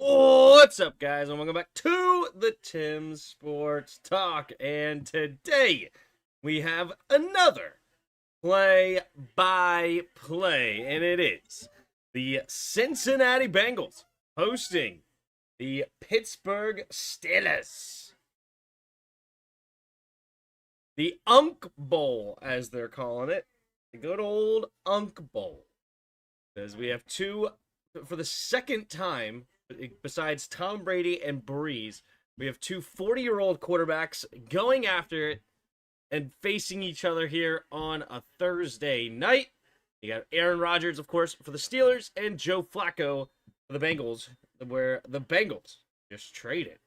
What's up, guys, and welcome back to the Tim Sports Talk. And today we have another play-by-play, and it is the Cincinnati Bengals hosting the Pittsburgh Steelers. The Unk Bowl, as they're calling it. The good old Unk Bowl. Because we have two, for the second time, besides Tom Brady and Breeze, we have two 40-year-old quarterbacks going after it and facing each other here on a Thursday night. You got Aaron Rodgers, of course, for the Steelers, and Joe Flacco for the Bengals, where the Bengals just traded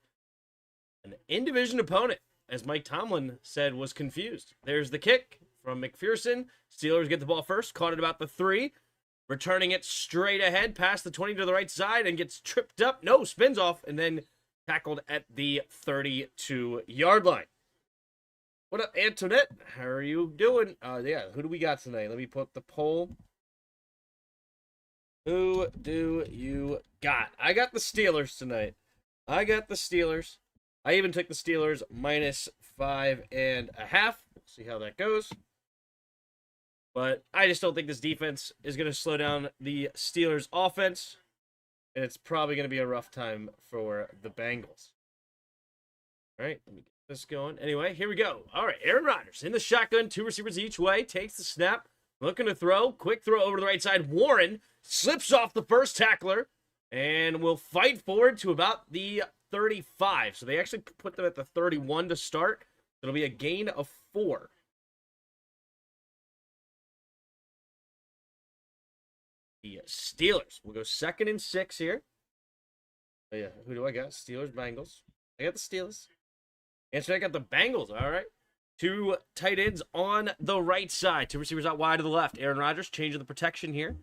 an in-division opponent, as Mike Tomlin said, was confused. There's the kick from McPherson. Steelers get the ball first, caught it about the 3. Returning it straight ahead, past the 20 to the right side, and gets tripped up. No, spins off, and then tackled at the 32-yard line. What up, Antoinette? How are you doing? Yeah, who do we got tonight? Let me put the poll. Who do you got? I got the Steelers tonight. I got the Steelers. I even took the Steelers -5.5. We'll see how that goes. But I just don't think this defense is going to slow down the Steelers' offense. And it's probably going to be a rough time for the Bengals. All right, let me get this going. Anyway, here we go. All right, Aaron Rodgers in the shotgun, 2 receivers each way, takes the snap, looking to throw. Quick throw over to the right side. Warren slips off the first tackler and will fight forward to about the 35. So they actually put them at the 31 to start. It'll be a gain of 4. The Steelers. We'll go 2nd and 6 here. Oh, yeah, who do I got? Steelers, Bengals. I got the Steelers. And so I got the Bengals. All right. 2 tight ends on the right side. 2 receivers out wide to the left. Aaron Rodgers changing the protection here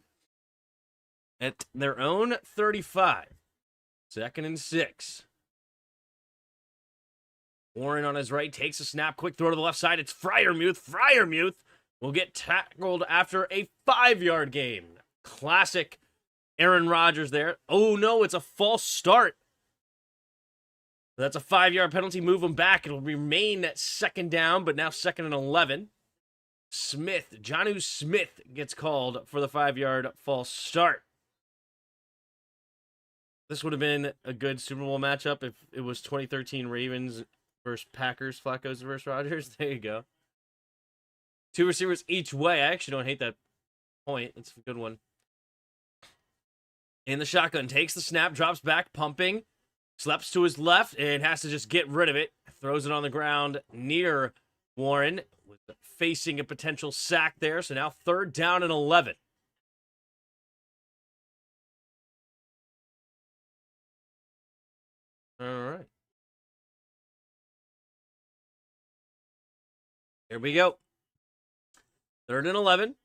at their own 35. 2nd and 6. Warren on his right takes a snap. Quick throw to the left side. It's Freiermuth. Freiermuth will get tackled after a 5-yard gain. Classic Aaron Rodgers there. Oh, no, it's a false start. That's a 5-yard penalty. Move him back. It'll remain at 2nd down, but now 2nd and 11. Jonnu Smith gets called for the 5-yard false start. This would have been a good Super Bowl matchup if it was 2013 Ravens versus Packers, Flacco's versus Rodgers. There you go. 2 receivers each way. I actually don't hate that point. It's a good one. In the shotgun, takes the snap, drops back, pumping, slaps to his left, and has to just get rid of it. Throws it on the ground near Warren, facing a potential sack there. So now 3rd down and 11. All right. Here we go. 3rd and 11.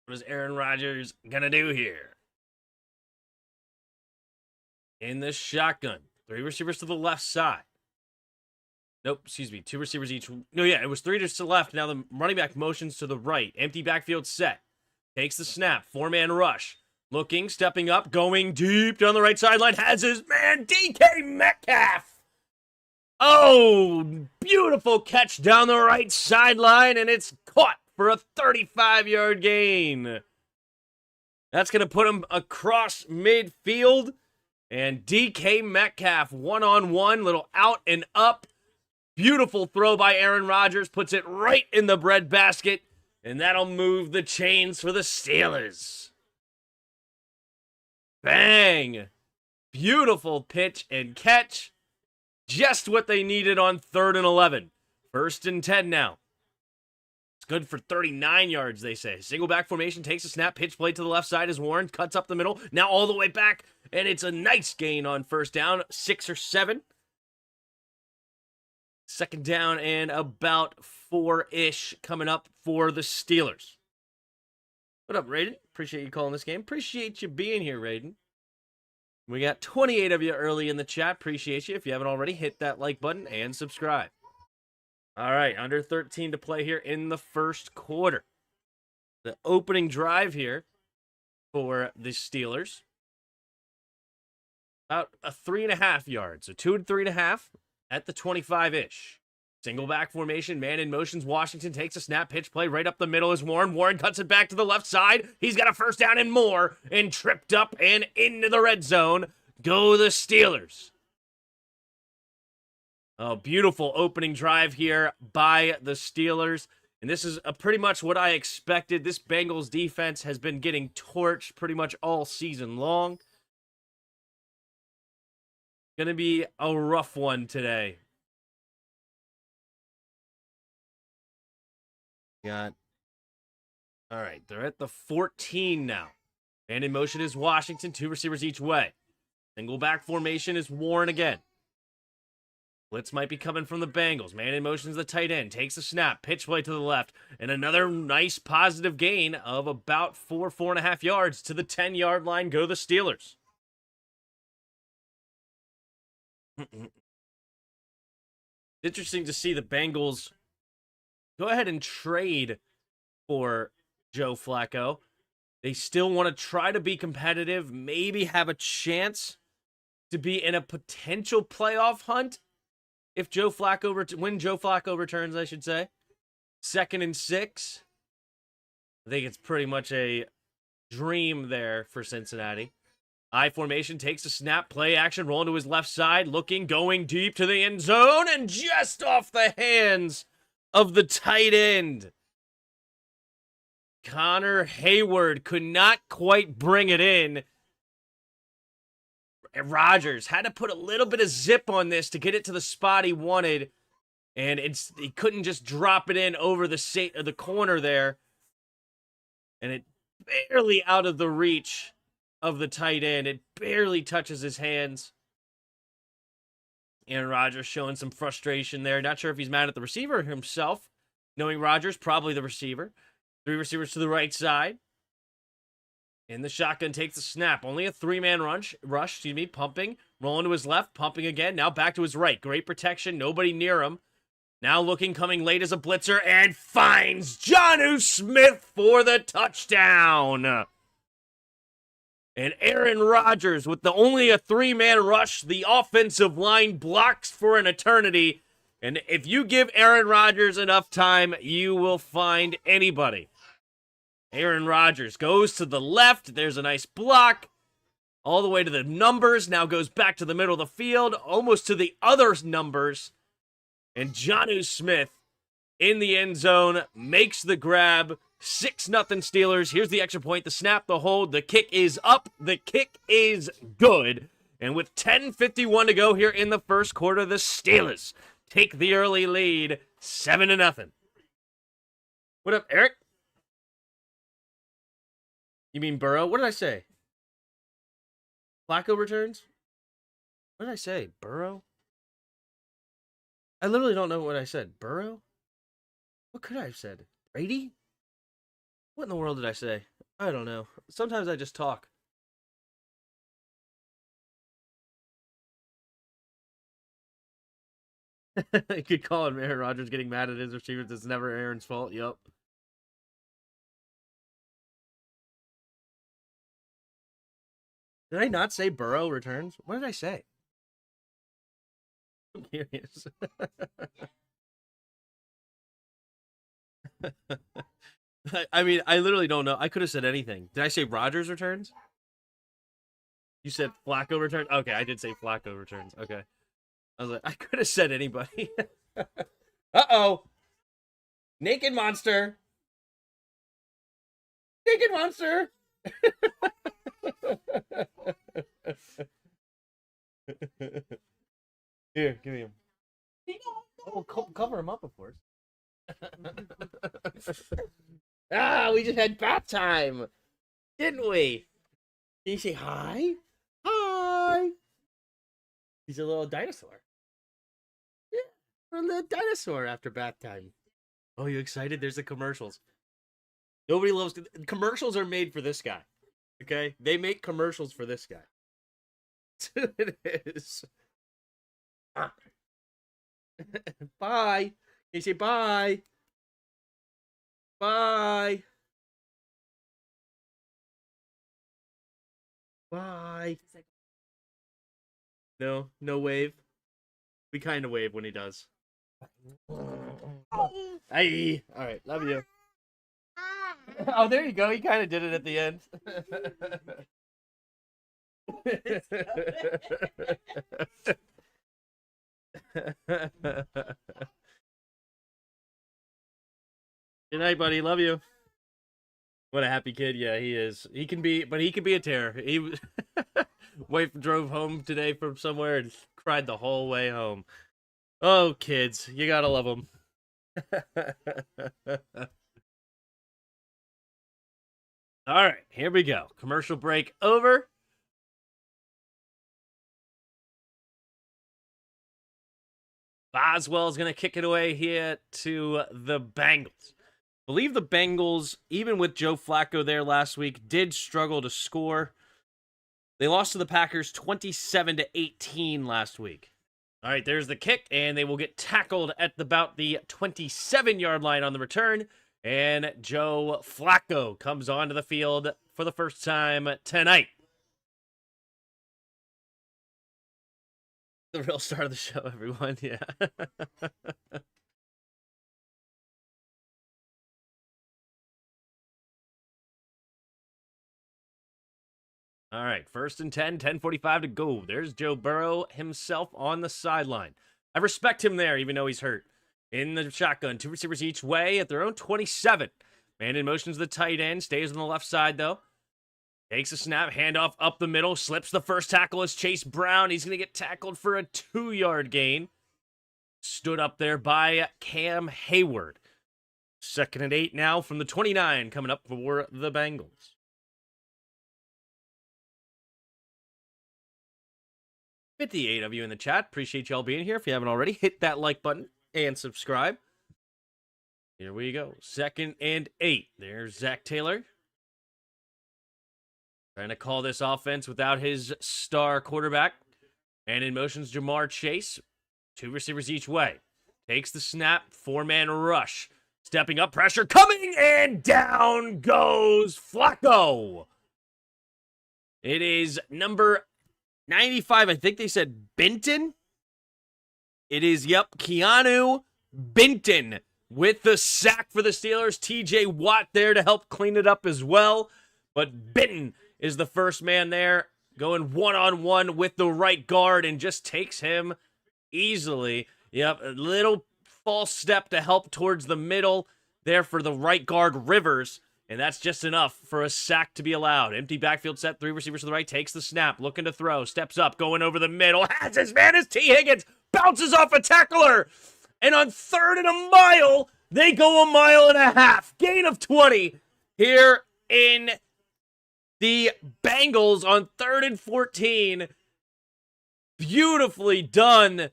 What is Aaron Rodgers going to do here? In the shotgun. 3 receivers to the left side. Nope, excuse me. 2 receivers each. No, yeah, it was 3 to the left. Now the running back motions to the right. Empty backfield set. Takes the snap. 4-man rush. Looking, stepping up, going deep down the right sideline. Has his man, DK Metcalf. Oh, beautiful catch down the right sideline, and it's caught for a 35-yard gain. That's going to put him across midfield. And DK Metcalf, one-on-one, little out and up. Beautiful throw by Aaron Rodgers. Puts it right in the breadbasket. And that'll move the chains for the Steelers. Bang! Beautiful pitch and catch. Just what they needed on 3rd and 11. 1st and 10 now. It's good for 39 yards, they say. Single back formation, takes a snap, pitch play to the left side as Warren cuts up the middle. Now all the way back, and it's a nice gain on 1st down, 6 or 7. 2nd down and about 4-ish coming up for the Steelers. What up, Raiden? Appreciate you calling this game. Appreciate you being here, Raiden. We got 28 of you early in the chat. Appreciate you. If you haven't already, hit that like button and subscribe. All right, under 13 to play here in the 1st quarter. The opening drive here for the Steelers. About a 3.5 yards. So 2 to 3.5 at the 25-ish. Single back formation, man in motions. Washington takes a snap, pitch play right up the middle is Warren. Warren cuts it back to the left side. He's got a first down and more, and tripped up and into the red zone. Go the Steelers. A beautiful opening drive here by the Steelers. And this is pretty much what I expected. This Bengals defense has been getting torched pretty much all season long. Gonna be a rough one today. All right, they're at the 14 now. Man in motion is Washington, 2 receivers each way. Single back formation is Warren again. Blitz might be coming from the Bengals. Man in motion is the tight end. Takes a snap, pitch play to the left, and another nice positive gain of about 4.5 yards to the 10-yard line. Go the Steelers. Interesting to see the Bengals go ahead and trade for Joe Flacco. They still want to try to be competitive, maybe have a chance to be in a potential playoff hunt if Joe Flacco when Joe Flacco returns, I should say. 2nd and 6. I think it's pretty much a dream there for Cincinnati. I formation, takes a snap, play action, rolling to his left side, looking, going deep to the end zone, and just off the hands of the tight end. Connor Hayward could not quite bring it in. Rodgers had to put a little bit of zip on this to get it to the spot he wanted, and he couldn't just drop it in over the corner there, and it barely out of the reach of the tight end. It barely touches his hands. Aaron Rodgers showing some frustration there. Not sure if he's mad at the receiver himself. Knowing Rodgers, probably the receiver. 3 receivers to the right side. And the shotgun takes the snap. Only a 3-man rush, pumping. Rolling to his left, pumping again. Now back to his right. Great protection. Nobody near him. Now looking, coming late as a blitzer, and finds Jonnu Smith for the touchdown. And Aaron Rodgers, with only a 3-man rush, the offensive line blocks for an eternity. And if you give Aaron Rodgers enough time, you will find anybody. Aaron Rodgers goes to the left. There's a nice block. All the way to the numbers. Now goes back to the middle of the field, almost to the other numbers. And Jonnu Smith in the end zone makes the grab. 6-0 Steelers. Here's the extra point, the snap, the hold. The kick is up. The kick is good. And with 10:51 to go here in the first quarter, the Steelers take the early lead, 7-0. What up, Eric? You mean Burrow? What did I say? Flacco returns? What did I say? Burrow? I literally don't know what I said. Burrow? What could I have said? Brady? What in the world did I say? I don't know. Sometimes I just talk. You could call him Aaron Rodgers getting mad at his receivers. It's never Aaron's fault. Yup. Did I not say Burrow returns? What did I say? I'm curious. I mean, I literally don't know. I could have said anything. Did I say Rodgers returns? You said Flacco returns? Okay, I did say Flacco returns. Okay. I was like, I could have said anybody. Uh-oh. Naked monster. Naked monster. Here, give me him. Oh, cover him up, of course. We just had bath time, didn't we? Can you say hi? Hi. He's a little dinosaur. Yeah, a little dinosaur after bath time. Oh, you excited? There's the commercials. Nobody loves... Commercials are made for this guy. Okay? They make commercials for this guy. It is. Ah. Bye. Can you say bye? Bye. Bye. No wave. We kind of wave when he does. Hey, all right, love you. Oh, there you go. He kind of did it at the end. Good night, buddy. Love you. What a happy kid. Yeah, he is. He can be a terror. He wife drove home today from somewhere and cried the whole way home. Oh, kids, you gotta love them. All right, here we go. Commercial break over. Boswell's going to kick it away here to the Bengals. I believe the Bengals, even with Joe Flacco there last week, did struggle to score. They lost to the Packers 27-18 last week. All right, there's the kick, and they will get tackled at about the 27-yard line on the return. And Joe Flacco comes onto the field for the first time tonight. The real star of the show, everyone. Yeah. All right, 1st and 10, 10:45 to go. There's Joe Burrow himself on the sideline. I respect him there, even though he's hurt. In the shotgun, 2 receivers each way at their own 27. Man in motion to the tight end, stays on the left side, though. Takes a snap, handoff up the middle, slips the first tackle as Chase Brown. He's going to get tackled for a 2-yard gain. Stood up there by Cam Hayward. 2nd and 8 now from the 29 coming up for the Bengals. 58 of you in the chat. Appreciate y'all being here. If you haven't already, hit that like button and subscribe. Here we go. 2nd and 8. There's Zach Taylor. Trying to call this offense without his star quarterback. And in motion's Jamar Chase. 2 receivers each way. Takes the snap. 4-man rush. Stepping up, pressure coming, and down goes Flacco. It is number 95. I think they said Benton. It is, Keanu Benton with the sack for the Steelers. TJ Watt there to help clean it up as well. But Benton is the first man there, going one-on-one with the right guard and just takes him easily. A little false step to help towards the middle there for the right guard, Rivers, and that's just enough for a sack to be allowed. Empty backfield set, 3 receivers to the right, takes the snap, looking to throw, steps up, going over the middle, has his man is T. Higgins, bounces off a tackler, and on 3rd and a mile, they go 1.5 miles, gain of 20 here in the Bengals on 3rd and 14. Beautifully done.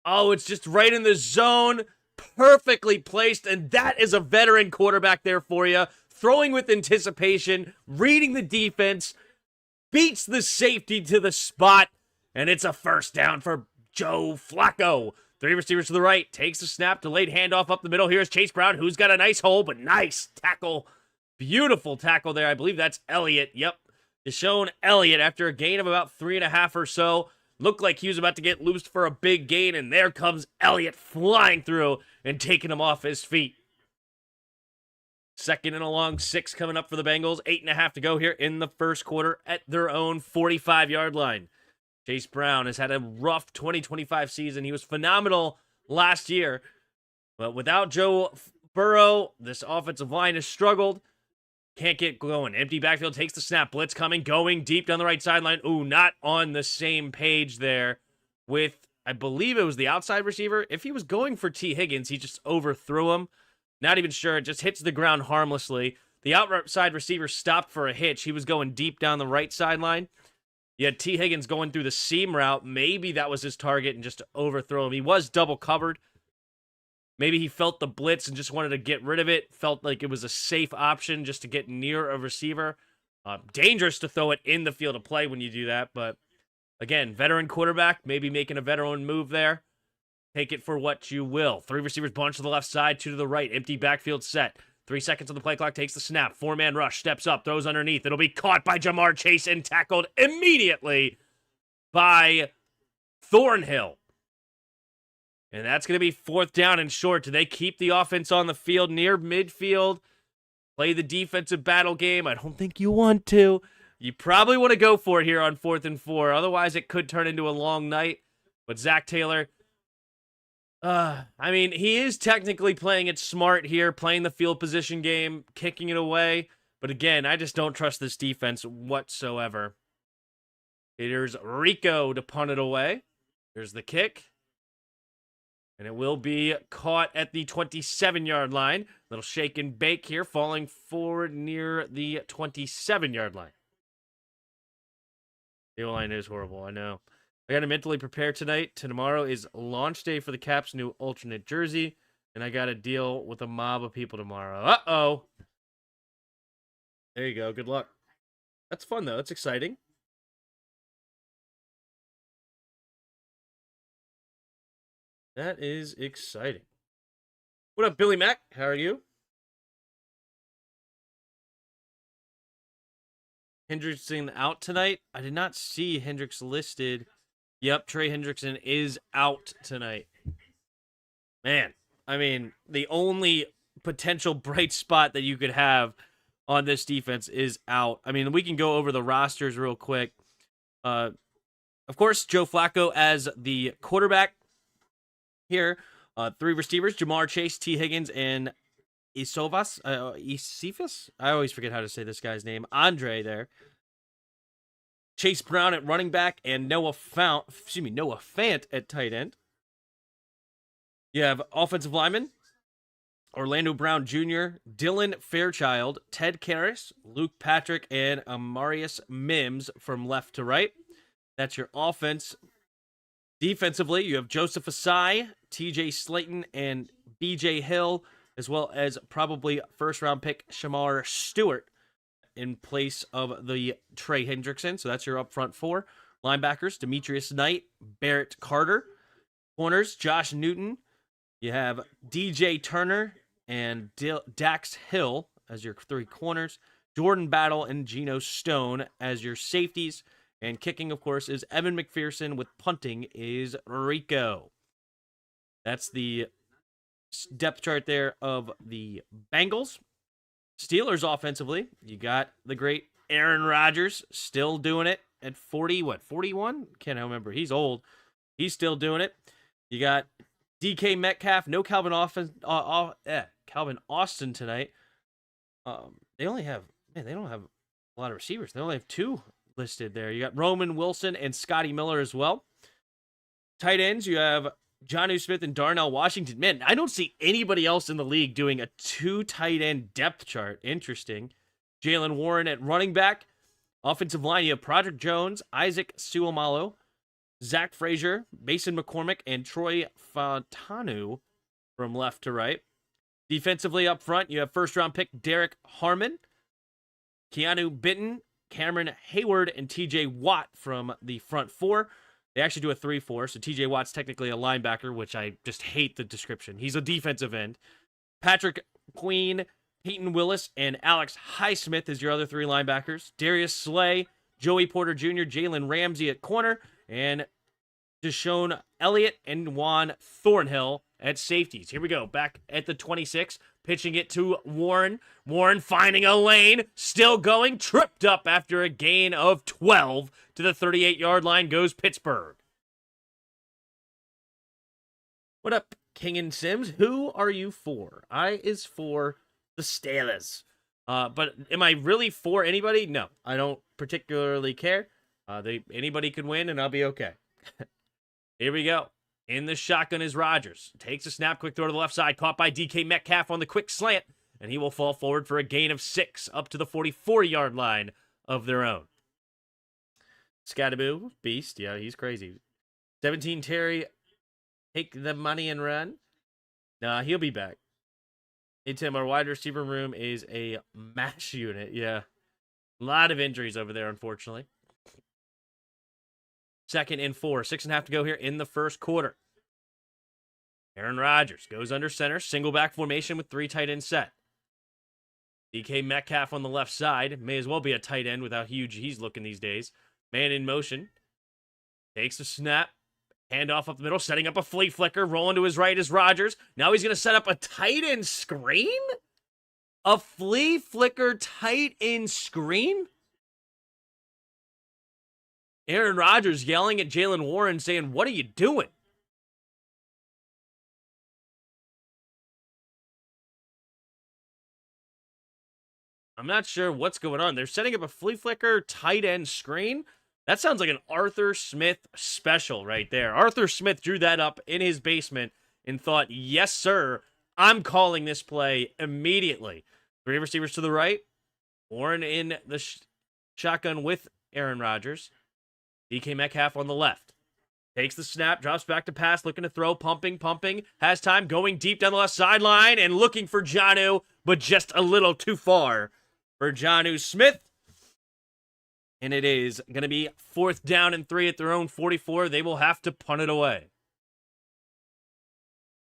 Oh, it's just right in the zone. Perfectly placed. And that is a veteran quarterback there for you. Throwing with anticipation. Reading the defense. Beats the safety to the spot. And it's a first down for Joe Flacco. 3 receivers to the right. Takes a snap. Delayed handoff up the middle. Here's Chase Brown, who's got a nice hole, but nice tackle. Beautiful tackle there. I believe that's Elliott. Yep. Deshaun Elliott, after a gain of about 3.5 or so, looked like he was about to get loosed for a big gain, and there comes Elliott flying through and taking him off his feet. 2nd and a long 6 coming up for the Bengals. 8.5 to go here in the first quarter at their own 45-yard line. Chase Brown has had a rough 2025 season. He was phenomenal last year, but without Joe Burrow, this offensive line has struggled. Can't get going. Empty backfield, takes the snap. Blitz coming, going deep down the right sideline. Ooh, not on the same page there with, I believe it was the outside receiver. If he was going for T. Higgins, he just overthrew him. Not even sure. It just hits the ground harmlessly. The outside receiver stopped for a hitch. He was going deep down the right sideline. You had T. Higgins going through the seam route. Maybe that was his target and just to overthrow him. He was double covered. Maybe he felt the blitz and just wanted to get rid of it. Felt like it was a safe option just to get near a receiver. Dangerous to throw it in the field of play when you do that. But again, veteran quarterback, maybe making a veteran move there. Take it for what you will. 3 receivers bunch to the left side, 2 to the right. Empty backfield set. 3 seconds on the play clock, takes the snap. 4-man rush, steps up, throws underneath. It'll be caught by Jamar Chase and tackled immediately by Thornhill. And that's going to be 4th down and short. Do they keep the offense on the field near midfield? Play the defensive battle game? I don't think you want to. You probably want to go for it here on 4th and 4. Otherwise, it could turn into a long night. But Zach Taylor, I mean, he is technically playing it smart here, playing the field position game, kicking it away. But again, I just don't trust this defense whatsoever. Here's Rico to punt it away. Here's the kick. And it will be caught at the 27-yard line. Little shake and bake here, falling forward near the 27-yard line. The O-line is horrible, I know. I got to mentally prepare tonight. Tomorrow is launch day for the Caps' new alternate jersey. And I got to deal with a mob of people tomorrow. Uh-oh. There you go. Good luck. That's fun, though. That's exciting. That is exciting. What up, Billy Mack? How are you? Hendrickson out tonight? I did not see Hendricks listed. Yep, Trey Hendrickson is out tonight. Man, I mean, the only potential bright spot that you could have on this defense is out. I mean, we can go over the rosters real quick. Of course, Joe Flacco as the quarterback. Here, 3 receivers, Jamar Chase, T. Higgins, and Isofas. I always forget how to say this guy's name. Andre there. Chase Brown at running back, and Noah Fant at tight end. You have offensive linemen, Orlando Brown Jr., Dylan Fairchild, Ted Karras, Luke Patrick, and Amarius Mims from left to right. That's your offense. Defensively, you have Joseph Asai, TJ Slayton, and BJ Hill, as well as probably first-round pick Shamar Stewart in place of the Trey Hendrickson. So that's your up front 4. Linebackers, Demetrius Knight, Barrett Carter. Corners, Josh Newton. You have DJ Turner and Dax Hill as your 3 corners. Jordan Battle and Geno Stone as your safeties. And kicking, of course, is Evan McPherson. With punting is Rico. That's the depth chart there of the Bengals. Steelers offensively, you got the great Aaron Rodgers still doing it at 41? Can't remember. He's old. He's still doing it. You got DK Metcalf. No Calvin Austin tonight. They don't have a lot of receivers. They only have 2 listed there. You got Roman Wilson and Scotty Miller as well. Tight ends, you have Jonnu Smith and Darnell Washington. Man, I don't see anybody else in the league doing a 2 tight end depth chart. Interesting. Jalen Warren at running back. Offensive line, you have Broderick Jones, Isaac Suamalo, Zach Frazier, Mason McCormick, and Troy Fontanu from left to right. Defensively up front, you have first-round pick Derek Harmon, Keanu Bitton, Cameron Hayward, and TJ Watt from the front 4. They actually do a 3-4, so TJ Watt's technically a linebacker, which I just hate the description. He's a defensive end. Patrick Queen, Peyton Willis, and Alex Highsmith is your other 3 linebackers. Darius Slay, Joey Porter Jr., Jalen Ramsey at corner, and Deshaun Elliott and Juan Thornhill at safeties. Here we go. Back at the 26, pitching it to Warren. Warren finding a lane, still going, tripped up after a gain of 12 to the 38-yard line goes Pittsburgh. What up, King and Sims? Who are you for? I is for the Steelers. But am I really for anybody? No, I don't particularly care. Anybody can win, and I'll be okay. Here we go. In the shotgun is Rodgers. Takes a snap, quick throw to the left side, caught by DK Metcalf on the quick slant, and he will fall forward for a gain of 6 up to the 44-yard line of their own. Scattaboo, beast, yeah, he's crazy. 17 Terry, take the money and run. Nah, he'll be back. Hey, Tim, our wide receiver room is a mash unit, yeah. A lot of injuries over there, unfortunately. 2nd and 4, 6.5 to go here in the first quarter. Aaron Rodgers goes under center, single back formation with 3 tight ends set. DK Metcalf on the left side, may as well be a tight end with how huge he's looking these days. Man in motion. Takes a snap. Handoff up the middle, setting up a flea flicker. Rolling to his right is Rodgers. Now he's going to set up a tight end screen? A flea flicker tight end screen? Aaron Rodgers yelling at Jalen Warren saying, "What are you doing?" I'm not sure what's going on. They're setting up a flea flicker tight end screen. That sounds like an Arthur Smith special right there. Arthur Smith drew that up in his basement and thought, yes, sir, I'm calling this play immediately. 3 receivers to the right. Warren in the shotgun with Aaron Rodgers. DK Metcalf on the left. Takes the snap, drops back to pass, looking to throw, pumping, has time, going deep down the left sideline and looking for Jonnu, but just a little too far for Jonnu Smith. And it is going to be 4th down and 3 at their own 44. They will have to punt it away.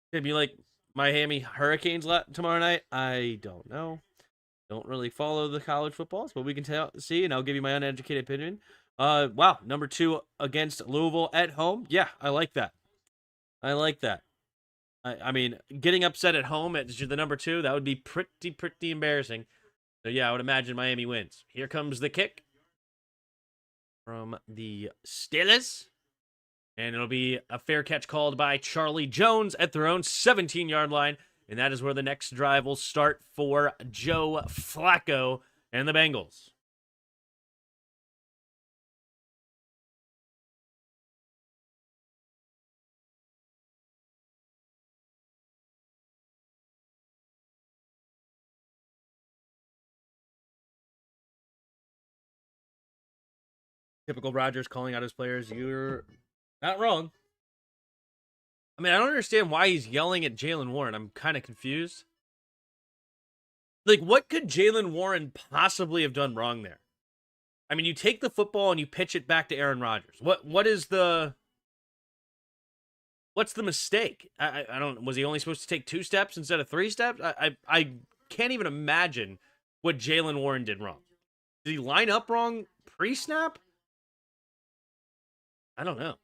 It's going to be like Miami Hurricanes tomorrow night. I don't know. Don't really follow the college footballs, but we can see, and I'll give you my uneducated opinion. Wow, number 2 against Louisville at home. Yeah, I like that. I mean, getting upset at home at the number 2, that would be pretty embarrassing. So yeah, I would imagine Miami wins. Here comes the kick from the Steelers. And it'll be a fair catch called by Charlie Jones at their own 17-yard line. And that is where the next drive will start for Joe Flacco and the Bengals. Typical Rodgers calling out his players. You're not wrong. I mean, I don't understand why he's yelling at Jalen Warren. I'm kind of confused. Like, what could Jalen Warren possibly have done wrong there? I mean, you take the football and you pitch it back to Aaron Rodgers. What's the mistake? I don't. Was he only supposed to take 2 steps instead of 3 steps? I can't even imagine what Jalen Warren did wrong. Did he line up wrong pre-snap? I don't know.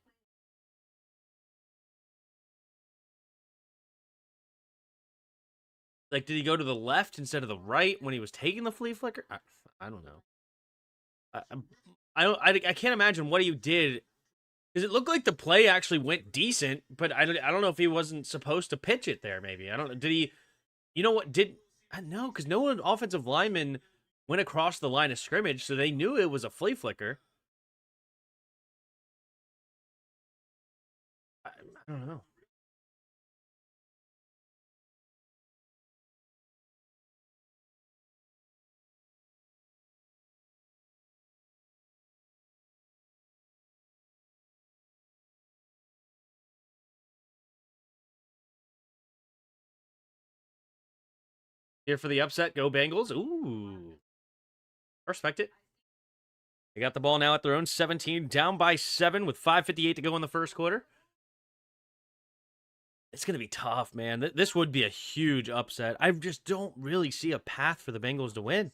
Like, did he go to the left instead of the right when he was taking the flea flicker? I don't know. I can't imagine what he did, because it looked like the play actually went decent, but I don't know if he wasn't supposed to pitch it there. Maybe, I don't know. Did he? You know what? No, because no offensive lineman went across the line of scrimmage, so they knew it was a flea flicker. I don't know. Here for the upset, go Bengals. Ooh. Respect it. They got the ball now at their own 17, down by 7 with 5:58 to go in the first quarter. It's going to be tough, man. This would be a huge upset. I just don't really see a path for the Bengals to win.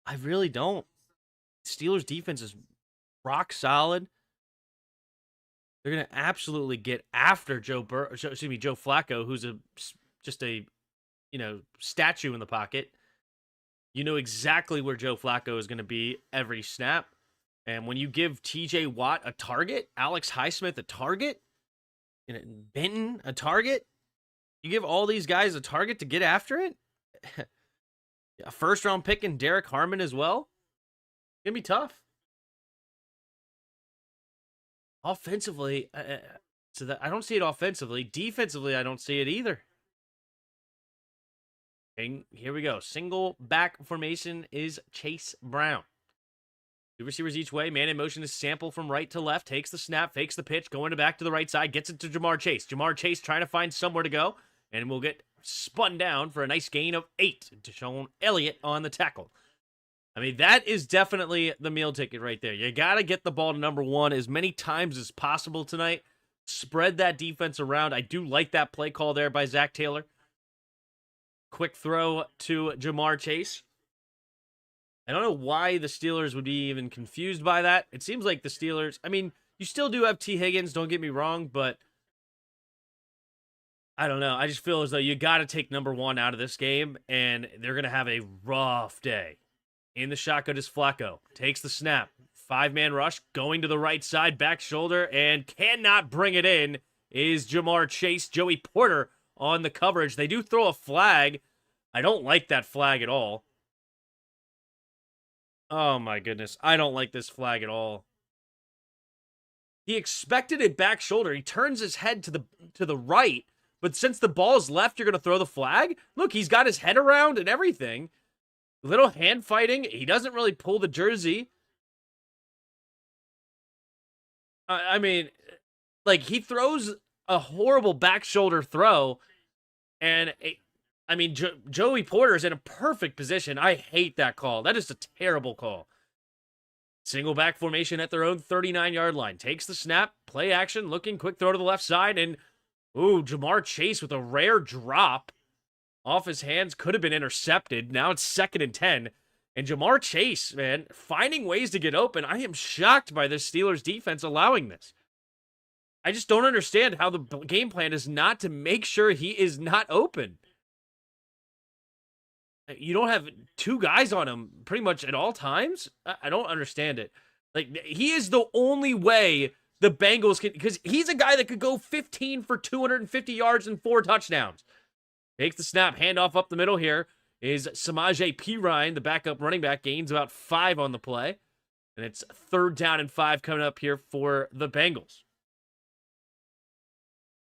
I really don't. Steelers defense is rock solid. They're going to absolutely get after Joe Flacco, who's just a statue in the pocket. You know exactly where Joe Flacco is going to be every snap. And when you give TJ Watt a target, Alex Highsmith a target, and Benton a target, you give all these guys a target to get after it. A first-round pick in Derek Harmon as well. It's going to be tough. Offensively, I don't see it offensively. Defensively, I don't see it either. And here we go. Single back formation is Chase Brown. 2 receivers each way. Man in motion is Sample from right to left. Takes the snap, fakes the pitch, going back to the right side. Gets it to Jamar Chase. Jamar Chase trying to find somewhere to go. And will get spun down for a nice gain of 8. Deshaun Elliott on the tackle. I mean, that is definitely the meal ticket right there. You got to get the ball to number 1 as many times as possible tonight. Spread that defense around. I do like that play call there by Zach Taylor. Quick throw to Jamar Chase. I don't know why the Steelers would be even confused by that. It seems like the Steelers, I mean, You still do have T. Higgins, don't get me wrong, but I don't know. I just feel as though you got to take number one out of this game, and they're going to have a rough day. In the shotgun is Flacco. Takes the snap. 5-man rush, going to the right side, back shoulder, and cannot bring it in is Jamar Chase. Joey Porter on the coverage. They do throw a flag. I don't like that flag at all. Oh, my goodness. I don't like this flag at all. He expected it back shoulder. He turns his head to the right, but since the ball's left, you're going to throw the flag? Look, he's got his head around and everything. Little hand fighting. He doesn't really pull the jersey. I mean, like, he throws a horrible back shoulder throw, and Joey Porter is in a perfect position. I hate that call. That is a terrible call. Single back formation at their own 39-yard line. Takes the snap, play action, looking, quick throw to the left side, and ooh, Jamar Chase with a rare drop off his hands. Could have been intercepted. Now it's 2nd and 10. And Jamar Chase, man, finding ways to get open. I am shocked by this Steelers defense allowing this. I just don't understand how the game plan is not to make sure he is not open. You don't have 2 guys on him pretty much at all times? I don't understand it. Like, he is the only way the Bengals can, because he's a guy that could go 15 for 250 yards and 4 touchdowns. Takes the snap, handoff up the middle here is Samaje Perine, the backup running back, gains about 5 on the play. And it's 3rd down and 5 coming up here for the Bengals.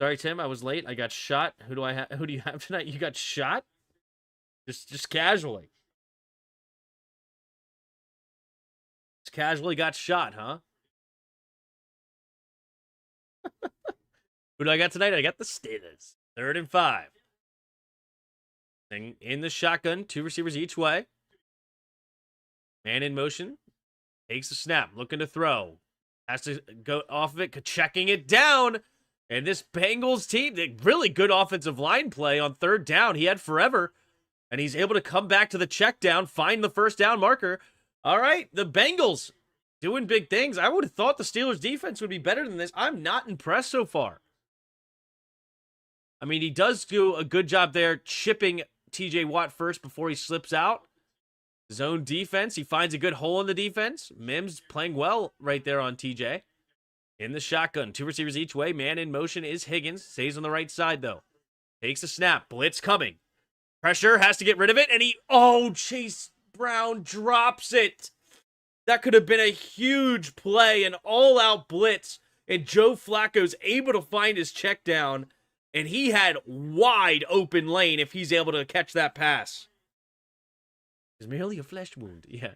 Sorry, Tim, I was late. I got shot. Who do you have tonight? You got shot? Just casually. Just casually got shot, huh? Who do I got tonight? I got the Steelers. 3rd and 5. And in the shotgun, 2 receivers each way. Man in motion. Takes the snap, looking to throw. Has to go off of it, checking it down. And this Bengals team, really good offensive line play on 3rd down. He had forever. And he's able to come back to the check down, find the 1st down marker. All right, the Bengals doing big things. I would have thought the Steelers defense would be better than this. I'm not impressed so far. I mean, he does do a good job there chipping TJ Watt first before he slips out. Zone defense. He finds a good hole in the defense. Mims playing well right there on TJ. In the shotgun. 2 receivers each way. Man in motion is Higgins. Stays on the right side, though. Takes a snap. Blitz coming. Pressure, has to get rid of it, and Chase Brown drops it. That could have been a huge play, an all-out blitz, and Joe Flacco's able to find his check down, and he had wide open lane if he's able to catch that pass. It's merely a flesh wound, yeah.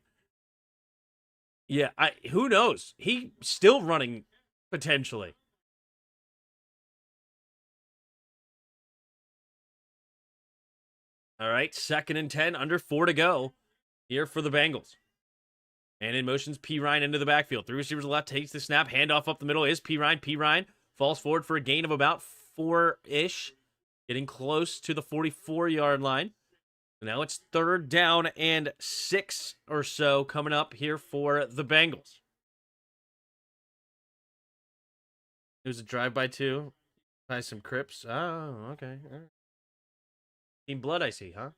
Yeah, who knows? He's still running, potentially. All right, 2nd and 10, under 4 to go here for the Bengals. And in motions, Perine into the backfield. 3 receivers left, takes the snap, handoff up the middle is Perine. Perine falls forward for a gain of about 4-ish, getting close to the 44-yard line. Now it's 3rd down and 6 or so coming up here for the Bengals. It was a drive-by too. By some Crips. Oh, okay. All right. Team Blood, I see, huh?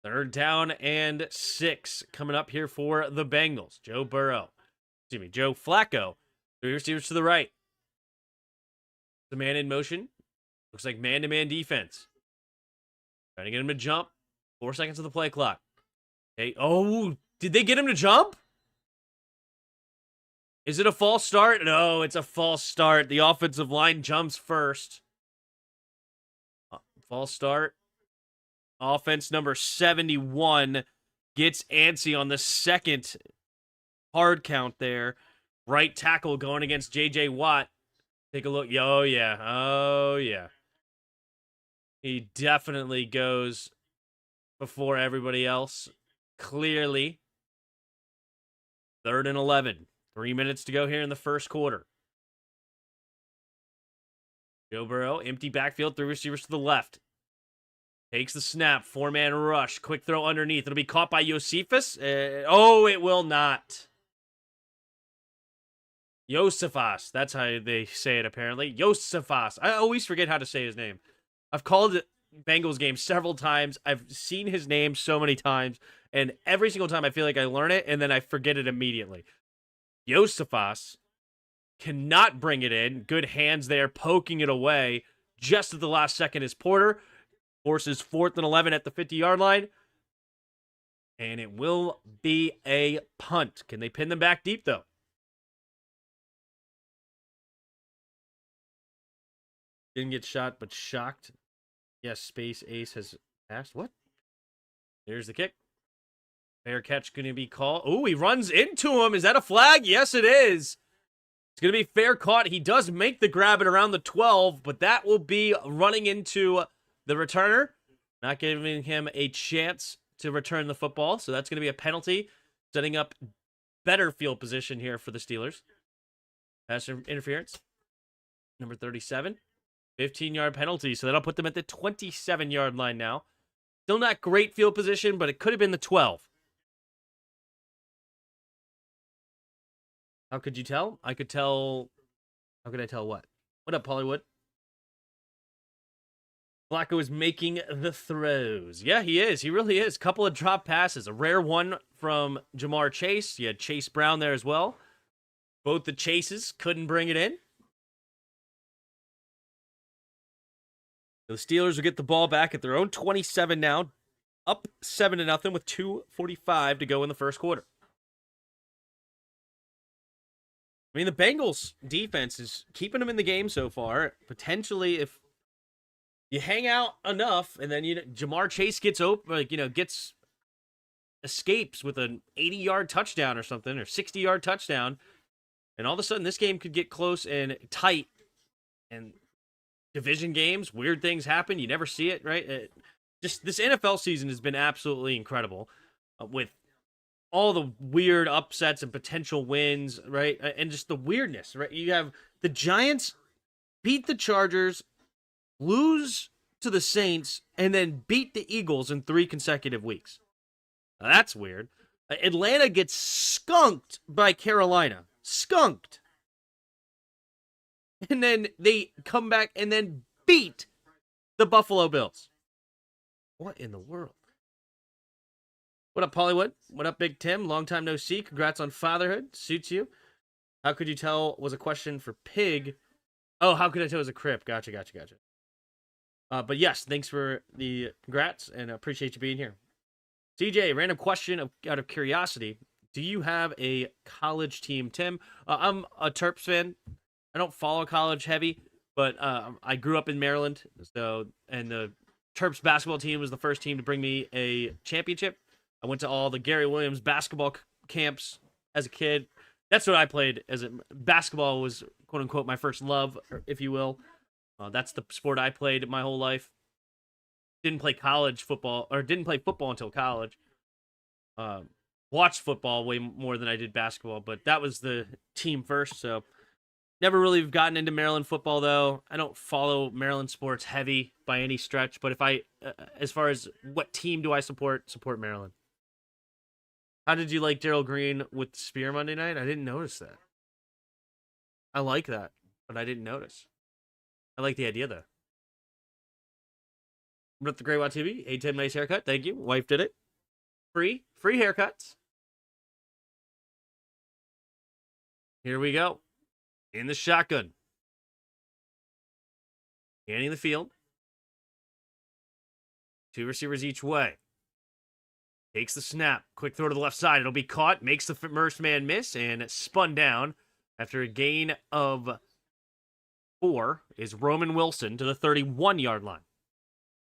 3rd down and 6 coming up here for the Bengals. Joe Flacco. 3 receivers to the right. The man in motion. Looks like man-to-man defense. Trying to get him to jump. 4 seconds of the play clock. Hey, did they get him to jump? Is it a false start? No, it's a false start. The offensive line jumps first. False start. Offense number 71 gets antsy on the 2nd hard count there. Right tackle going against J.J. Watt. Take a look. Oh, yeah. Oh, yeah. He definitely goes before everybody else. Clearly. 3rd and 11. 3 minutes to go here in the first quarter. Joe Burrow, empty backfield, 3 receivers to the left. Takes the snap, 4-man rush, quick throw underneath. It'll be caught by Josephus. It will not. Josefas. That's how they say it, apparently. Josefas. I always forget how to say his name. I've called Bengals games several times. I've seen his name so many times, and every single time I feel like I learn it, and then I forget it immediately. Josefas cannot bring it in. Good hands there, poking it away. Just at the last second is Porter. Forces 4th and 11 at the 50-yard line. And it will be a punt. Can they pin them back deep, though? Didn't get shot, but shocked. Yes, Space Ace has passed. What? There's the kick. Fair catch going to be called. Oh, he runs into him. Is that a flag? Yes, it is. It's going to be fair caught. He does make the grab at around the 12, but that will be running into the returner, not giving him a chance to return the football. So that's going to be a penalty, setting up better field position here for the Steelers. Pass interference. Number 37. 15-yard penalty, so that'll put them at the 27-yard line now. Still not great field position, but it could have been the 12. How could you tell? I could tell. How could I tell what? What up, Hollywood? Flacco is making the throws. Yeah, he is. He really is. Couple of drop passes. A rare one from Jamar Chase. You had Chase Brown there as well. Both the Chases couldn't bring it in. The Steelers will get the ball back at their own 27 now. Up 7-0 with 2:45 to go in the first quarter. I mean, the Bengals defense is keeping them in the game so far. Potentially, if you hang out enough, and then Jamar Chase gets open, escapes with an 80-yard touchdown or something, or 60-yard touchdown, and all of a sudden this game could get close and tight. And division games, weird things happen. You never see it, right? Just this NFL season has been absolutely incredible, with all the weird upsets and potential wins, right? And just the weirdness, right? You have the Giants beat the Chargers, lose to the Saints, and then beat the Eagles in 3 consecutive weeks. Now, that's weird. Atlanta gets skunked by Carolina. Skunked. And then they come back and then beat the Buffalo Bills. What in the world? What up, Hollywood? What up, Big Tim? Long time no see. Congrats on fatherhood. Suits you. How could you tell was a question for Pig. Oh, how could I tell it was a Crip? Gotcha. But yes, thanks for the congrats, and I appreciate you being here. CJ, random question out of curiosity. Do you have a college team, Tim? I'm a Terps fan. I don't follow college heavy, but I grew up in Maryland, and the Terps basketball team was the first team to bring me a championship. I went to all the Gary Williams basketball camps as a kid. That's what I played basketball was, quote unquote, my first love, if you will. That's the sport I played my whole life. Didn't play football until college. Watched football way more than I did basketball, but that was the team first, so never really gotten into Maryland football, though. I don't follow Maryland sports heavy by any stretch, but as far as what team do I support Maryland. How did you like Darryl Green with the spear Monday night? I didn't notice that. I like that, but I didn't notice. I like the idea, though. What up, the Grey Watt TV? A10 nice haircut. Thank you. Wife did it. Free haircuts. Here we go. In the shotgun. Scanning the field. 2 receivers each way. Takes the snap. Quick throw to the left side. It'll be caught. Makes the first man miss and spun down after a gain of 4 is Roman Wilson to the 31-yard line.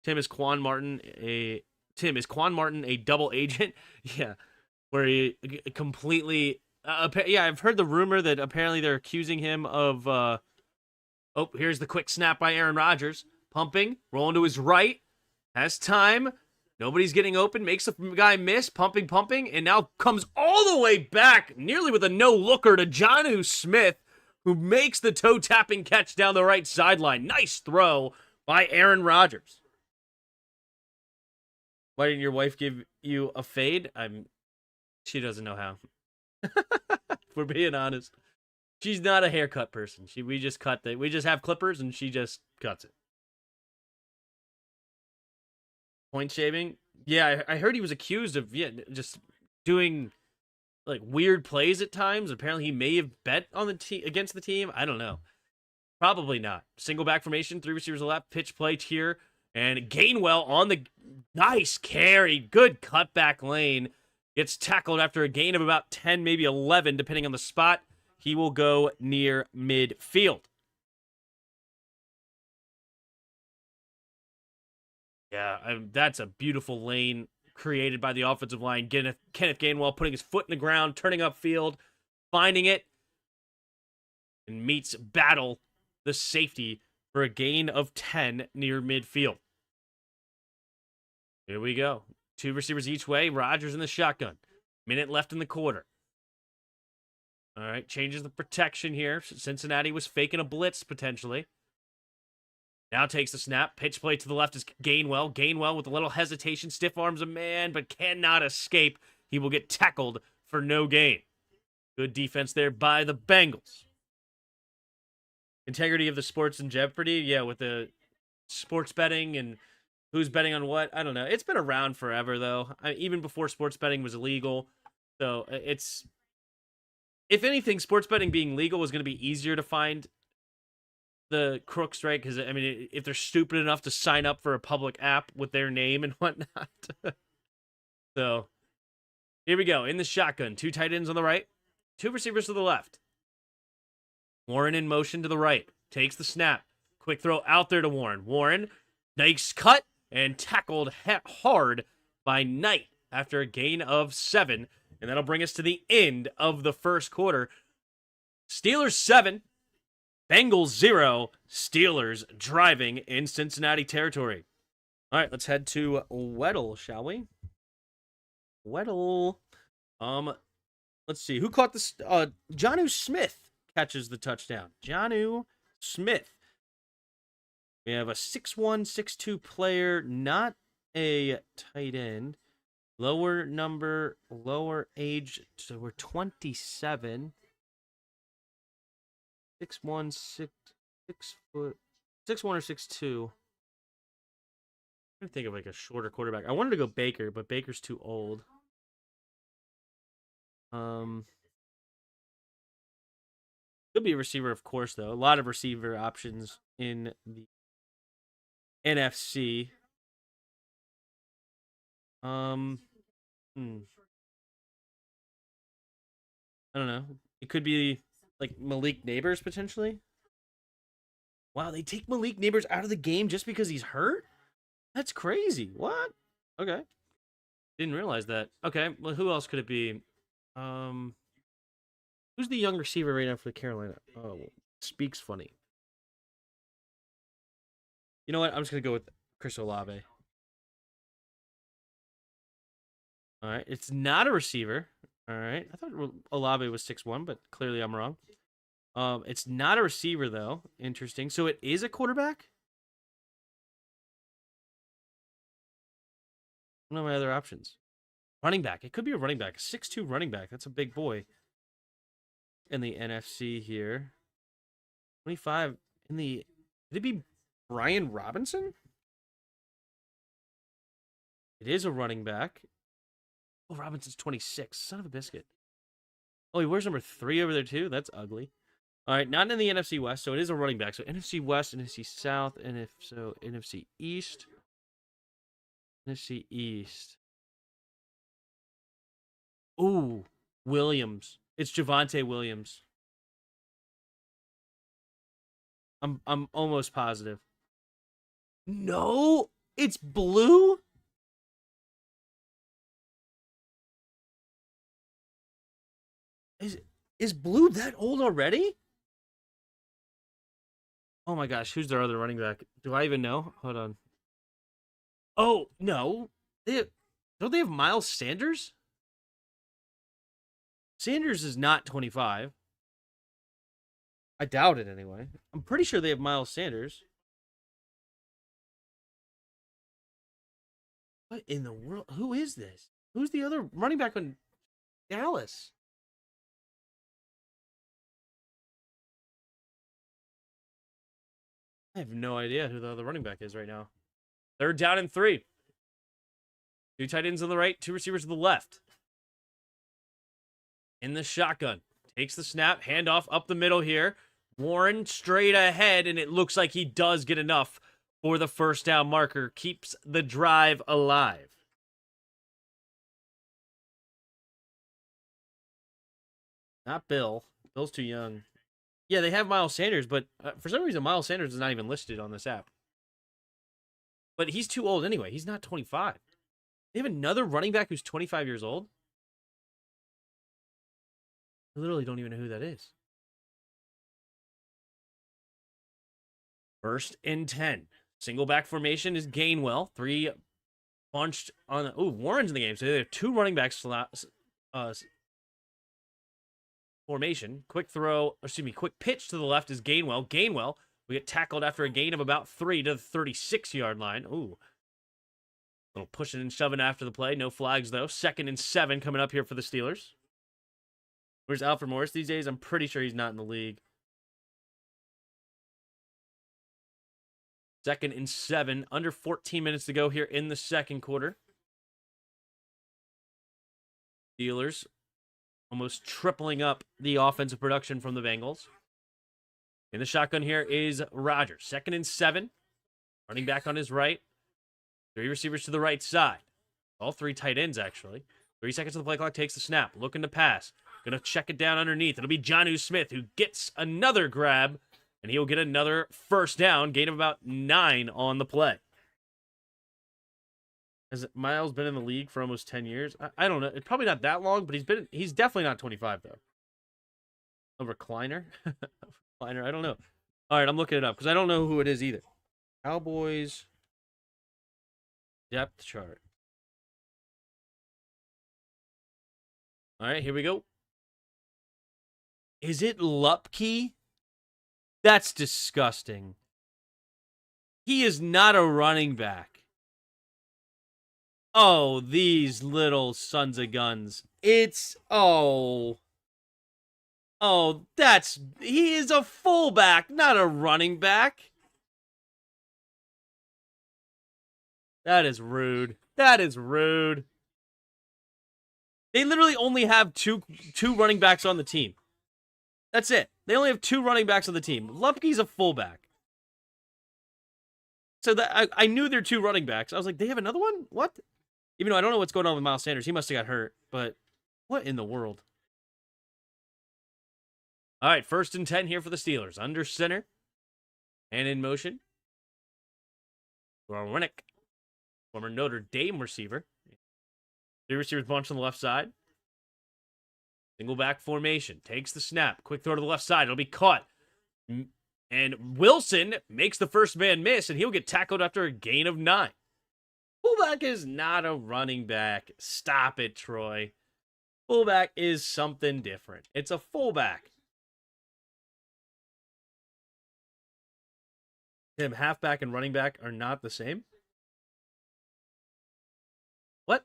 Tim, is Quan Martin a double agent? Yeah, where he completely... I've heard the rumor that apparently they're accusing him of... here's the quick snap by Aaron Rodgers. Pumping, rolling to his right. Has time. Nobody's getting open. Makes the guy miss. Pumping. And now comes all the way back, nearly with a no-looker, to Jonnu Smith, who makes the toe-tapping catch down the right sideline. Nice throw by Aaron Rodgers. Why didn't your wife give you a fade? She doesn't know how. If we're being honest. She's not a haircut person. We just have clippers and she just cuts it. Point shaving? Yeah, I heard he was accused of just doing like weird plays at times. Apparently he may have bet on the team against the team. I don't know. Probably not. Single back formation, 3 receivers left, pitch play tier, and Gainwell on the nice carry. Good cutback lane. Gets tackled after a gain of about 10, maybe 11, depending on the spot. He will go near midfield. Yeah, that's a beautiful lane created by the offensive line. Kenneth Gainwell putting his foot in the ground, turning upfield, finding it, and meets Battle, the safety, for a gain of 10 near midfield. Here we go. 2 receivers each way. Rodgers in the shotgun. Minute left in the quarter. All right, changes the protection here. Cincinnati was faking a blitz, potentially. Now takes the snap. Pitch play to the left is Gainwell. Gainwell with a little hesitation. Stiff arms a man, but cannot escape. He will get tackled for no gain. Good defense there by the Bengals. Integrity of the sports in jeopardy. Yeah, with the sports betting and who's betting on what. I don't know. It's been around forever, though. Even before sports betting was illegal. So it's... If anything, sports betting being legal was going to be easier to find the crooks, right? Because, I mean, if they're stupid enough to sign up for a public app with their name and whatnot. So, here we go. In the shotgun. 2 tight ends on the right. 2 receivers to the left. Warren in motion to the right. Takes the snap. Quick throw out there to Warren. Warren, nice cut, and tackled hard by Knight after a gain of 7. And that'll bring us to the end of the first quarter. Steelers 7, Bengals 0, Steelers driving in Cincinnati territory. All right, let's head to Weddle, shall we? Weddle. Let's see. Who caught this? Jonnu Smith catches the touchdown. Jonnu Smith. We have a 6'1", 6'2" player, not a tight end. Lower number, lower age, so we're 27. 6'1", 6 foot, 6'1" or 6'2". I'm trying to think of like a shorter quarterback. I wanted to go Baker, but Baker's too old. Could be a receiver, of course, though. A lot of receiver options in the NFC. I don't know. It could be like Malik Neighbors potentially. Wow, they take Malik Neighbors out of the game just because he's hurt? That's crazy. What? Okay. Didn't realize that. Okay, well, who else could it be? Who's the young receiver right now for Carolina? Oh, Speaks funny. You know what? I'm just going to go with Chris Olave. All right, it's not a receiver. All right, I thought Olave was 6'1", but clearly I'm wrong. It's not a receiver, though. Interesting. So it is a quarterback? I don't know my other options. Running back. It could be a running back. A 6'2" running back. That's a big boy. In the NFC here. 25 in the... Could it be Brian Robinson? It is a running back. Oh, Robinson's 26. Son of a biscuit. Oh, he wears number 3 over there, too? That's ugly. All right, not in the NFC West, so it is a running back. So NFC West, NFC South, and if so, NFC East. NFC East. Ooh, Williams. It's Javonte Williams. I'm almost positive. No, it's blue. Is Blue that old already? Oh my gosh, who's their other running back? Do I even know? Hold on. Oh, no. Don't they have Miles Sanders? Sanders is not 25. I doubt it anyway. I'm pretty sure they have Miles Sanders. What in the world? Who is this? Who's the other running back on Dallas? I have no idea who the other running back is right now. They're down in 3. 2 tight ends on the right, 2 receivers to the left. In the shotgun. Takes the snap, handoff up the middle here. Warren straight ahead, and it looks like he does get enough for the first down marker. Keeps the drive alive. Not Bill. Bill's too young. Yeah, they have Miles Sanders, but for some reason, Miles Sanders is not even listed on this app. But he's too old anyway. He's not 25. They have another running back who's 25 years old? I literally don't even know who that is. 1st and 10. Single back formation is Gainwell. 3 bunched on... Oh, Warren's in the game. So they have 2 running backs formation. Quick pitch to the left is Gainwell. Gainwell will get tackled after a gain of about 3 to the 36-yard line. Ooh. Little pushing and shoving after the play. No flags, though. 2nd and 7 coming up here for the Steelers. Where's Alfred Morris these days? I'm pretty sure he's not in the league. 2nd and 7. Under 14 minutes to go here in the second quarter. Steelers almost tripling up the offensive production from the Bengals. In the shotgun here is Rodgers. 2nd and 7. Running back on his right. 3 receivers to the right side. All 3 tight ends, actually. 3 seconds of the play clock, takes the snap. Looking to pass. Going to check it down underneath. It'll be Jonnu Smith who gets another grab. And he'll get another first down. Gain of about 9 on the play. Has Miles been in the league for almost 10 years? I don't know. It's probably not that long, but he's definitely not 25, though. A recliner? Recliner, I don't know. All right, I'm looking it up because I don't know who it is either. Cowboys depth chart. All right, here we go. Is it Lupke? That's disgusting. He is not a running back. Oh, these little sons of guns. It's, he is a fullback, not a running back. That is rude. That is rude. They literally only have two running backs on the team. That's it. They only have 2 running backs on the team. Lupke's a fullback. So that I knew there were 2 running backs. I was like, they have another one? What? Even though I don't know what's going on with Miles Sanders. He must have got hurt. But what in the world? All right, 1st and 10 here for the Steelers. Under center. And in motion. Warwick, former Notre Dame receiver. 3 receivers bunch on the left side. Single back formation. Takes the snap. Quick throw to the left side. It'll be caught. And Wilson makes the first man miss, and he'll get tackled after a gain of 9. Fullback is not a running back. Stop it, Troy. Fullback is something different. It's a fullback. Tim, halfback and running back are not the same? What?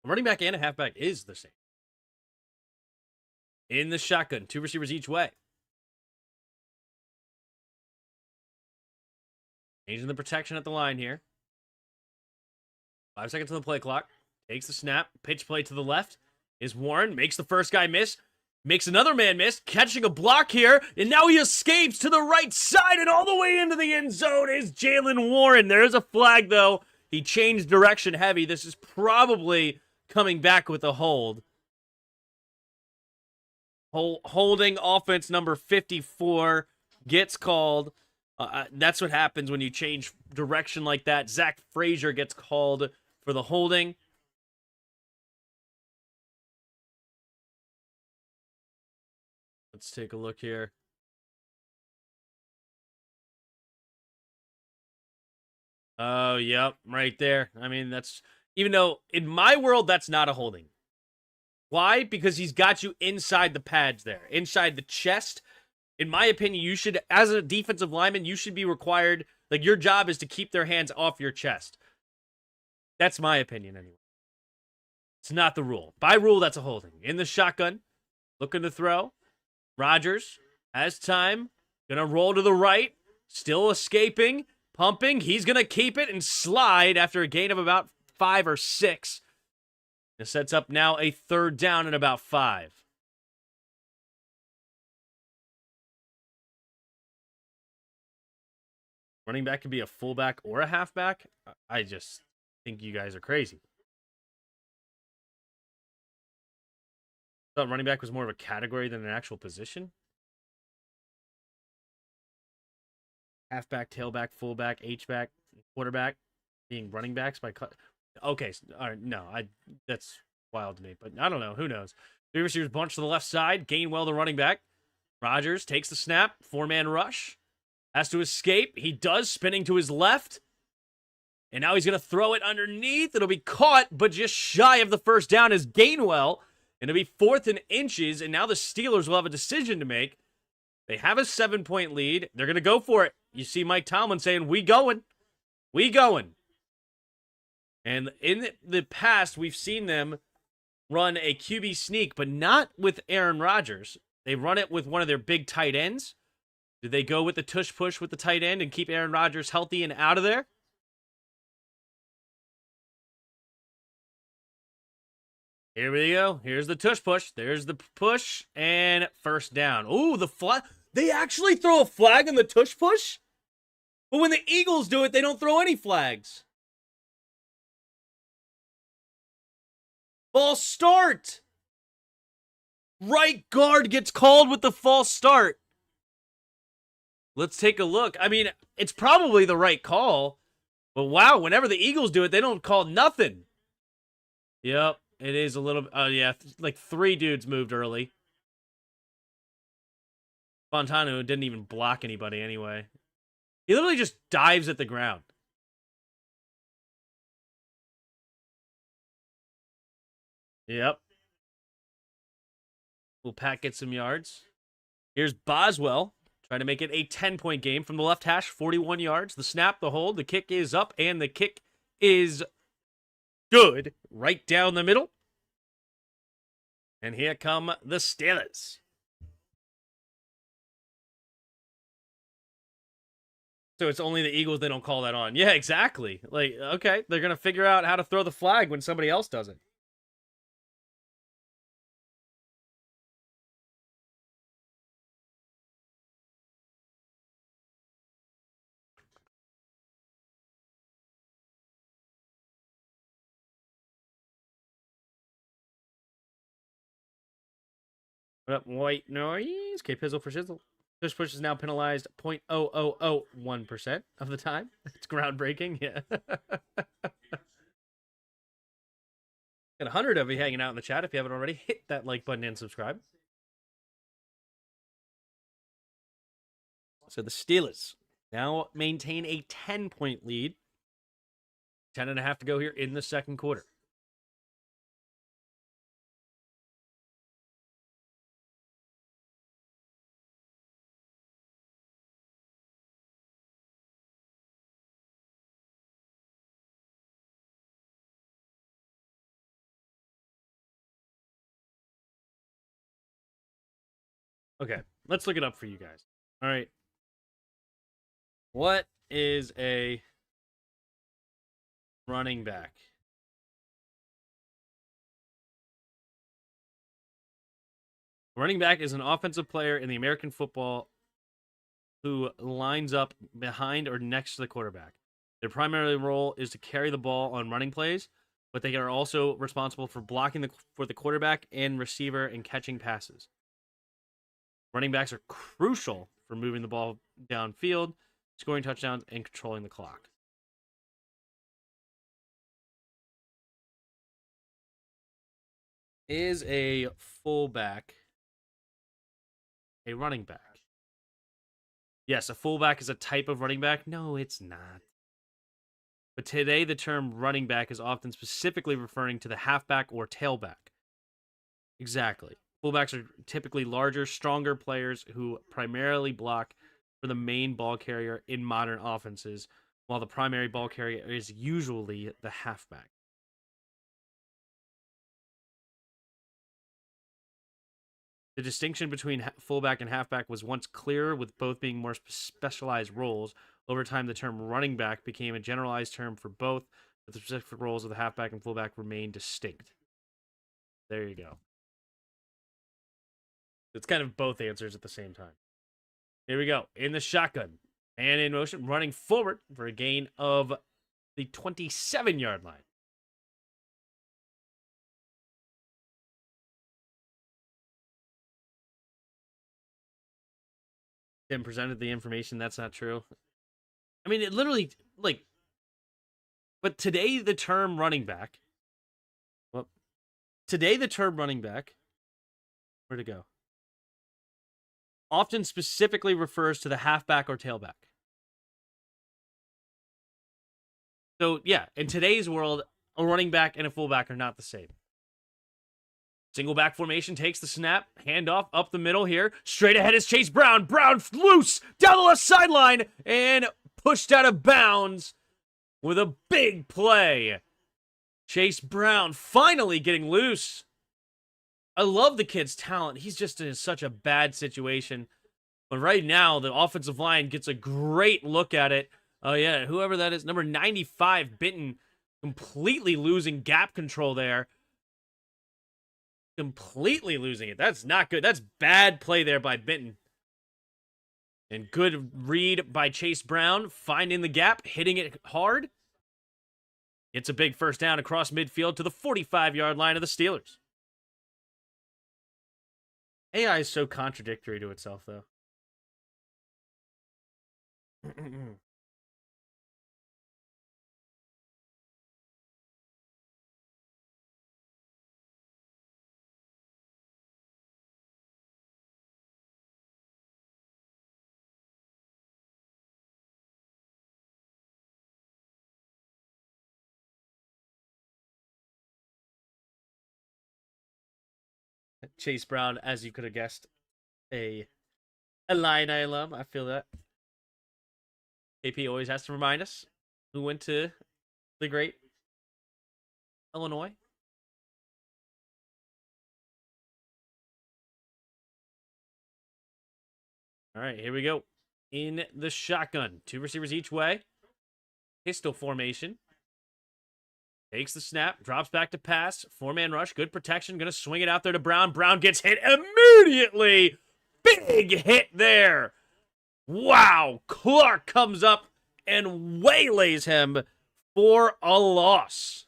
A running back and a halfback is the same. In the shotgun, 2 receivers each way. Changing the protection at the line here. 5 seconds on the play clock. Takes the snap. Pitch play to the left. Is Warren. Makes the first guy miss. Makes another man miss. Catching a block here. And now he escapes to the right side. And all the way into the end zone is Jaylen Warren. There's a flag, though. He changed direction heavy. This is probably coming back with a hold. Holding offense number 54 gets called. That's what happens when you change direction like that. Zach Frazier gets called for the holding. Let's take a look here. Oh, yep, right there. I mean, that's... Even though, in my world, that's not a holding. Why? Because he's got you inside the pads there. Inside the chest. In my opinion, you should, as a defensive lineman, you should be required... Like, your job is to keep their hands off your chest. That's my opinion, anyway. It's not the rule. By rule, that's a holding. In the shotgun. Looking to throw. Rodgers has time. Gonna roll to the right. Still escaping. Pumping. He's gonna keep it and slide after a gain of about 5 or 6. This sets up now a 3rd down and about 5. Running back could be a fullback or a halfback. I just think you guys are crazy. I thought running back was more of a category than an actual position. Halfback, tailback, fullback, H-back, quarterback being running backs by cut. Okay, all right, no, that's wild to me, but I don't know. Who knows? 3 receivers bunch to the left side. Gainwell, the running back. Rodgers takes the snap. 4-man rush. Has to escape. He does, spinning to his left. And now he's going to throw it underneath. It'll be caught, but just shy of the 1st down is Gainwell. And it'll be 4th and inches, and now the Steelers will have a decision to make. They have a 7-point lead. They're going to go for it. You see Mike Tomlin saying, we going. We going. And in the past, we've seen them run a QB sneak, but not with Aaron Rodgers. They run it with one of their big tight ends. Did they go with the tush push with the tight end and keep Aaron Rodgers healthy and out of there? Here we go. Here's the tush push. There's the push and 1st down. Ooh, the flag. They actually throw a flag in the tush push? But when the Eagles do it, they don't throw any flags. False start. Right guard gets called with the false start. Let's take a look. I mean, it's probably the right call. But wow, whenever the Eagles do it, they don't call nothing. Yep, it is a little... yeah, like 3 dudes moved early. Fontano didn't even block anybody anyway. He literally just dives at the ground. Yep. Will Pat get some yards? Here's Boswell. Trying to make it a 10-point game from the left hash, 41 yards. The snap, the hold, the kick is up, and the kick is good. Right down the middle. And here come the Steelers. So it's only the Eagles they don't call that on. Yeah, exactly. Like, okay, they're going to figure out how to throw the flag when somebody else does it. What up, white noise? K Pizzle for shizzle. This push is now penalized 0.0001% of the time. It's groundbreaking, yeah. Got 100 of you hanging out in the chat. If you haven't already, hit that like button and subscribe. So the Steelers now maintain a 10-point lead. 10.5 to go here in the 2nd quarter. Okay, let's look it up for you guys. All right. What is a running back? Running back is an offensive player in the American football who lines up behind or next to the quarterback. Their primary role is to carry the ball on running plays, but they are also responsible for blocking for the quarterback and receiver and catching passes. Running backs are crucial for moving the ball downfield, scoring touchdowns, and controlling the clock. Is a fullback a running back? Yes, a fullback is a type of running back. No, it's not. But today, the term running back is often specifically referring to the halfback or tailback. Exactly. Fullbacks are typically larger, stronger players who primarily block for the main ball carrier in modern offenses, while the primary ball carrier is usually the halfback. The distinction between fullback and halfback was once clearer, with both being more specialized roles. Over time, the term running back became a generalized term for both, but the specific roles of the halfback and fullback remain distinct. There you go. It's kind of both answers at the same time. Here we go. In the shotgun. And in motion, running forward for a gain of the 27-yard line. Tim presented the information. That's not true. I mean, it literally, like, but today the term running back, where'd it go? Often specifically refers to the halfback or tailback. So, yeah, in today's world, a running back and a fullback are not the same. Single back formation, takes the snap, handoff up the middle here. Straight ahead is Chase Brown. Brown loose down the left sideline and pushed out of bounds with a big play. Chase Brown finally getting loose. I love the kid's talent. He's just in such a bad situation. But right now, the offensive line gets a great look at it. Oh, yeah, whoever that is, number 95, Benton, completely losing gap control there. Completely losing it. That's not good. That's bad play there by Benton. And good read by Chase Brown, finding the gap, hitting it hard. It's a big first down across midfield to the 45-yard line of the Steelers. AI is so contradictory to itself, though. Chase Brown, as you could have guessed, a Illini alum. I feel that. AP always has to remind us who went to the great Illinois. All right, here we go. In the shotgun. 2 receivers each way. Pistol formation. Takes the snap, drops back to pass. 4-man rush, good protection. Going to swing it out there to Brown. Brown gets hit immediately. Big hit there. Wow. Clark comes up and waylays him for a loss.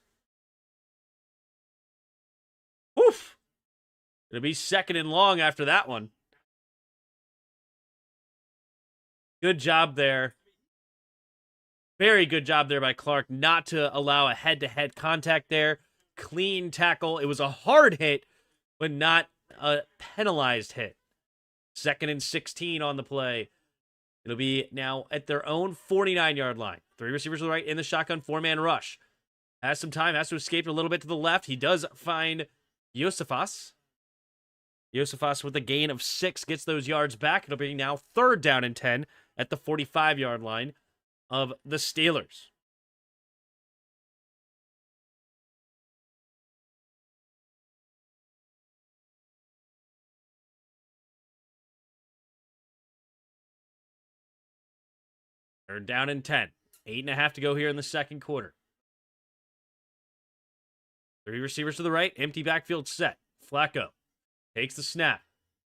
Oof. It'll be second and long after that one. Good job there. Very good job there by Clark not to allow a head-to-head contact there. Clean tackle. It was a hard hit, but not a penalized hit. 2nd and 16 on the play. It'll be now at their own 49-yard line. 3 receivers to the right in the shotgun, 4-man rush. Has some time, has to escape a little bit to the left. He does find Yosefas. Yosefas with a gain of 6 gets those yards back. It'll be now 3rd down and 10 at the 45-yard line of the Steelers. Third down and 10. 8.5 to go here in the second quarter. 3 receivers to the right. Empty backfield set. Flacco takes the snap.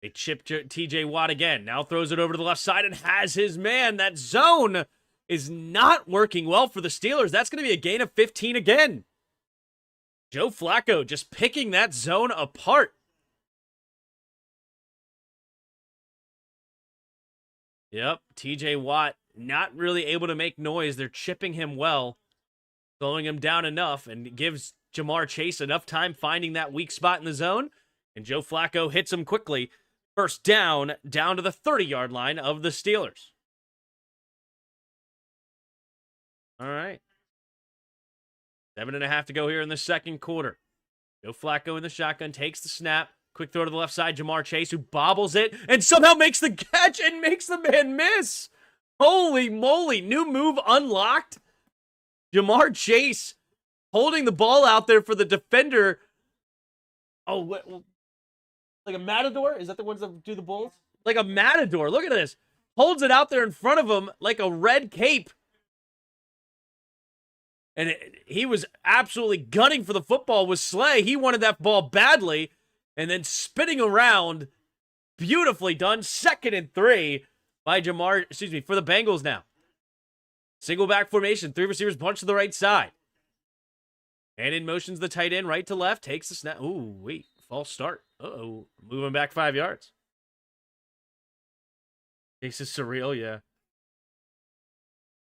They chip TJ Watt again. Now throws it over to the left side and has his man. That zone is not working well for the Steelers. That's going to be a gain of 15 again. Joe Flacco just picking that zone apart. Yep, TJ Watt not really able to make noise. They're chipping him well, slowing him down enough, and it gives Jamar Chase enough time finding that weak spot in the zone. And Joe Flacco hits him quickly. First down to the 30-yard line of the Steelers. All right. 7.5 to go here in the second quarter. Joe Flacco in the shotgun, takes the snap. Quick throw to the left side, Jamar Chase, who bobbles it and somehow makes the catch and makes the man miss. Holy moly, new move unlocked. Jamar Chase holding the ball out there for the defender. Oh, Like a matador? Is that the ones that do the bulls? Like a matador. Look at this. Holds it out there in front of him like a red cape. And he was absolutely gunning for the football with Slay. He wanted that ball badly. And then spinning around. Beautifully done. 2nd and 3 by for the Bengals now. Single back formation. 3 receivers bunch to the right side. And in motions the tight end right to left. Takes the snap. Ooh, wait. False start. Uh-oh. Moving back 5 yards. This is surreal, yeah.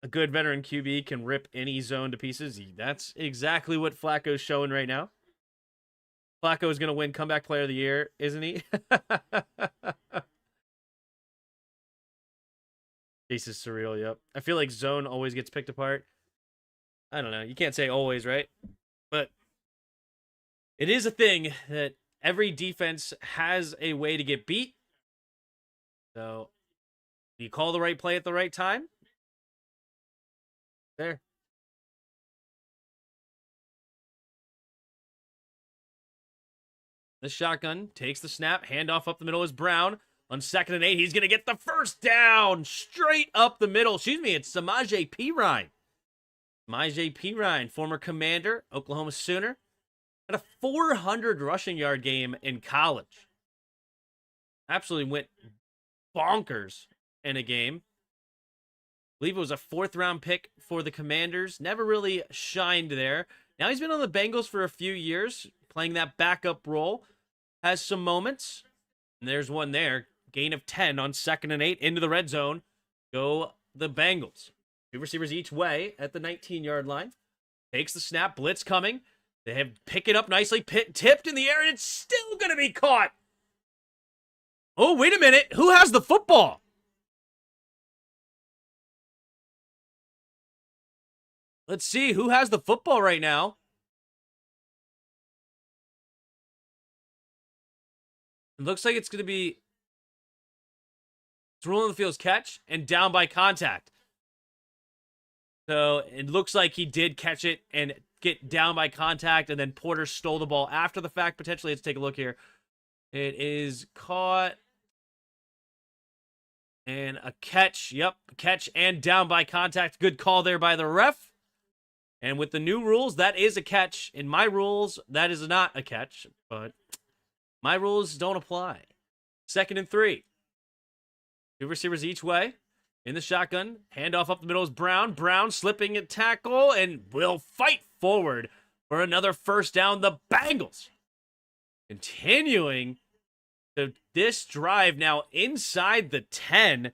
A good veteran QB can rip any zone to pieces. That's exactly what Flacco's showing right now. Flacco is going to win comeback player of the year, isn't he? This is surreal, yep. I feel like zone always gets picked apart. I don't know. You can't say always, right? But it is a thing that every defense has a way to get beat. So, you call the right play at the right time. There. The shotgun takes the snap. Handoff up the middle is Brown. On 2nd and 8, he's going to get the first down. Straight up the middle. Excuse me, it's Samaje Perine. Samaje Perine, former commander, Oklahoma Sooner. Had a 400 rushing yard game in college. Absolutely went bonkers in a game. I believe it was a 4th round pick for the Commanders. Never really shined there. Now he's been on the Bengals for a few years, playing that backup role. Has some moments. And there's one there. Gain of 10 on 2nd and 8 into the red zone. Go the Bengals. 2 receivers each way at the 19-yard line. Takes the snap. Blitz coming. They have pick it up nicely. Tipped in the air, and it's still going to be caught. Oh, wait a minute. Who has the football? Let's see. Who has the football right now? It looks like it's going to be... It's ruling the field's catch and down by contact. So it looks like he did catch it and get down by contact, and then Porter stole the ball after the fact. Potentially, let's take a look here. It is caught. And a catch. Yep, catch and down by contact. Good call there by the ref. And with the new rules, that is a catch. In my rules, that is not a catch. But my rules don't apply. 2nd and 3. 2 receivers each way. In the shotgun. Handoff up the middle is Brown. Brown slipping a tackle and will fight forward for another first down. The Bengals continuing to this drive now inside the 10.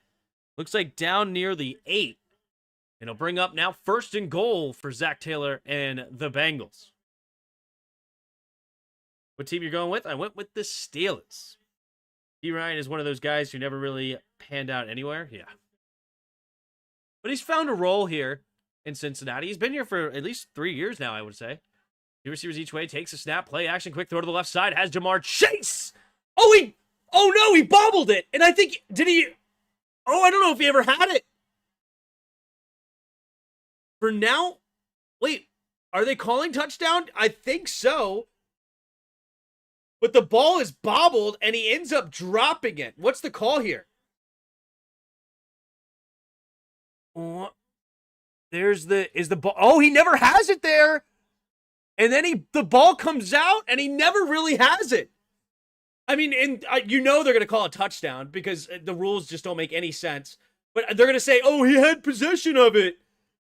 Looks like down near the 8. And it'll bring up now 1st and goal for Zach Taylor and the Bengals. What team you're going with? I went with the Steelers. Ryan is one of those guys who never really panned out anywhere. Yeah. But he's found a role here in Cincinnati. He's been here for at least 3 years now, I would say. 2 receivers each way. Takes a snap. Play action. Quick throw to the left side. Has Jamar Chase. Oh no, he bobbled it. And I think, did he? Oh, I don't know if he ever had it. For now, wait, are they calling touchdown? I think so. But the ball is bobbled, and he ends up dropping it. What's the call here? Oh, is the ball? Oh, he never has it there. And then the ball comes out, and he never really has it. I mean, you know they're going to call a touchdown because the rules just don't make any sense. But they're going to say, oh, he had possession of it.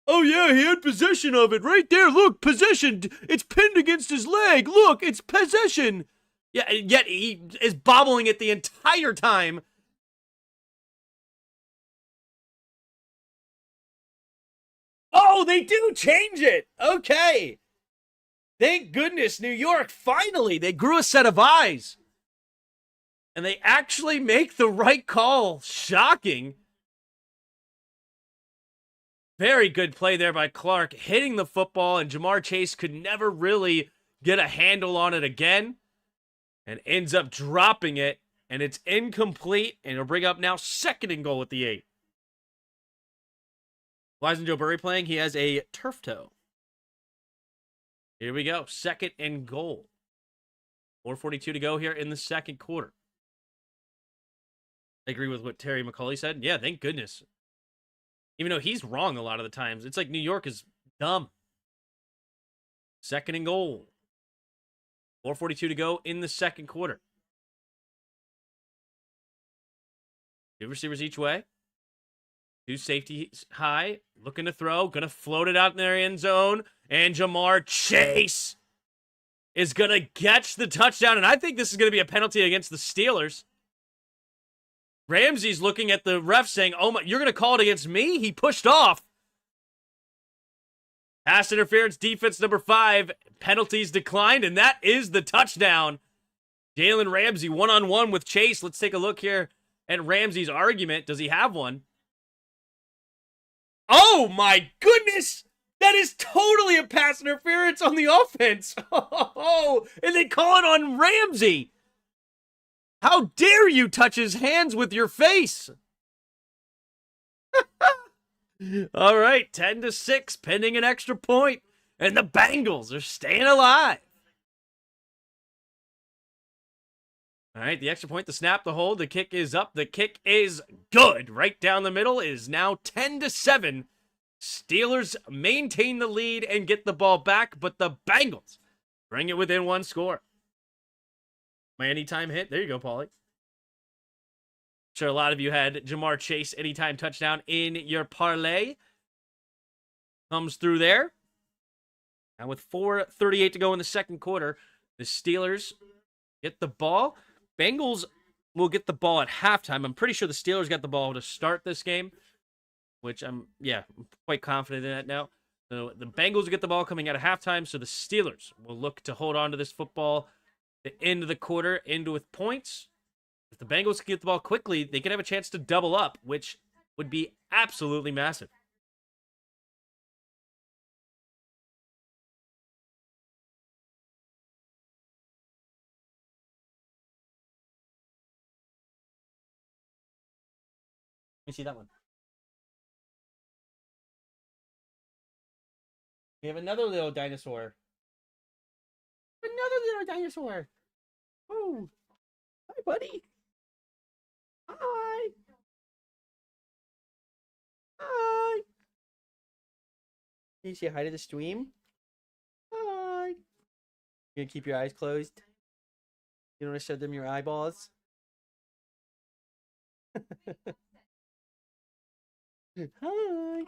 Oh, yeah, he had possession of it. Right there, look, possession. It's pinned against his leg. Look, it's possession. Yeah, yet he is bobbling it the entire time. Oh, they do change it. Okay. Thank goodness, New York, finally, they grew a set of eyes. And they actually make the right call. Shocking. Very good play there by Clark, hitting the football, and Jamar Chase could never really get a handle on it again. And ends up dropping it, and it's incomplete, and it'll bring up now 2nd and goal at the 8. Why isn't Joe Burry playing? He has a turf toe. Here we go, 2nd and goal. 4:42 to go here in the 2nd quarter. I agree with what Terry McCauley said. Yeah, thank goodness. Even though he's wrong a lot of the times. It's like New York is dumb. 2nd and goal. 4:42 to go in the second quarter. 2 receivers each way. 2 safeties high. Looking to throw. Going to float it out in their end zone. And Jamar Chase is going to catch the touchdown. And I think this is going to be a penalty against the Steelers. Ramsey's looking at the ref saying, oh my, you're going to call it against me? He pushed off. Pass interference, defense number 5. Penalties declined, and that is the touchdown. Jalen Ramsey one-on-one with Chase. Let's take a look here at Ramsey's argument. Does he have one? Oh my goodness! That is totally a pass interference on the offense. Oh, and they call it on Ramsey. How dare you touch his hands with your face? All right, 10-6, pending an extra point, and the Bengals are staying alive. All right, the extra point, the snap, the hold, the kick is up. The kick is good. Right down the middle. It is now 10-7. Steelers maintain the lead and get the ball back, but the Bengals bring it within 1 score. My anytime hit. There you go, Paulie. Sure, a lot of you had Jamar Chase anytime touchdown in your parlay. Comes through there. And with 4:38 to go in the second quarter, the Steelers get the ball. Bengals will get the ball at halftime. I'm pretty sure the Steelers got the ball to start this game, which I'm quite confident in that now. So the Bengals will get the ball coming out of halftime, so the Steelers will look to hold on to this football the end of the quarter, end with points. If the Bengals can get the ball quickly, they can have a chance to double up, which would be absolutely massive. Let me see that one. We have another little dinosaur. Another little dinosaur. Oh, hi, buddy. Hi. Hi. Can you say hi to the stream? Hi. You gonna keep your eyes closed? You don't want to show them your eyeballs? Hi.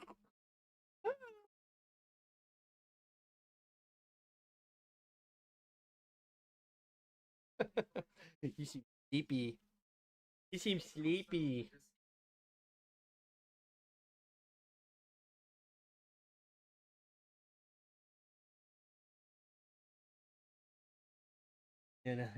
You seem sleepy. You seem sleepy. You know.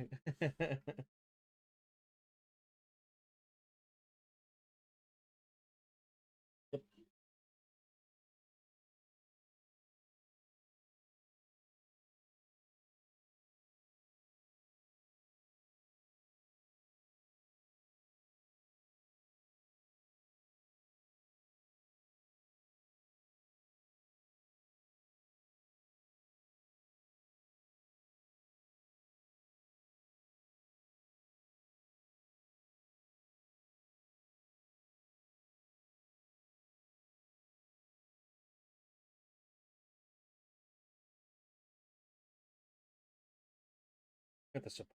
Got the support.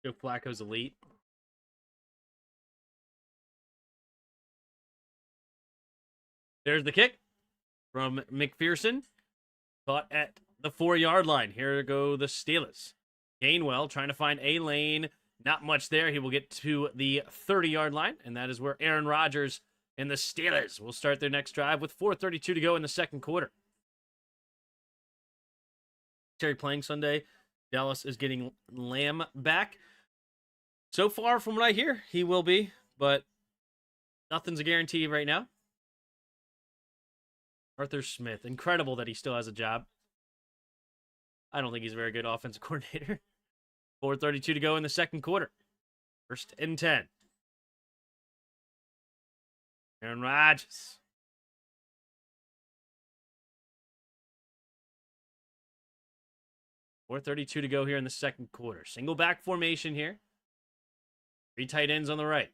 Joe Flacco's elite. There's the kick from McPherson. Caught at the 4-yard line. Here go the Steelers. Gainwell trying to find a lane. Not much there. He will get to the 30-yard line, and that is where Aaron Rodgers and the Steelers will start their next drive with 4:32 to go in the second quarter. Terry playing Sunday. Dallas is getting Lamb back. So far, from what I hear, he will be, but nothing's a guarantee right now. Arthur Smith. Incredible that he still has a job. I don't think he's a very good offensive coordinator. 4:32 to go in the second quarter. 1st and 10. Aaron Rodgers. 4:32 to go here in the second quarter. Single back formation here. 3 tight ends on the right.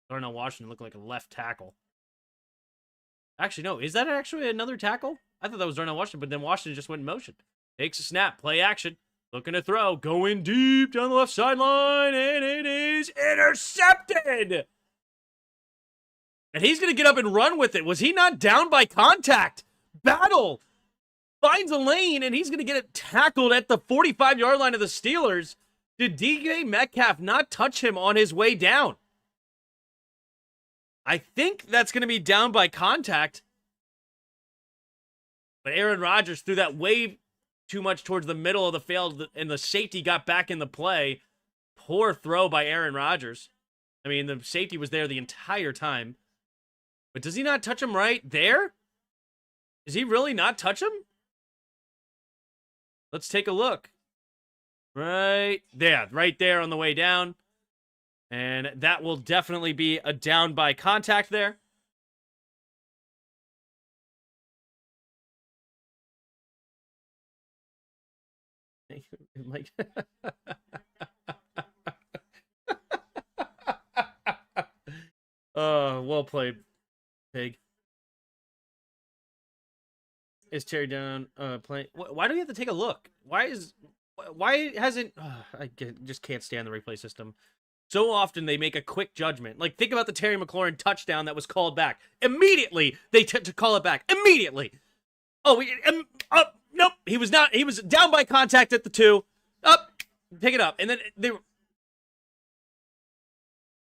Darnell Washington looking like a left tackle. Actually, no. Is that actually another tackle? I thought that was Darnell Washington, but then Washington just went in motion. Takes a snap. Play action. Looking to throw. Going deep down the left sideline. And it is intercepted. And he's going to get up and run with it. Was he not down by contact? Battle. Finds a lane, and he's going to get it tackled at the 45-yard line of the Steelers. Did DK Metcalf not touch him on his way down? I think that's going to be down by contact. But Aaron Rodgers threw that way too much towards the middle of the field, and the safety got back in the play. Poor throw by Aaron Rodgers. I mean, the safety was there the entire time. But does he not touch him right there? Does he really not touch him? Let's take a look. Right there on the way down. And that will definitely be a down by contact there. Like, well played, Pig. Is Terry down playing? Why do we have to take a look? Why hasn't just can't stand the replay system. So often they make a quick judgment. Like, think about the Terry McLaurin touchdown that was called back. Immediately, they to call it back. Immediately. Oh, nope. He was not. He was down by contact at the 2. Up. Pick it up. And then they were...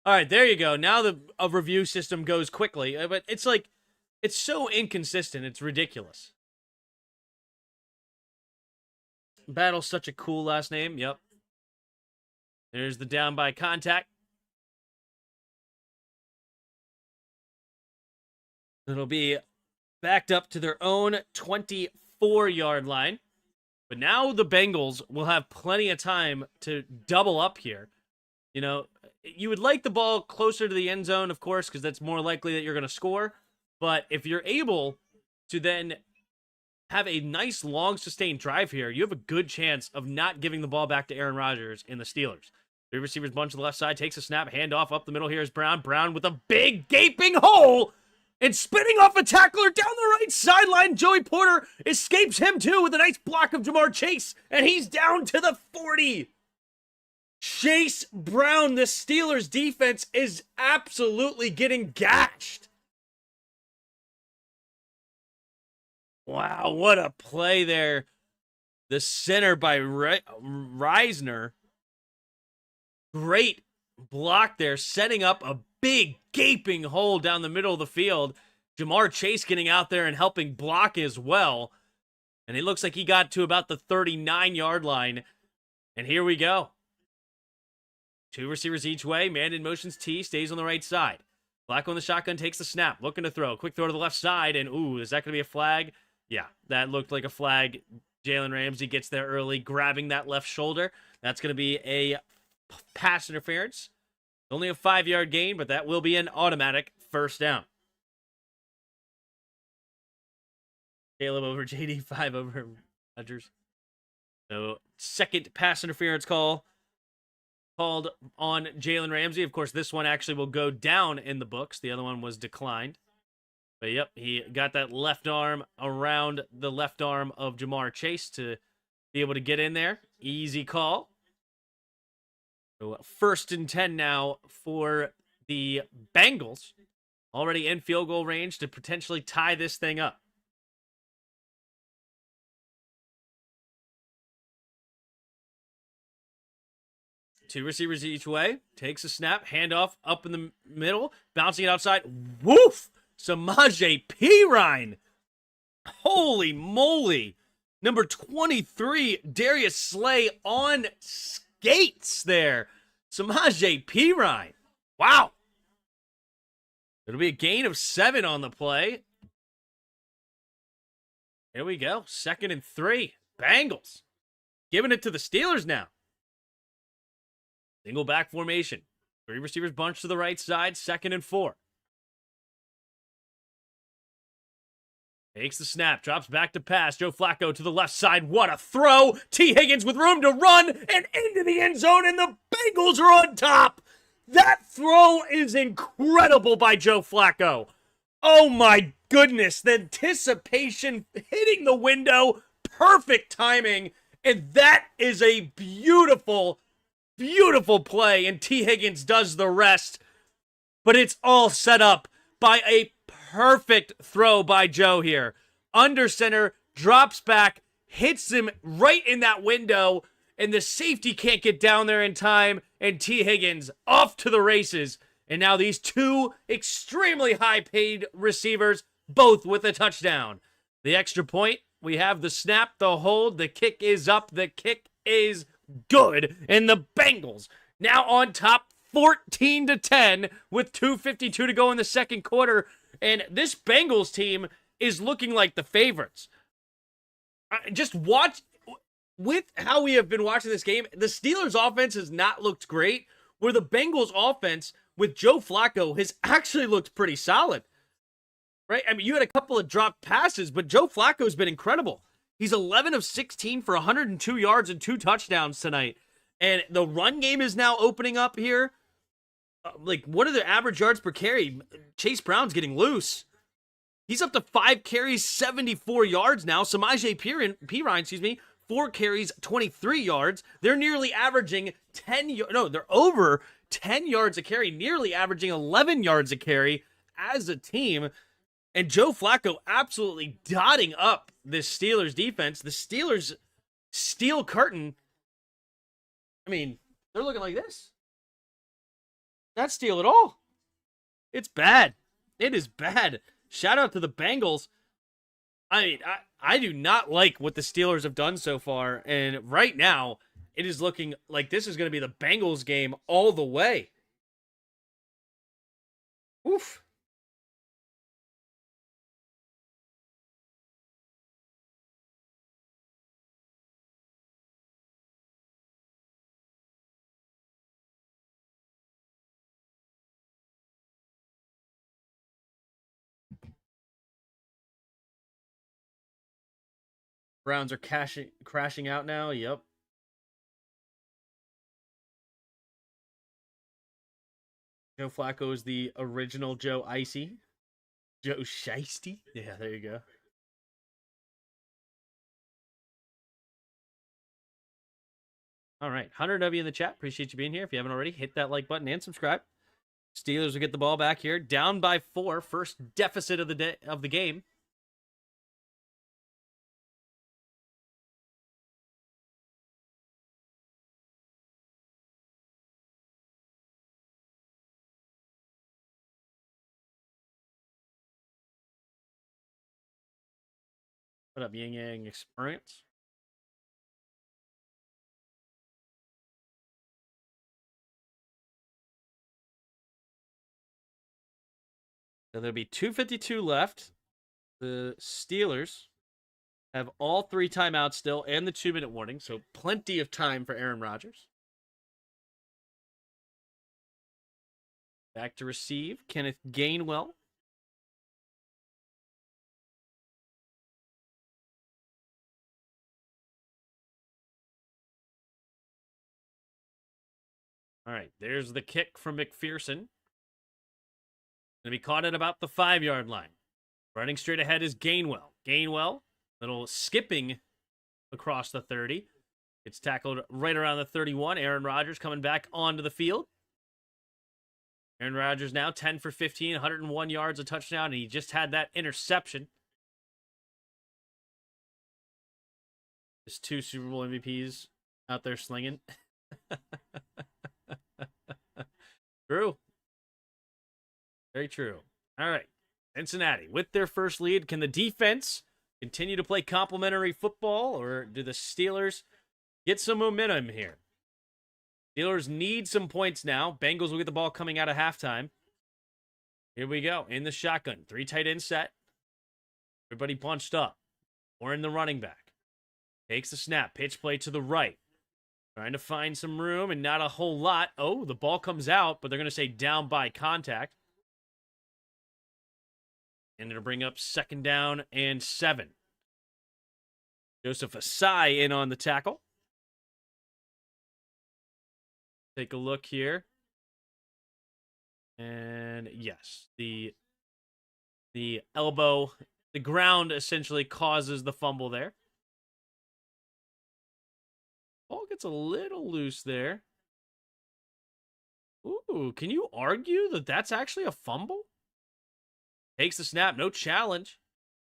All right, there you go. Now the review system goes quickly. But it's like, it's so inconsistent. It's ridiculous. Battle's such a cool last name. Yep. There's the down by contact. It'll be backed up to their own 24-yard line. But now the Bengals will have plenty of time to double up here. You know, you would like the ball closer to the end zone, of course, because that's more likely that you're going to score. But if you're able to then have a nice, long, sustained drive here, you have a good chance of not giving the ball back to Aaron Rodgers and the Steelers. 3 receivers bunch to the left side, takes a snap, handoff up the middle. Here's Brown. Brown with a big, gaping hole and spinning off a tackler down the right sideline. Joey Porter escapes him, too, with a nice block of Jamar Chase, and he's down to the 40. Chase Brown, the Steelers defense, is absolutely getting gashed. Wow, what a play there. The center by Reisner. Great block there, setting up a big gaping hole down the middle of the field. Jamar Chase getting out there and helping block as well. And it looks like he got to about the 39-yard line. And here we go. 2 receivers each way. Man in motions T, stays on the right side. Flacco in the shotgun, takes the snap. Looking to throw. Quick throw to the left side. And, ooh, is that going to be a flag? Yeah, that looked like a flag. Jalen Ramsey gets there early, grabbing that left shoulder. That's going to be a pass interference. Only a 5-yard gain, but that will be an automatic first down. Caleb over JD, 5 over Rodgers. So, second pass interference called on Jalen Ramsey. Of course, this one actually will go down in the books. The other one was declined. But, yep, he got that left arm around the left arm of Jamar Chase to be able to get in there. Easy call. So, 1st and 10 now for the Bengals. Already in field goal range to potentially tie this thing up. Two receivers each way. Takes a snap. Handoff up in the middle. Bouncing it outside. Woof! Samaje Perine. Holy moly. Number 23, Darius Slay on skates there. Samaje Perine. Wow. It'll be a gain of 7 on the play. Here we go. 2nd and 3. Bengals. Giving it to the Steelers now. Single back formation. 3 receivers bunch to the right side. 2nd and 4. Takes the snap, drops back to pass. Joe Flacco to the left side. What a throw! T. Higgins with room to run and into the end zone, and the Bengals are on top. That throw is incredible by Joe Flacco. Oh my goodness, the anticipation hitting the window, perfect timing, and that is a beautiful, beautiful play, and T. Higgins does the rest, but it's all set up by a perfect throw by Joe here. Under center, drops back, hits him right in that window, and the safety can't get down there in time, and T. Higgins off to the races. And now these two extremely high-paid receivers, both with a touchdown. The extra point, we have the snap, the hold, the kick is up, the kick is good, and the Bengals now on top 14-10 with 2:52 to go in the second quarter. And this Bengals team is looking like the favorites. Just watch, with how we have been watching this game, the Steelers' offense has not looked great, where the Bengals' offense with Joe Flacco has actually looked pretty solid. Right? I mean, you had a couple of dropped passes, but Joe Flacco has been incredible. He's 11 of 16 for 102 yards and 2 touchdowns tonight. And the run game is now opening up here. What are the average yards per carry? Chase Brown's getting loose. He's up to 5 carries, 74 yards now. Samaje Perine, 4 carries, 23 yards. They're nearly averaging they're over 10 yards a carry, nearly averaging 11 yards a carry as a team. And Joe Flacco absolutely dotting up this Steelers defense. The Steelers steel curtain. I mean, they're looking like this. Not steal at all. It's bad. It is bad. Shout out to the Bengals. I mean, I do not like what the Steelers have done so far. And right now, it is looking like this is going to be the Bengals game all the way. Oof. Browns are crashing out now. Yep. Joe Flacco is the original Joe Icy. Joe Shiesty. Yeah, there you go. All right. 100 of you in the chat. Appreciate you being here. If you haven't already, hit that like button and subscribe. Steelers will get the ball back here. Down by 4. First deficit of the game. What up, Yin Yang Experience? So there'll be 2:52 left. The Steelers have all 3 timeouts still and the 2-minute warning, so plenty of time for Aaron Rodgers. Back to receive, Kenneth Gainwell. All right, there's the kick from McPherson. Going to be caught at about the 5-yard line. Running straight ahead is Gainwell. Gainwell, little skipping across the 30. It's tackled right around the 31. Aaron Rodgers coming back onto the field. Aaron Rodgers now 10 for 15, 101 yards, a touchdown, and he just had that interception. There's 2 Super Bowl MVPs out there slinging. True. Very true. All right. Cincinnati with their first lead. Can the defense continue to play complementary football, or do the Steelers get some momentum here? Steelers need some points now. Bengals will get the ball coming out of halftime. Here we go. In the shotgun. 3 tight end set. Everybody bunched up. Or in the running back. Takes the snap. Pitch play to the right. Trying to find some room and not a whole lot. Oh, the ball comes out, but they're going to say down by contact. And it'll bring up 2nd down and 7. Joseph Asai in on the tackle. Take a look here. And yes, the elbow, the ground essentially causes the fumble there. Ball gets a little loose there. Ooh, can you argue that that's actually a fumble? Takes the snap, no challenge.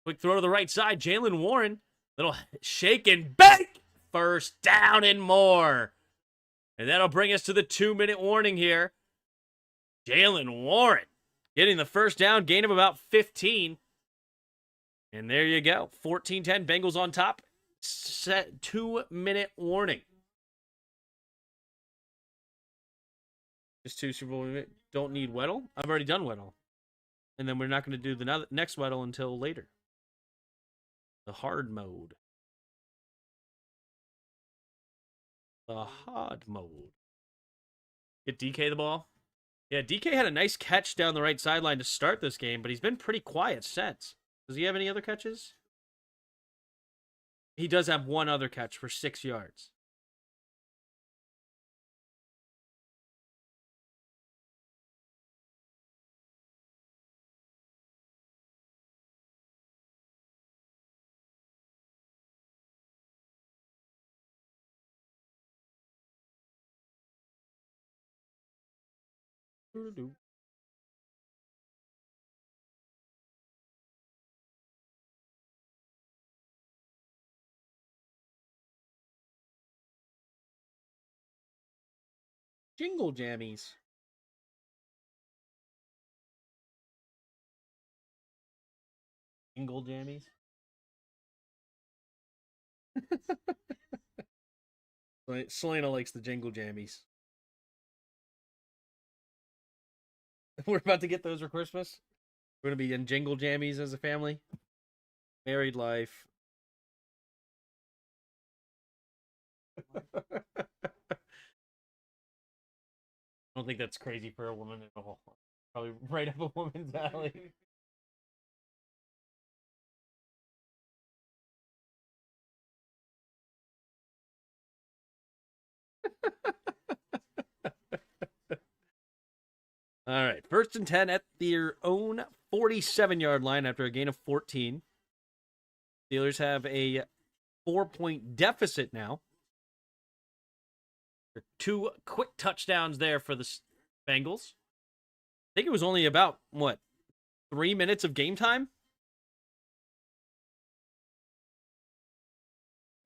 Quick throw to the right side. Jalen Warren, little shake and bake. 1st down and more. And that'll bring us to the 2-minute warning here. Jalen Warren getting the 1st down, gain of about 15. And there you go. 14-10, Bengals on top. Set 2-minute warning. Just 2 Super Bowl. Don't need Weddle. I've already done Weddle. And then we're not going to do the next Weddle until later. The hard mode. The hard mode. Get DK the ball. Yeah, DK had a nice catch down the right sideline to start this game, but he's been pretty quiet since. Does he have any other catches? He does have one other catch for 6 yards. Jingle jammies. Jingle jammies. Selena likes the jingle jammies. We're about to get those for Christmas. We're going to be in jingle jammies as a family. Married life. I don't think that's crazy for a woman at all. Probably right up a woman's alley. All right, 1st and 10 at their own 47-yard line after a gain of 14. Steelers have a 4-point deficit now. 2 quick touchdowns there for the Bengals. I think it was only about, 3 minutes of game time?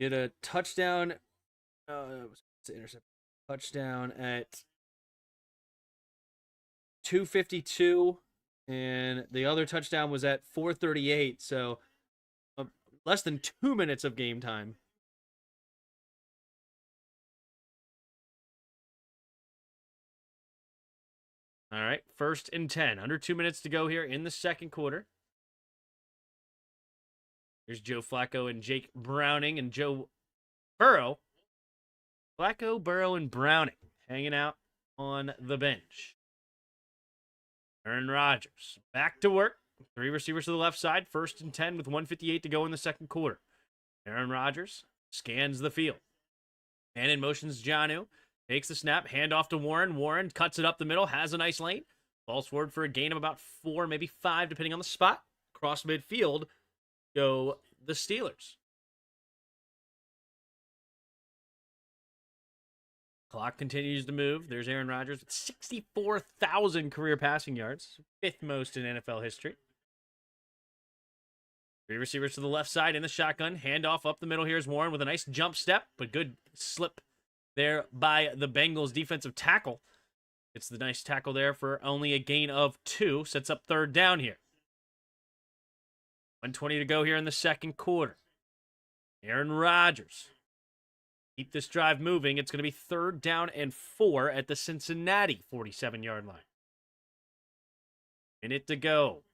Get a touchdown. It's an intercept. Touchdown at 2:52, and the other touchdown was at 4:38. So less than 2 minutes of game time. All right, 1st and 10. Under 2 minutes to go here in the 2nd quarter. Here's Joe Flacco and Jake Browning and Joe Burrow. Flacco, Burrow, and Browning hanging out on the bench. Aaron Rodgers back to work. 3 receivers to the left side. 1st and 10 with 1:58 to go in the 2nd quarter. Aaron Rodgers scans the field. And in motions Jonnu. Takes the snap, hand off to Warren. Warren cuts it up the middle, has a nice lane. Falls forward for a gain of about 4, maybe 5, depending on the spot. Across midfield go the Steelers. Clock continues to move. There's Aaron Rodgers with 64,000 career passing yards, 5th most in NFL history. 3 receivers to the left side in the shotgun. Handoff up the middle. Here's Warren with a nice jump step, but good slip there by the Bengals defensive tackle. It's the nice tackle there for only a gain of 2. Sets up 3rd down here. 1:20 to go here in the 2nd quarter. Aaron Rodgers. Keep this drive moving. It's going to be 3rd down and 4 at the Cincinnati 47-yard line. Minute to go.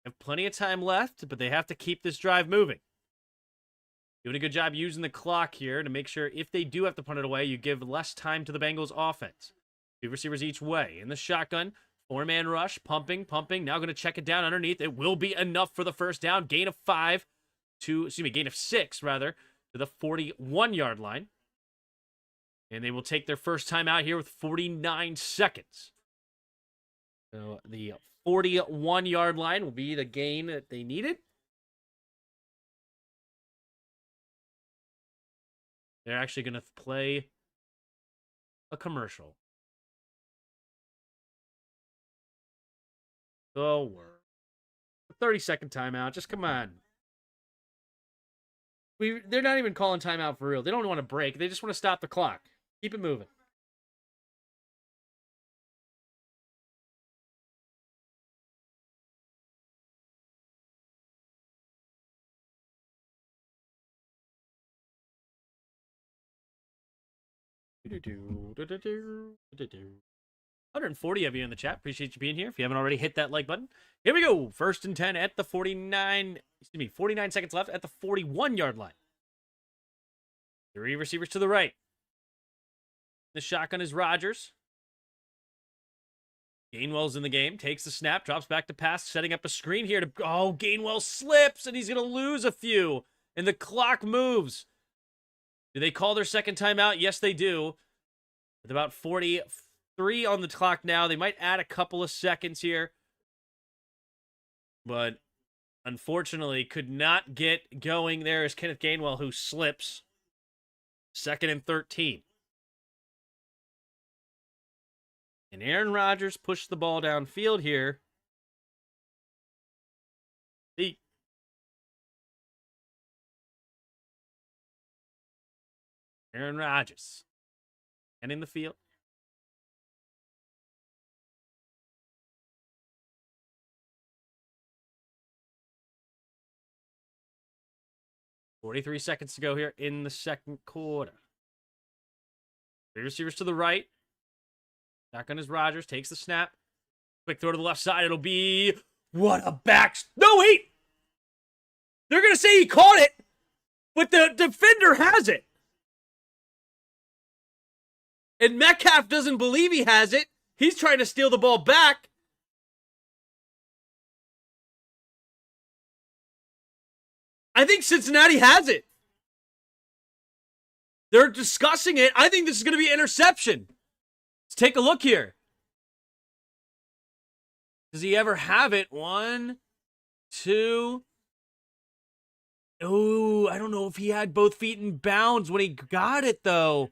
Have plenty of time left, but they have to keep this drive moving. Doing a good job using the clock here to make sure if they do have to punt it away, you give less time to the Bengals offense. 2 receivers each way. In the shotgun, 4-man rush, pumping. Now going to check it down underneath. It will be enough for the first down. Gain of 6, rather, to the 41-yard line. And they will take their first time out here with 49 seconds. So the 41-yard line will be the gain that they needed. They're actually going to play a commercial. Oh, we're 30-second timeout. Just come on. They're not even calling timeout for real. They don't want to break. They just want to stop the clock. Keep it moving. Do 140 of you in the chat. Appreciate you being here. If you haven't already, hit that like button. Here we go. 1st and 10 at the 49 seconds left at the 41-yard line. 3 receivers to the right. The shotgun is Rodgers. Gainwell's in the game. Takes the snap. Drops back to pass. Setting up a screen here. Gainwell slips, and he's going to lose a few. And the clock moves. Do they call their second timeout? Yes, they do. With about 43 on the clock now. They might add a couple of seconds here. But unfortunately, could not get going. There is Kenneth Gainwell, who slips. 2nd and 13. And Aaron Rodgers pushed the ball downfield here. Aaron Rodgers. And in the field. .43 seconds to go here in the second quarter. 3 receivers to the right. Shotgun is Rodgers. Takes the snap. Quick throw to the left side. It'll be... What a back... No, wait! They're going to say he caught it, but the defender has it. And Metcalf doesn't believe he has it. He's trying to steal the ball back. I think Cincinnati has it. They're discussing it. I think this is going to be an interception. Let's take a look here. Does he ever have it? 1, 2. Oh, I don't know if he had both feet in bounds when he got it, though.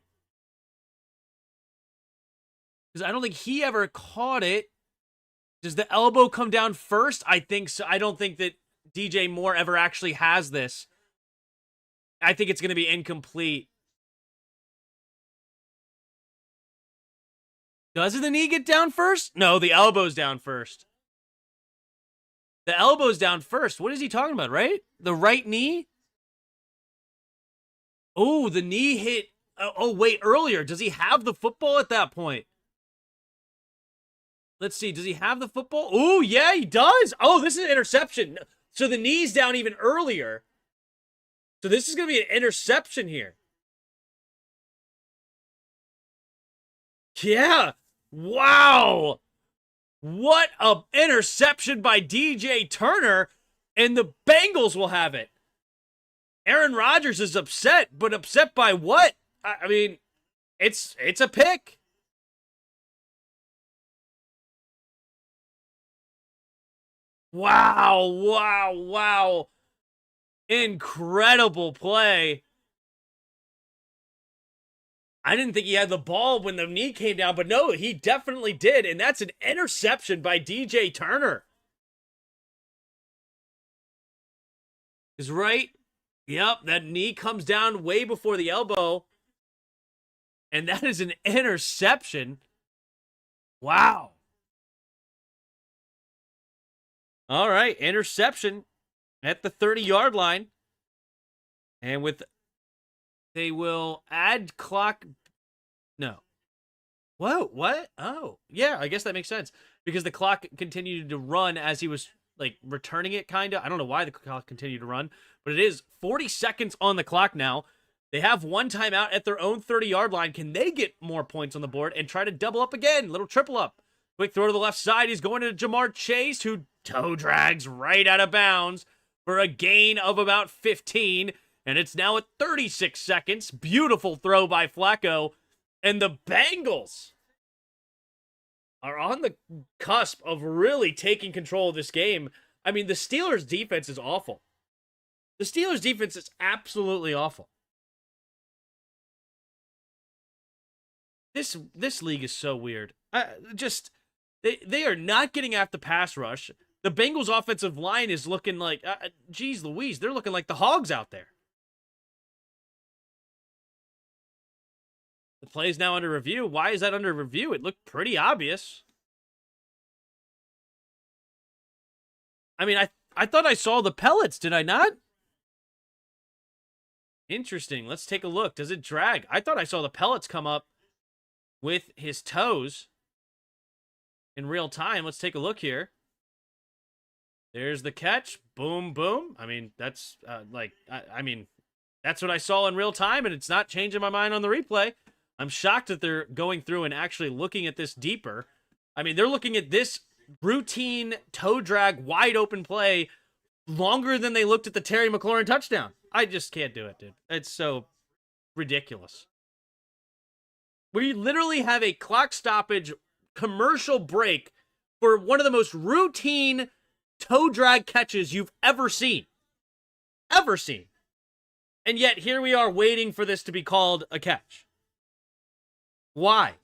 Because I don't think he ever caught it. Does the elbow come down first? I think so. I don't think that DJ Moore ever actually has this. I think it's going to be incomplete. Doesn't the knee get down first? No, the elbow's down first. The elbow's down first. What is he talking about, right? The right knee? Oh, the knee hit. Oh, wait, earlier. Does he have the football at that point? Let's see. Does he have the football? Oh, yeah, he does. Oh, this is an interception. So the knee's down even earlier. So this is going to be an interception here. Yeah. Wow. What an interception by DJ Turner. And the Bengals will have it. Aaron Rodgers is upset, but upset by what? I mean, it's a pick. Wow, wow, wow. Incredible play. I didn't think he had the ball when the knee came down, but no, he definitely did. And that's an interception by DJ Turner. Is right? Yep, that knee comes down way before the elbow. And that is an interception. Wow. All right, interception at the 30-yard line. And they will add clock. No. Whoa, what? Oh, yeah, I guess that makes sense. Because the clock continued to run as he was, like, returning it, kind of. I don't know why the clock continued to run. But it is 40 seconds on the clock now. They have one timeout at their own 30-yard line. Can they get more points on the board and try to double up again? Little triple up Quick throw to the left side. He's going to Jamar Chase, who toe drags right out of bounds for a gain of about 15. And it's now at 36 seconds. Beautiful throw by Flacco. And the Bengals are on the cusp of really taking control of this game. I mean, the Steelers' defense is awful. The Steelers' defense is absolutely awful. This league is so weird. They are not getting after the pass rush. The Bengals' offensive line is looking like, geez Louise, they're looking like the Hogs out there. The play is now under review. Why is that under review? It looked pretty obvious. I mean, I thought I saw the pellets, did I not? Interesting. Let's take a look. Does it drag? I thought I saw the pellets come up with his toes in real time. Let's take a look here. There's the catch. Boom, boom. I mean, that's I mean, that's what I saw in real time, and it's not changing my mind on the replay. I'm shocked that they're going through and actually looking at this deeper. I mean, they're looking at this routine toe drag wide open play longer than they looked at the Terry McLaurin touchdown. I just can't do it, dude. It's so ridiculous. We literally have a clock stoppage commercial break for one of the most routine toe drag catches you've ever seen. Ever seen. And yet here we are waiting for this to be called a catch. Why?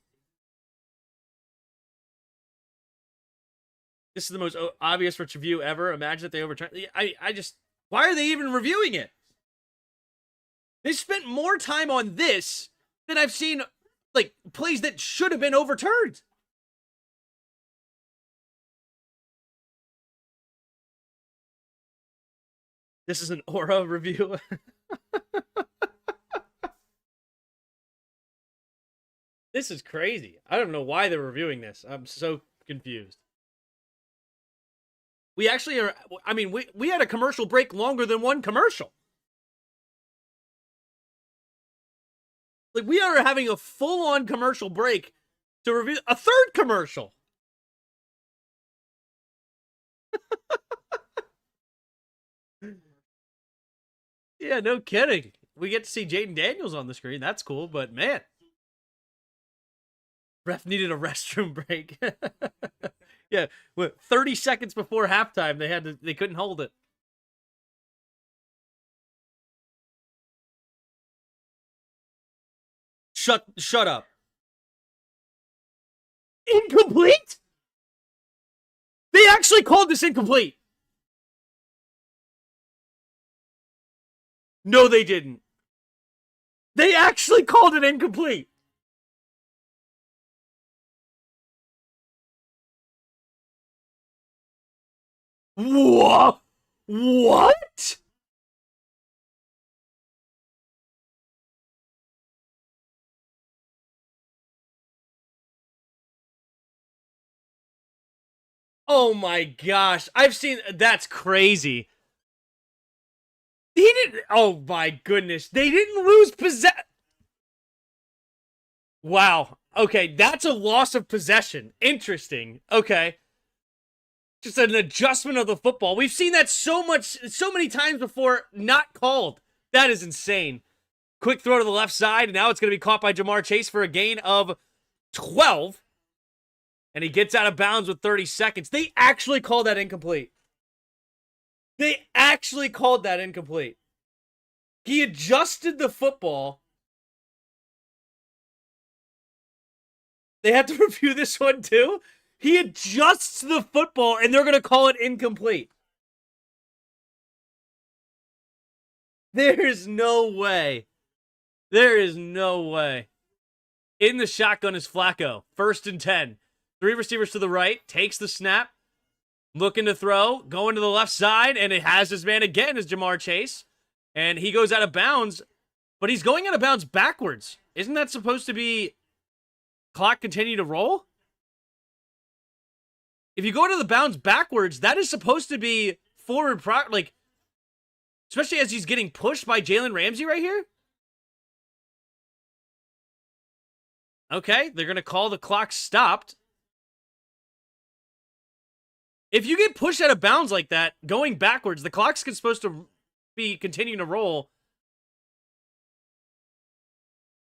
This is the most obvious review ever. Imagine that they overturn. Why are they even reviewing it? They spent more time on this than I've seen, like, plays that should have been overturned. This is an aura review. This is crazy. I don't know why they're reviewing this. I'm so confused. We actually are, I mean, we had a commercial break longer than one commercial. Like, we are having a full-on commercial break to review a third commercial. Yeah, no kidding. We get to see Jaden Daniels on the screen. That's cool, but man. Ref needed a restroom break. Yeah, 30 seconds before halftime, they couldn't hold it. Shut up. Incomplete? They actually called this incomplete. No, they didn't. They actually called it incomplete. What? What? Oh my gosh. That's crazy. He didn't, oh my goodness. They didn't lose possession. Wow. Okay, that's a loss of possession. Interesting. Okay. Just an adjustment of the football. We've seen that so many times before, not called. That is insane. Quick throw to the left side, and now it's going to be caught by Jamar Chase for a gain of 12. And he gets out of bounds with 30 seconds. They actually called that incomplete. They actually called that incomplete. He adjusted the football. They had to review this one too? He adjusts the football, and they're going to call it incomplete. There is no way. There is no way. In the shotgun is Flacco. 1st and 10. 3 receivers to the right. Takes the snap. Looking to throw. Going to the left side, and it has his man again as Jamar Chase. And he goes out of bounds, but he's going out of bounds backwards. Isn't that supposed to be clock continue to roll? If you go to the bounds backwards, that is supposed to be forward, like, especially as he's getting pushed by Jalen Ramsey right here. Okay, they're going to call the clock stopped. If you get pushed out of bounds like that, going backwards, the clock's supposed to be continuing to roll.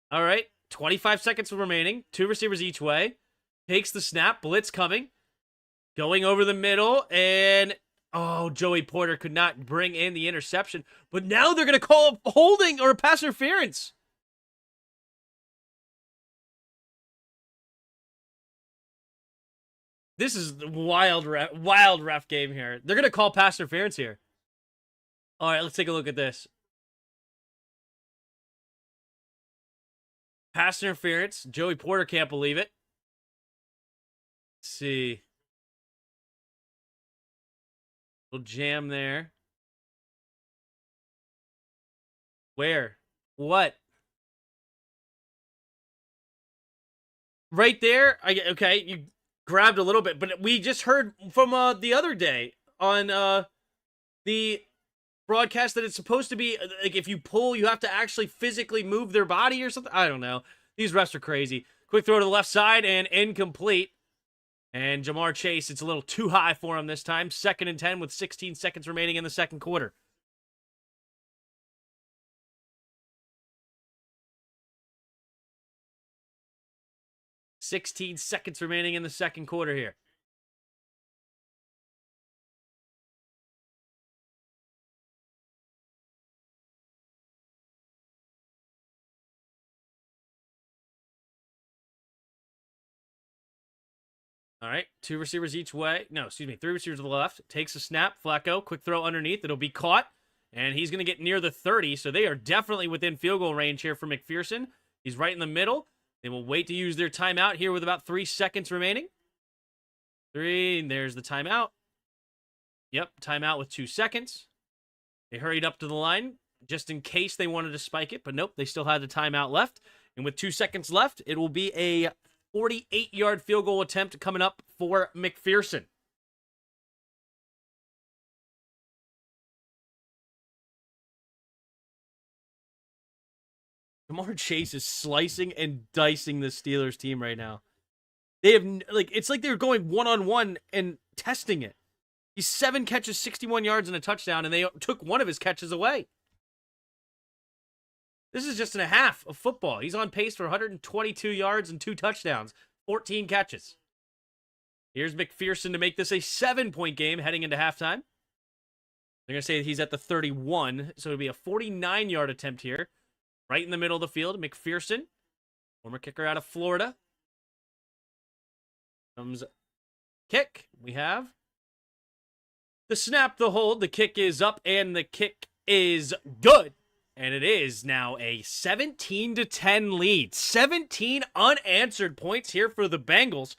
All right, 25 seconds remaining. 2 receivers each way. Takes the snap. Blitz coming. Going over the middle. And, oh, Joey Porter could not bring in the interception. But now they're going to call a holding or a pass interference. This is the wild ref game here. They're going to call pass interference here. All right, let's take a look at this. Pass interference. Joey Porter can't believe it. Let's see. Little jam there. Where? What? Right there? Okay, you grabbed a little bit, but we just heard from the other day on the broadcast that it's supposed to be like if you pull, you have to actually physically move their body or something. I don't know. These refs are crazy. Quick throw to the left side and incomplete. And Jamar Chase, it's a little too high for him this time. 2nd and 10 with 16 seconds remaining in the second quarter. $16 seconds remaining in the second quarter here. All right, 2 receivers each way. No, excuse me, 3 receivers to the left. Takes a snap. Flacco, quick throw underneath. It'll be caught, and he's going to get near the 30, so they are definitely within field goal range here for McPherson. He's right in the middle. They will wait to use their timeout here with about 3 seconds remaining. 3, and there's the timeout. Yep, timeout with 2 seconds. They hurried up to the line just in case they wanted to spike it, but nope, they still had the timeout left. And with 2 seconds left, it will be a 48-yard field goal attempt coming up for McPherson. Jamar Chase is slicing and dicing the Steelers team right now. They have, like, it's like they're going one-on-one and testing it. He's 7 catches, 61 yards, and a touchdown, and they took one of his catches away. This is just in a half of football. He's on pace for 122 yards and 2 touchdowns, 14 catches. Here's McPherson to make this a 7-point game heading into halftime. They're going to say he's at the 31, so it'll be a 49-yard attempt here. Right in the middle of the field, McPherson, former kicker out of Florida. Comes kick. We have the snap, the hold. The kick is up, and the kick is good. And it is now a 17-10 lead. 17 unanswered points here for the Bengals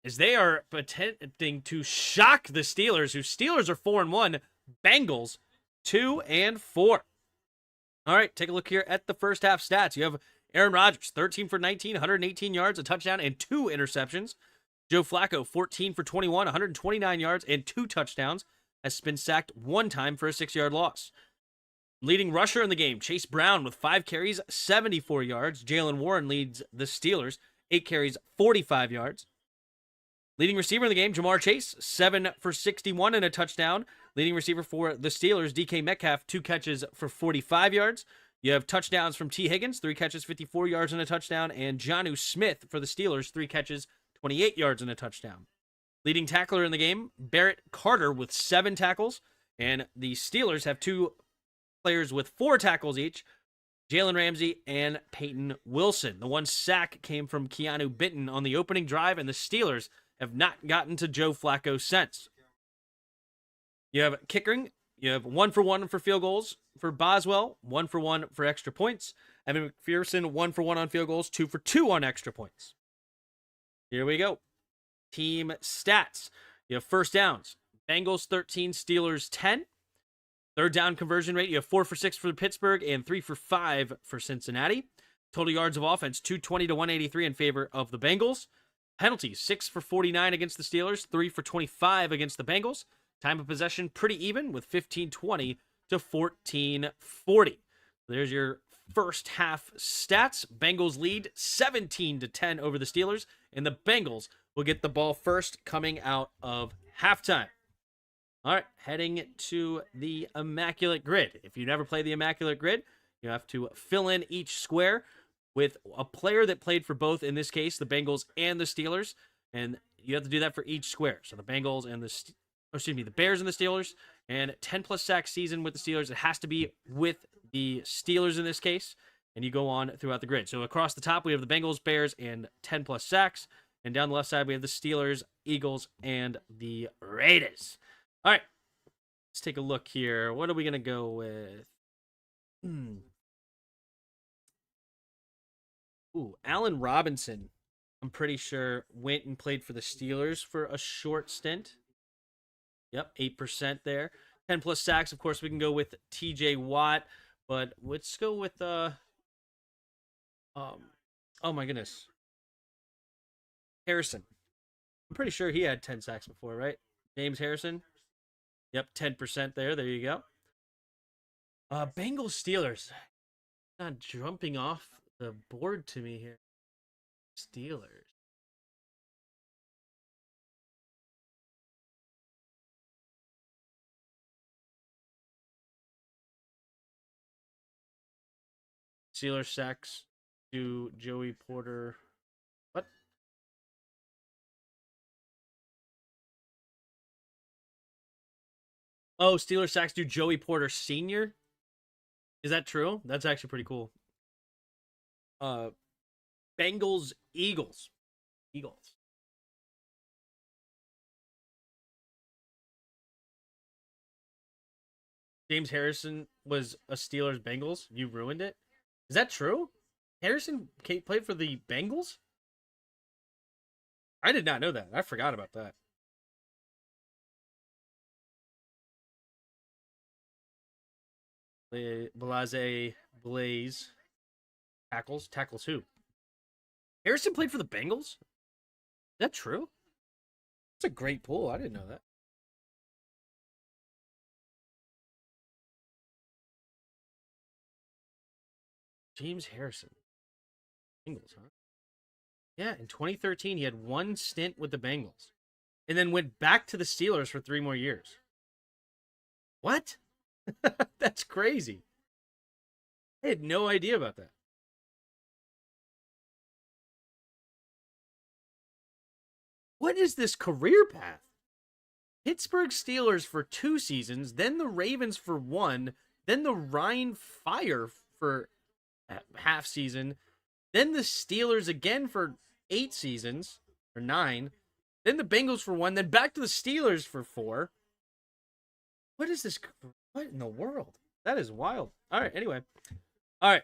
as they are attempting to shock the Steelers, whose Steelers are 4-1, Bengals 2-4. All right, take a look here at the first half stats. You have Aaron Rodgers, 13 for 19, 118 yards, a touchdown, and 2 interceptions. Joe Flacco, 14 for 21, 129 yards, and 2 touchdowns, has been sacked 1 time for a 6-yard loss. Leading rusher in the game, Chase Brown with 5 carries, 74 yards. Jalen Warren leads the Steelers, 8 carries, 45 yards. Leading receiver in the game, Jamar Chase, 7 for 61 and a touchdown. Leading receiver for the Steelers, DK Metcalf, 2 catches for 45 yards. You have touchdowns from T. Higgins, 3 catches, 54 yards and a touchdown. And Jonnu Smith for the Steelers, 3 catches, 28 yards and a touchdown. Leading tackler in the game, Barrett Carter with 7 tackles. And the Steelers have 2 players with 4 tackles each, Jalen Ramsey and Peyton Wilson. The 1 sack came from Keanu Benton on the opening drive, and the Steelers have not gotten to Joe Flacco since. You have kickering. You have 1 for 1 for field goals for Boswell, 1 for 1 for extra points. Evan McPherson, 1 for 1 on field goals, 2 for 2 on extra points. Here we go. Team stats. You have first downs. Bengals 13, Steelers 10. Third down conversion rate, you have 4 for 6 for Pittsburgh and 3 for 5 for Cincinnati. Total yards of offense, 220 to 183 in favor of the Bengals. Penalties, 6 for 49 against the Steelers, 3 for 25 against the Bengals. Time of possession, pretty even with 15-20 to 14-40. There's your first half stats. Bengals lead 17-10 over the Steelers, and the Bengals will get the ball first coming out of halftime. All right, heading to the Immaculate Grid. If you never play the Immaculate Grid, you have to fill in each square with a player that played for both, in this case, the Bengals and the Steelers. And you have to do that for each square. So the Bengals and the Bears and the Steelers, and 10+ sack season with the Steelers. It has to be with the Steelers in this case. And you go on throughout the grid. So across the top, we have the Bengals, Bears, and 10+ sacks. And down the left side, we have the Steelers, Eagles, and the Raiders. All right, let's take a look here. What are we going to go with? Ooh, Allen Robinson, I'm pretty sure, went and played for the Steelers for a short stint. Yep, 8% there. 10+ sacks, of course, we can go with TJ Watt. But let's go with, oh my goodness. Harrison. I'm pretty sure he had 10 sacks before, right? James Harrison. Yep, 10% there. There you go. Bengals Steelers. Not jumping off the board to me here. Steelers. Steelers sacks to Joey Porter. What? Oh, Steelers sacks to Joey Porter Sr. Is that true? That's actually pretty cool. Bengals, Eagles. Eagles. James Harrison was a Steelers Bengals. You ruined it. Is that true? Harrison played for the Bengals? I did not know that. I forgot about that. Blaze. Tackles who? Harrison played for the Bengals? Is that true? That's a great pull. I didn't know that. James Harrison. Bengals, huh? Yeah, in 2013, he had one stint with the Bengals. And then went back to the Steelers for 3 more years. What? That's crazy. I had no idea about that. What is this career path? Pittsburgh Steelers for 2 seasons, then the Ravens for 1, then the Ryan Fire for half season, then the Steelers again for 8 seasons, or 9, then the Bengals for 1, then back to the Steelers for 4. What is this? What in the world? That is wild. All right, anyway. All right.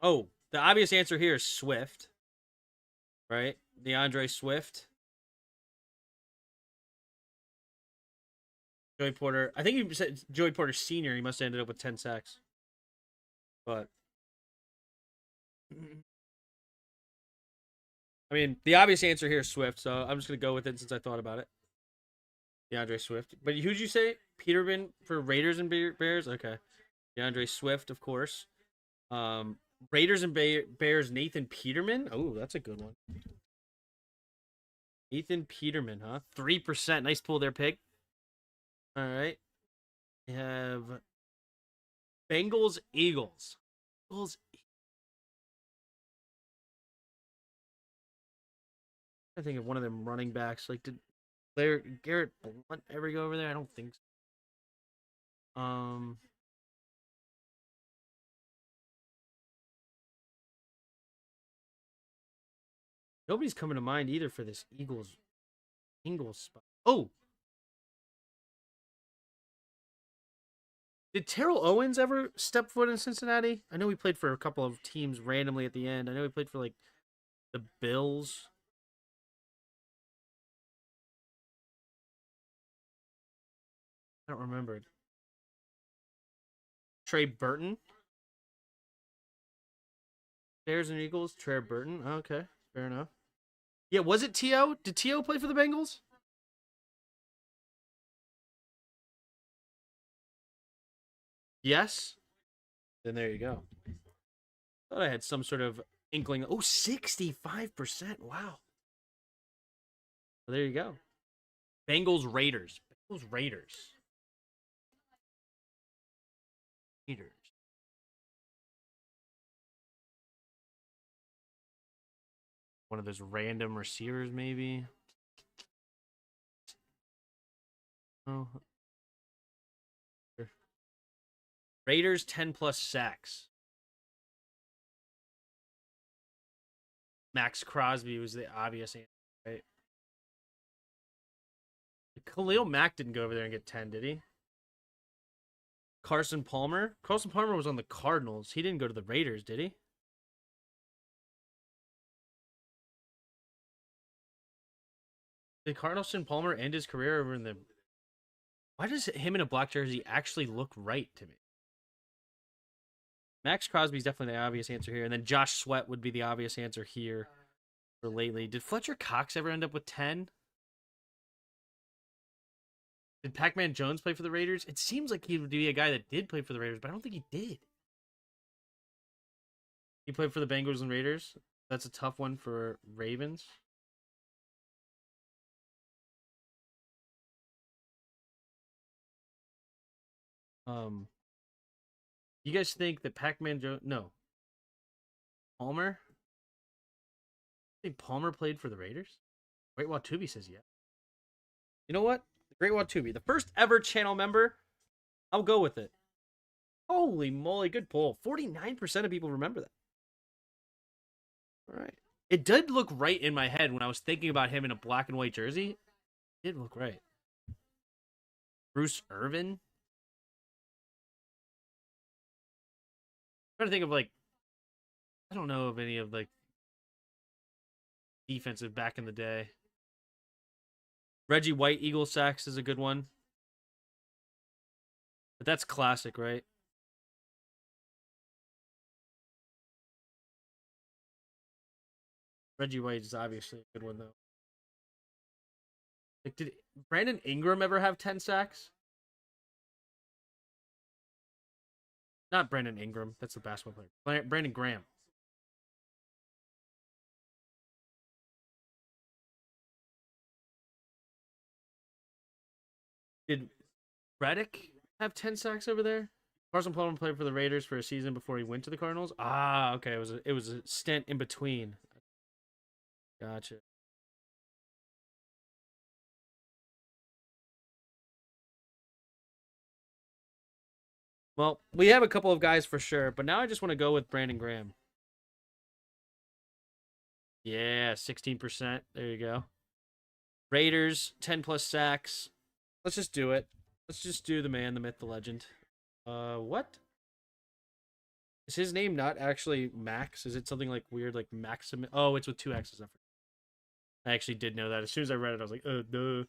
Oh, the obvious answer here is Swift. Right? DeAndre Swift. Joey Porter. I think you said Joey Porter Sr. He must have ended up with 10 sacks. But I mean, the obvious answer here is Swift, so I'm just going to go with it since I thought about it. DeAndre Swift. But who'd you say? Peterman for Raiders and Bears? Okay. DeAndre Swift, of course. Raiders and Bears, Nathan Peterman. Oh, that's a good one. Nathan Peterman, huh? 3%. Nice pull there, Pig. All right. We have Bengals, Eagles. I think of one of them running backs. Like, did Garrett Blunt ever go over there? I don't think so. Nobody's coming to mind either for this Eagles spot. Oh! Did Terrell Owens ever step foot in Cincinnati? I know he played for a couple of teams randomly at the end. I know he played for, like, the Bills. I don't remember. Trey Burton? Bears and Eagles, Trey Burton. Okay, fair enough. Yeah, was it T.O.? Did T.O. play for the Bengals? Yes? Then there you go. Thought I had some sort of inkling. Oh, 65%. Wow. Well, there you go. Bengals Raiders. Bengals Raiders. Raiders. One of those random receivers, maybe. Oh. Raiders 10+ sacks. Max Crosby was the obvious answer, right? Khalil Mack didn't go over there and get 10, did he? Carson Palmer? Carson Palmer was on the Cardinals. He didn't go to the Raiders, did he? Did Carson Palmer end his career over in the... Why does him in a black jersey actually look right to me? Max Crosby's definitely the obvious answer here. And then Josh Sweat would be the obvious answer here for lately. Did Fletcher Cox ever end up with 10? Did Pac-Man Jones play for the Raiders? It seems like he would be a guy that did play for the Raiders, but I don't think he did. He played for the Bengals and Raiders. That's a tough one for Ravens. You guys think that Pac-Man Jones... No. Palmer? I think Palmer played for the Raiders? Great Watubi says yeah. You know what? The Great Watubi, the first ever channel member. I'll go with it. Holy moly, good pull. 49% of people remember that. All right. It did look right in my head when I was thinking about him in a black and white jersey. It did look right. Bruce Irvin. I'm trying to think of, like, I don't know of any of, like, defensive back in the day. Reggie White, Eagle sacks is a good one. But that's classic, right? Reggie White is obviously a good one, though. Like, did Brandon Ingram ever have 10 sacks? Not Brandon Ingram. That's the basketball player. Brandon Graham. Did Reddick have 10 sacks over there? Carson Palmer played for the Raiders for a season before he went to the Cardinals. Ah, okay. It was a stint in between. Gotcha. Well, we have a couple of guys for sure, but now I just want to go with Brandon Graham. Yeah, 16%. There you go. Raiders, 10+ sacks. Let's just do it. Let's just do the man, the myth, the legend. What? Is his name not actually Max? Is it something like weird, like Maxim? Oh, it's with 2 X's. I actually did know that. As soon as I read it, I was like, duh.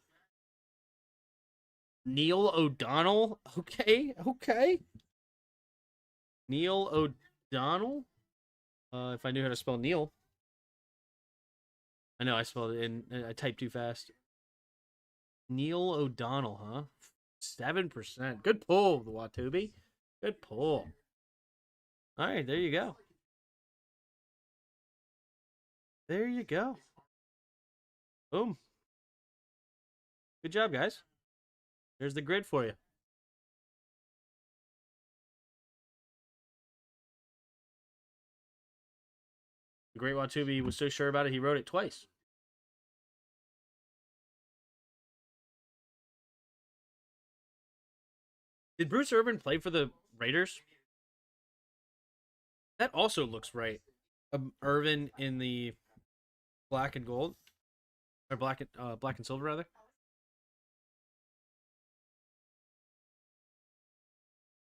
Neil O'Donnell? Okay. Neil O'Donnell? If I knew how to spell Neil. I know I spelled it in. I typed too fast. Neil O'Donnell, huh? 7%. Good pull, the Watubi. Good pull. All right, there you go. There you go. Boom. Good job, guys. There's the grid for you. The Great Watubi was so sure about it, he wrote it twice. Did Bruce Irvin play for the Raiders? That also looks right. Irvin in the black and gold, or black and silver rather.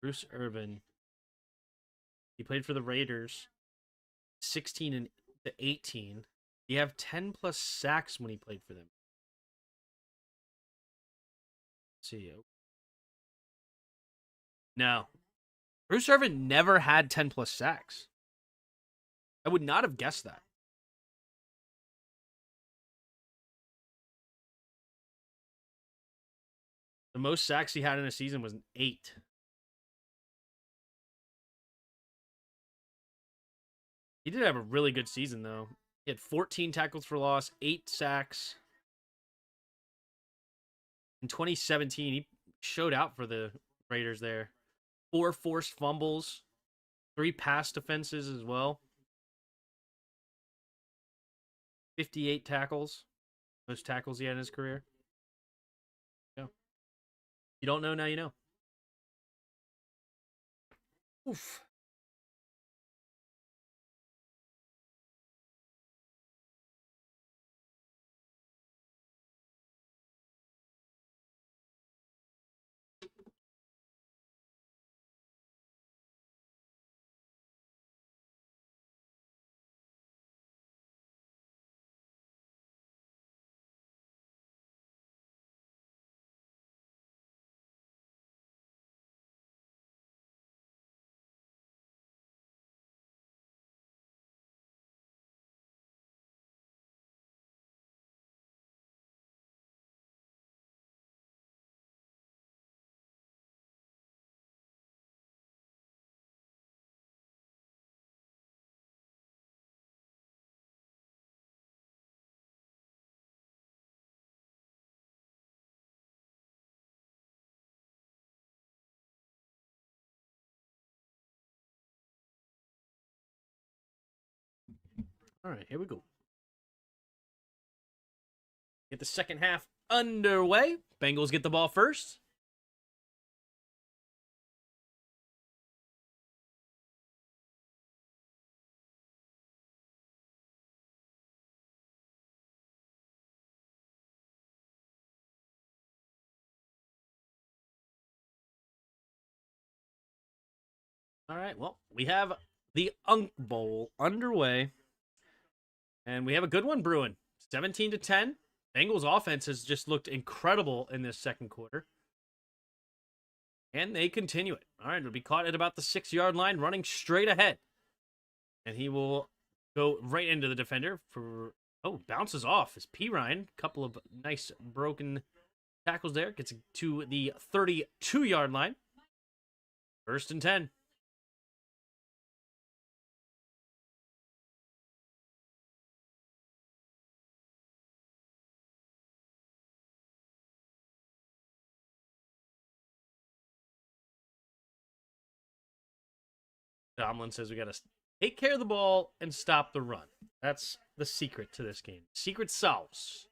Bruce Irvin. He played for the Raiders. 16 and 18. He have 10+ sacks when he played for them. Let's see. No. Bruce Irvin never had 10+ sacks. I would not have guessed that. The most sacks he had in a season was 8. He did have a really good season, though. He had 14 tackles for loss, 8 sacks. In 2017, he showed out for the Raiders there. 4 forced fumbles, 3 pass defenses as well. 58 tackles. Most tackles he had in his career. Yeah. You don't know, now you know. Oof. All right, here we go. Get the second half underway. Bengals get the ball first. All right, well, we have the Unk Bowl underway. And we have a good one brewing. 17-10. Bengals offense has just looked incredible in this second quarter. And they continue it. All right, it'll be caught at about the 6-yard line, running straight ahead. And he will go right into the defender for... Oh, bounces off. Is P. Ryan. Couple of nice broken tackles there. Gets to the 32-yard line. 1st and 10. Tomlin says we got to take care of the ball and stop the run. That's the secret to this game. Secret sauce.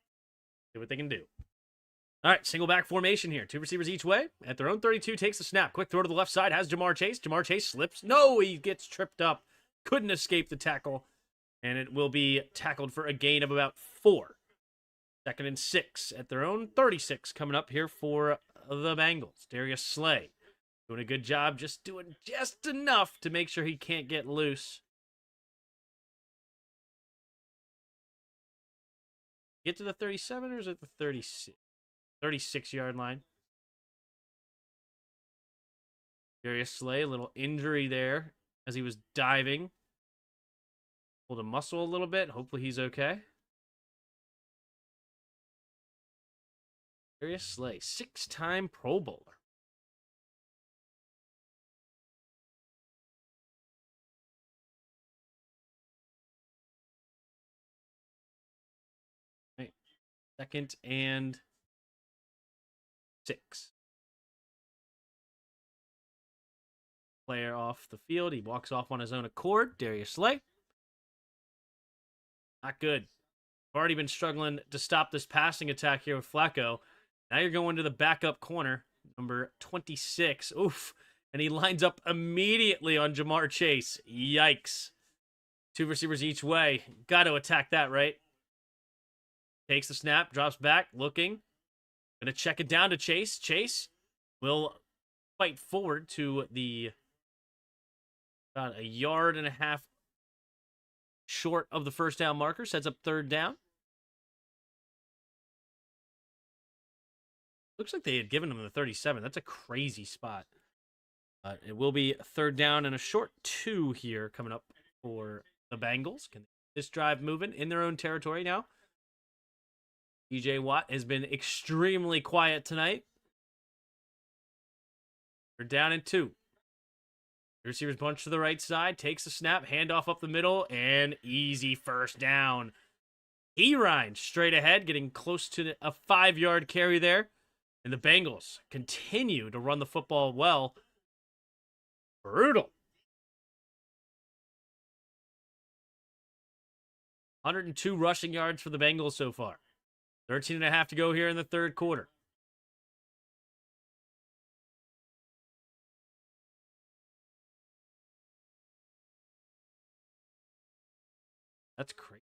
See what they can do. All right, single back formation here. 2 receivers each way. At their own 32, takes the snap. Quick throw to the left side. Has Jamar Chase. Jamar Chase slips. No, he gets tripped up. Couldn't escape the tackle. And it will be tackled for a gain of about 4. 2nd and 6 at their own 36 coming up here for the Bengals. Darius Slay doing a good job, just doing just enough to make sure he can't get loose. Get to the 37 or is it the 36? 36-yard line. Darius Slay, a little injury there as he was diving. Pulled a muscle a little bit. Hopefully he's okay. Darius Slay, 6-time Pro Bowler. Right. 2nd and 6. Player off the field. He walks off on his own accord. Darius Slay. Not good. I've already been struggling to stop this passing attack here with Flacco. Now you're going to the backup corner, number 26. Oof. And he lines up immediately on Jamar Chase. Yikes. 2 receivers each way. Got to attack that, right? Takes the snap, drops back, looking. Gonna check it down to Chase. Chase will fight forward to the about 1.5 yards short of the first down marker. Sets up 3rd down. Looks like they had given him the 37. That's a crazy spot. It will be 3rd down and a short 2 here coming up for the Bengals. Can this drive moving in their own territory now? TJ Watt has been extremely quiet tonight. We're down in 2. The receiver's bunch to the right side, takes the snap, handoff up the middle, and easy 1st down. Ryan straight ahead, getting close to a 5-yard carry there. And the Bengals continue to run the football well. Brutal. 102 rushing yards for the Bengals so far. 13.5 to go here in the third quarter. That's crazy.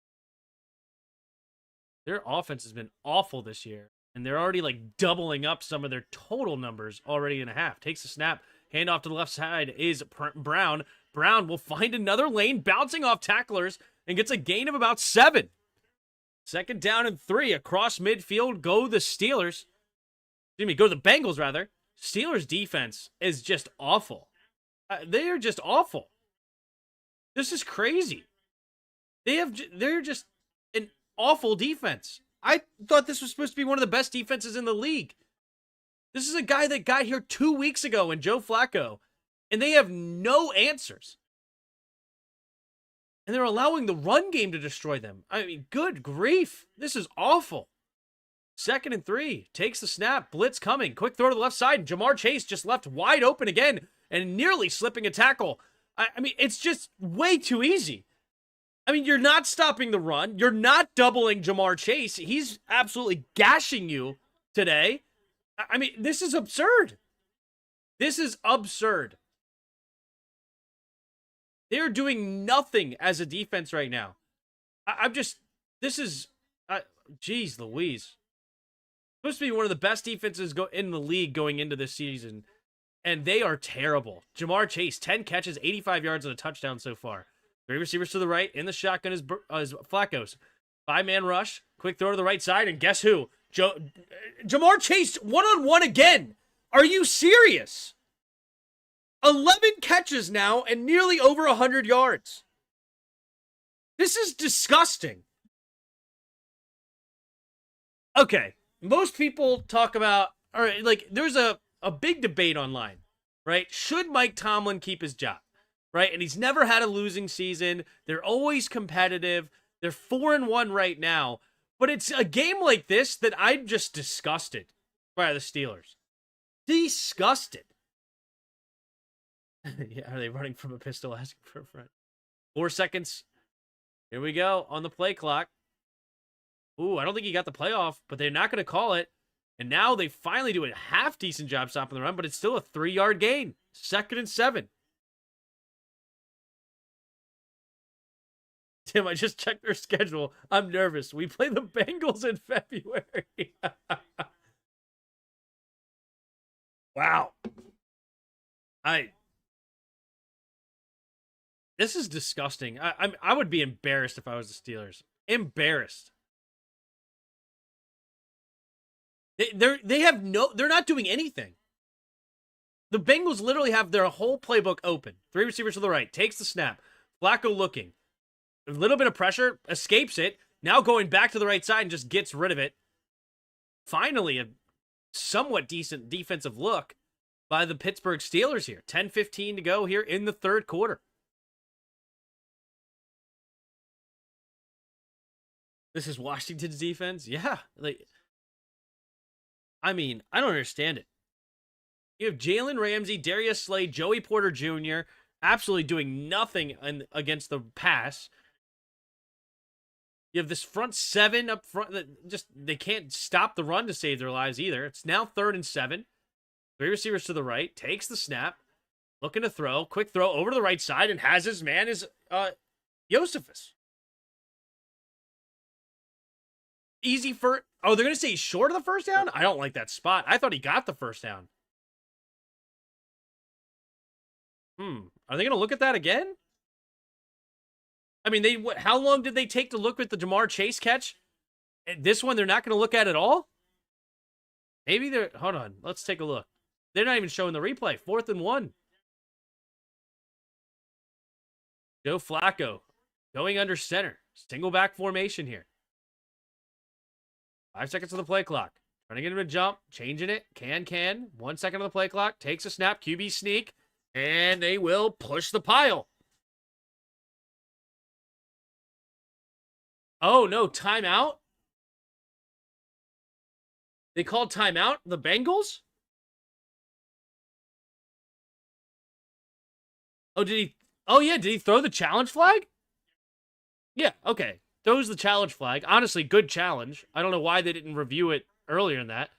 Their offense has been awful this year, and they're already like doubling up some of their total numbers already in a half. Takes a snap, handoff to the left side is Brown. Brown will find another lane, bouncing off tacklers, and gets a gain of about 7. Second down and 3 across midfield. Go the Steelers. Excuse me, go the Bengals rather. Steelers defense is just awful. They are just awful. This is crazy. They're just an awful defense. I thought this was supposed to be one of the best defenses in the league. This is a guy that got here 2 weeks ago in Joe Flacco, and they have no answers. And they're allowing the run game to destroy them. I mean, good grief. This is awful. Second and 3. Takes the snap. Blitz coming. Quick throw to the left side. Jamar Chase just left wide open again and nearly slipping a tackle. I mean, it's just way too easy. I mean, you're not stopping the run. You're not doubling Jamar Chase. He's absolutely gashing you today. I mean, this is absurd. This is absurd. They're doing nothing as a defense right now. This is, geez Louise. Supposed to be one of the best defenses in the league going into this season, and they are terrible. Jamar Chase, 10 catches, 85 yards and a touchdown so far. 3 receivers to the right. In the shotgun is Flacco's. 5-man rush. Quick throw to the right side, and guess who? Jamar Chase, one-on-one again. Are you serious? 11 catches now and nearly over 100 yards. This is disgusting. Okay, most people talk about, all right, like there's a big debate online, right? Should Mike Tomlin keep his job, right? And he's never had a losing season. They're always competitive. They're 4-1 right now. But it's a game like this that I'm just disgusted by the Steelers. Disgusted. Yeah, are they running from a pistol asking for a friend? 4 seconds. Here we go on the play clock. Ooh, I don't think he got the playoff, but they're not going to call it. And now they finally do a half-decent job stopping the run, but it's still a 3-yard gain. 2nd and 7. Tim, I just checked their schedule. I'm nervous. We play the Bengals in February. Wow. This is disgusting. I would be embarrassed if I was the Steelers. Embarrassed. They're not doing anything. The Bengals literally have their whole playbook open. 3 receivers to the right. Takes the snap. Flacco looking. A little bit of pressure. Escapes it. Now going back to the right side and just gets rid of it. Finally, a somewhat decent defensive look by the Pittsburgh Steelers here. 10:15 to go here in the third quarter. This is Washington's defense? Yeah. I mean, I don't understand it. You have Jalen Ramsey, Darius Slay, Joey Porter Jr. absolutely doing nothing against the pass. You have this front 7 up front that they can't stop the run to save their lives either. It's now 3rd and 7. 3 receivers to the right. Takes the snap. Looking to throw. Quick throw over to the right side and has his man is Josephus. Easy for... Oh, they're going to say he's short of the first down? I don't like that spot. I thought he got the first down. Are they going to look at that again? I mean, how long did they take to look at the Jamar Chase catch? This one they're not going to look at all? Maybe they're... Hold on. Let's take a look. They're not even showing the replay. 4th and 1. Joe Flacco going under center. Single back formation here. 5 seconds of the play clock. Trying to get him to jump. Changing it. Can. 1 second of the play clock. Takes a snap. QB sneak. And they will push the pile. Oh, no. Timeout? They called timeout, the Bengals? Oh, did he? Oh, yeah, did he throw the challenge flag? Yeah, okay. Throws the challenge flag. Honestly, good challenge. I don't know why they didn't review it earlier than that,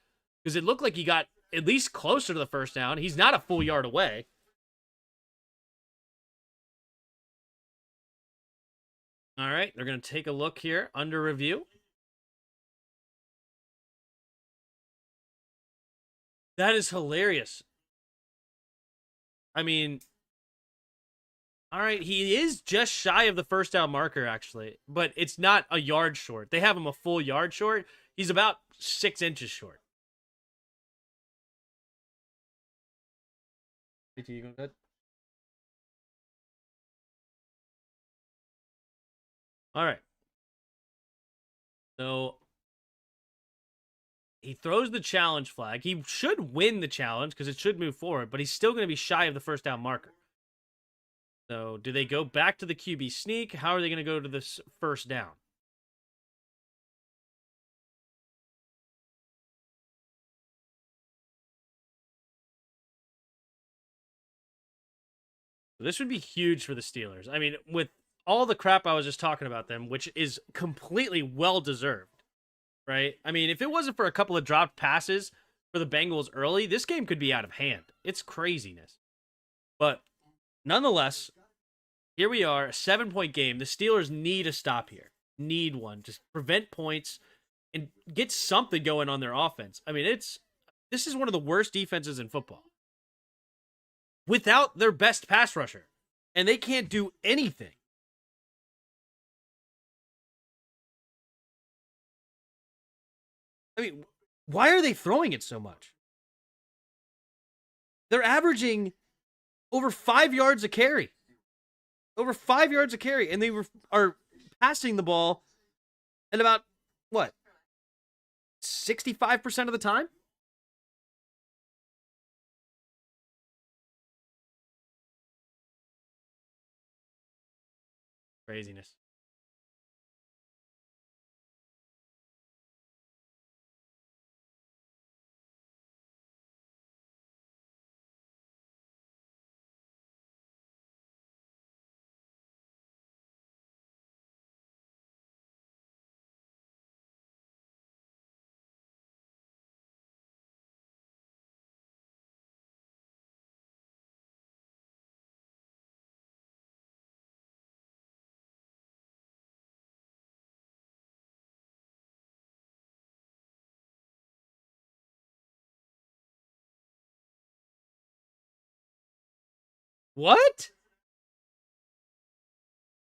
because it looked like he got at least closer to the first down. He's not a full yard away. All right, they're going to take a look here under review. That is hilarious. I mean, all right, he is just shy of the first down marker, actually, but it's not a yard short. They have him a full yard short. He's about 6 inches short. You going good? All right. So he throws the challenge flag. He should win the challenge because it should move forward, but he's still going to be shy of the first down marker. So do they go back to the QB sneak? How are they going to go to this first down? This would be huge for the Steelers. I mean, with all the crap I was just talking about them, which is completely well-deserved, right? I mean, if it wasn't for a couple of dropped passes for the Bengals early, this game could be out of hand. It's craziness. But nonetheless, here we are, a 7-point game. The Steelers need a stop here. Need one. Just prevent points and get something going on their offense. I mean, this is one of the worst defenses in football, without their best pass rusher, and they can't do anything. I mean, why are they throwing it so much? They're averaging over 5 yards a carry. Over 5 yards a carry, and they are passing the ball at about, what, 65% of the time? Craziness. What?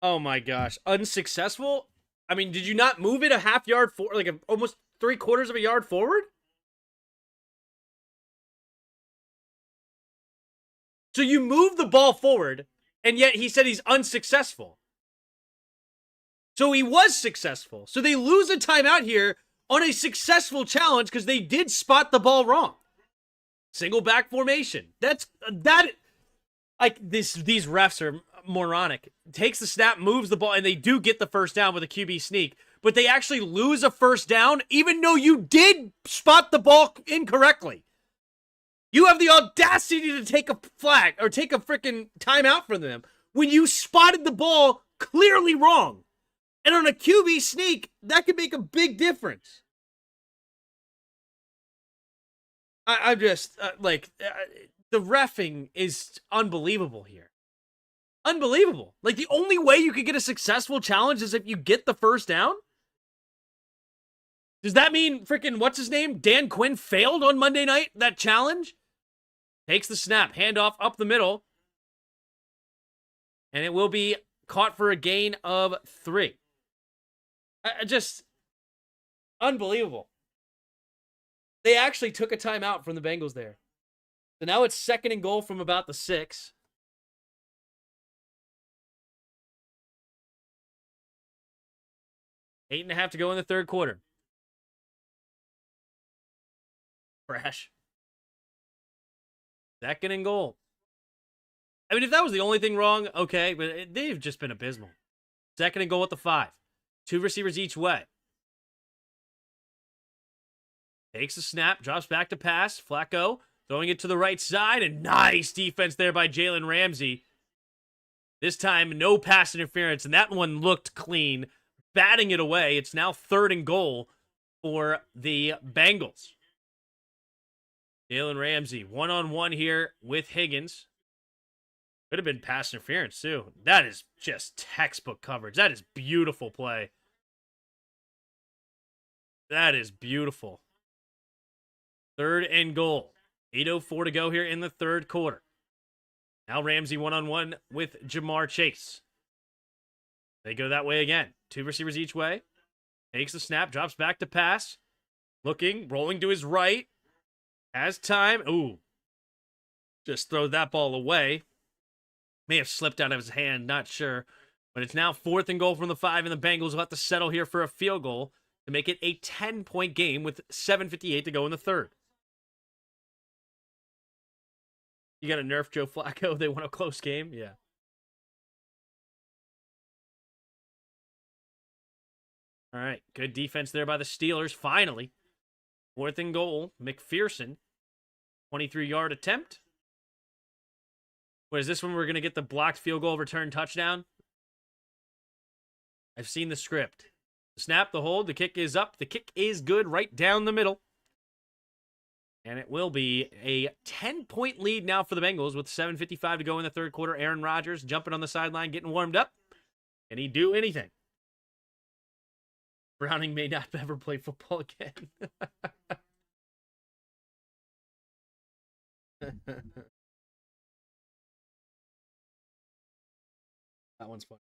Oh my gosh. Unsuccessful? I mean, did you not move it a half yard forward, like almost 3/4 of a yard forward? So you move the ball forward, and yet he said he's unsuccessful. So he was successful. So they lose a timeout here on a successful challenge because they did spot the ball wrong. Single back formation. These refs are moronic. Takes the snap, moves the ball, and they do get the first down with a QB sneak, but they actually lose a first down even though you did spot the ball incorrectly. You have the audacity to take a flag or take a freaking timeout from them when you spotted the ball clearly wrong. And on a QB sneak, that could make a big difference. I'm just, the reffing is unbelievable here. Unbelievable. Like, the only way you could get a successful challenge is if you get the first down? Does that mean freaking, what's his name? Dan Quinn failed on Monday night, that challenge? Takes the snap, handoff up the middle. And it will be caught for a gain of 3. Just unbelievable. They actually took a timeout from the Bengals there. So now it's 2nd and goal from about the 6. Eight and a half to go in the 3rd quarter. Fresh. 2nd and goal. I mean, if that was the only thing wrong, okay, but they've just been abysmal. 2nd and goal at the 5. 2 receivers each way. Takes the snap, drops back to pass. Flacco throwing it to the right side, and nice defense there by Jalen Ramsey. This time, no pass interference, and that one looked clean. Batting it away. It's now 3rd and goal for the Bengals. Jalen Ramsey, one-on-one here with Higgins. Could have been pass interference, too. That is just textbook coverage. That is beautiful play. That is beautiful. 3rd and goal. 8:04 to go here in the 3rd quarter. Now Ramsey one-on-one with Jamar Chase. They go that way again. 2 receivers each way. Takes the snap, drops back to pass. Looking, rolling to his right. Has time. Ooh. Just throw that ball away. May have slipped out of his hand, not sure. But it's now 4th and goal from the 5, and the Bengals will have to settle here for a field goal to make it a 10-point game with 7:58 to go in the 3rd. You got to nerf Joe Flacco. They want a close game? Yeah. All right. Good defense there by the Steelers. Finally. 4th and goal. McPherson. 23-yard attempt. What is this one? We're going to get the blocked field goal return touchdown? I've seen the script. The snap, the hold, the kick is up. The kick is good right down the middle. And it will be a 10-point lead now for the Bengals with 7:55 to go in the 3rd quarter. Aaron Rodgers jumping on the sideline, getting warmed up. Can he do anything? Browning may not ever play football again. That one's fun.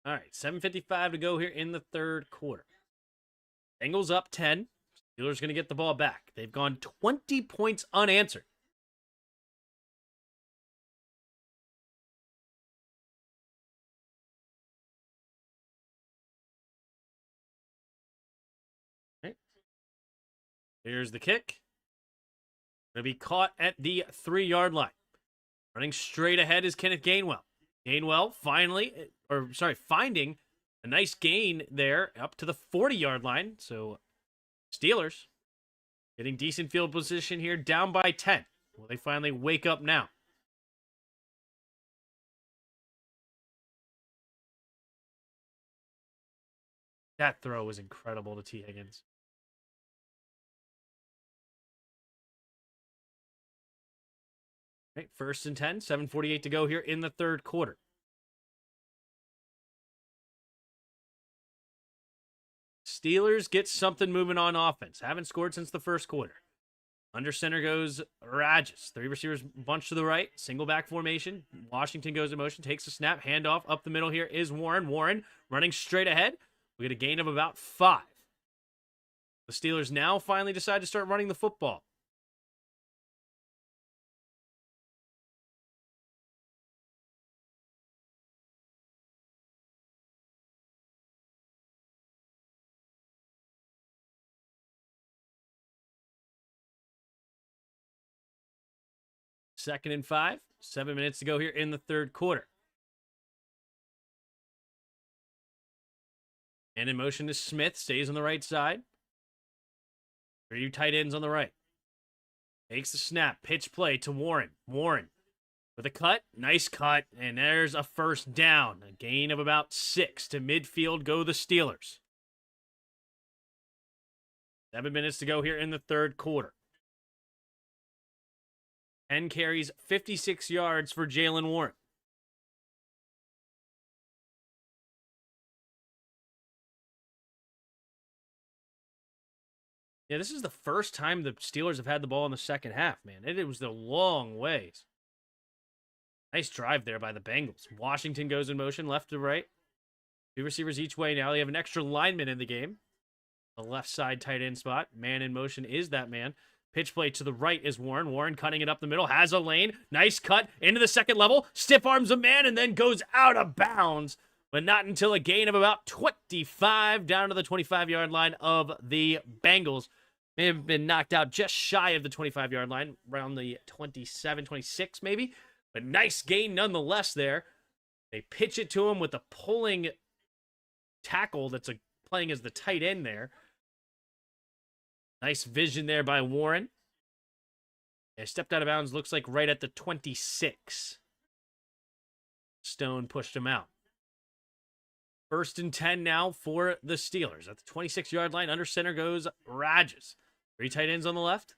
All right, 7:55 to go here in the 3rd quarter. Bengals up 10. Steelers going to get the ball back. They've gone 20 points unanswered. Okay. Here's the kick. Going to be caught at the 3-yard line. Running straight ahead is Kenneth Gainwell. Gainwell finding a nice gain there up to the 40-yard line. So Steelers getting decent field position here, down by 10. Will they finally wake up now? That throw was incredible to T. Higgins. Right, 1st and 10, 7:48 to go here in the 3rd quarter. Steelers get something moving on offense. Haven't scored since the 1st quarter. Under center goes Rajas. 3 receivers bunch to the right. Single back formation. Washington goes in motion. Takes a snap. Handoff up the middle here is Warren. Warren running straight ahead. We get a gain of about 5. The Steelers now finally decide to start running the football. Second and 5. 7 minutes to go here in the 3rd quarter. And in motion is Smith. Stays on the right side. 3 tight ends on the right. Takes the snap. Pitch play to Warren. Warren with a cut. Nice cut. And there's a 1st down. A gain of about 6 to midfield go the Steelers. 7 minutes to go here in the 3rd quarter. 10 carries, 56 yards for Jalen Warren. Yeah, this is the first time the Steelers have had the ball in the second half, man. It was a long ways. Nice drive there by the Bengals. Washington goes in motion left to right. 2 receivers each way now. They have an extra lineman in the game. The left side tight end spot. Man in motion is that man. Pitch play to the right is Warren. Warren cutting it up the middle. Has a lane. Nice cut into the second level. Stiff arms a man and then goes out of bounds. But not until a gain of about 25 down to the 25-yard line of the Bengals. May have been knocked out just shy of the 25-yard line. Around the 27, 26 maybe. But nice gain nonetheless there. They pitch it to him with a pulling tackle that's playing as the tight end there. Nice vision there by Warren. Yeah, stepped out of bounds, looks like right at the 26. Stone pushed him out. 1st and 10 now for the Steelers. At the 26-yard line, under center goes Rodgers. 3 tight ends on the left.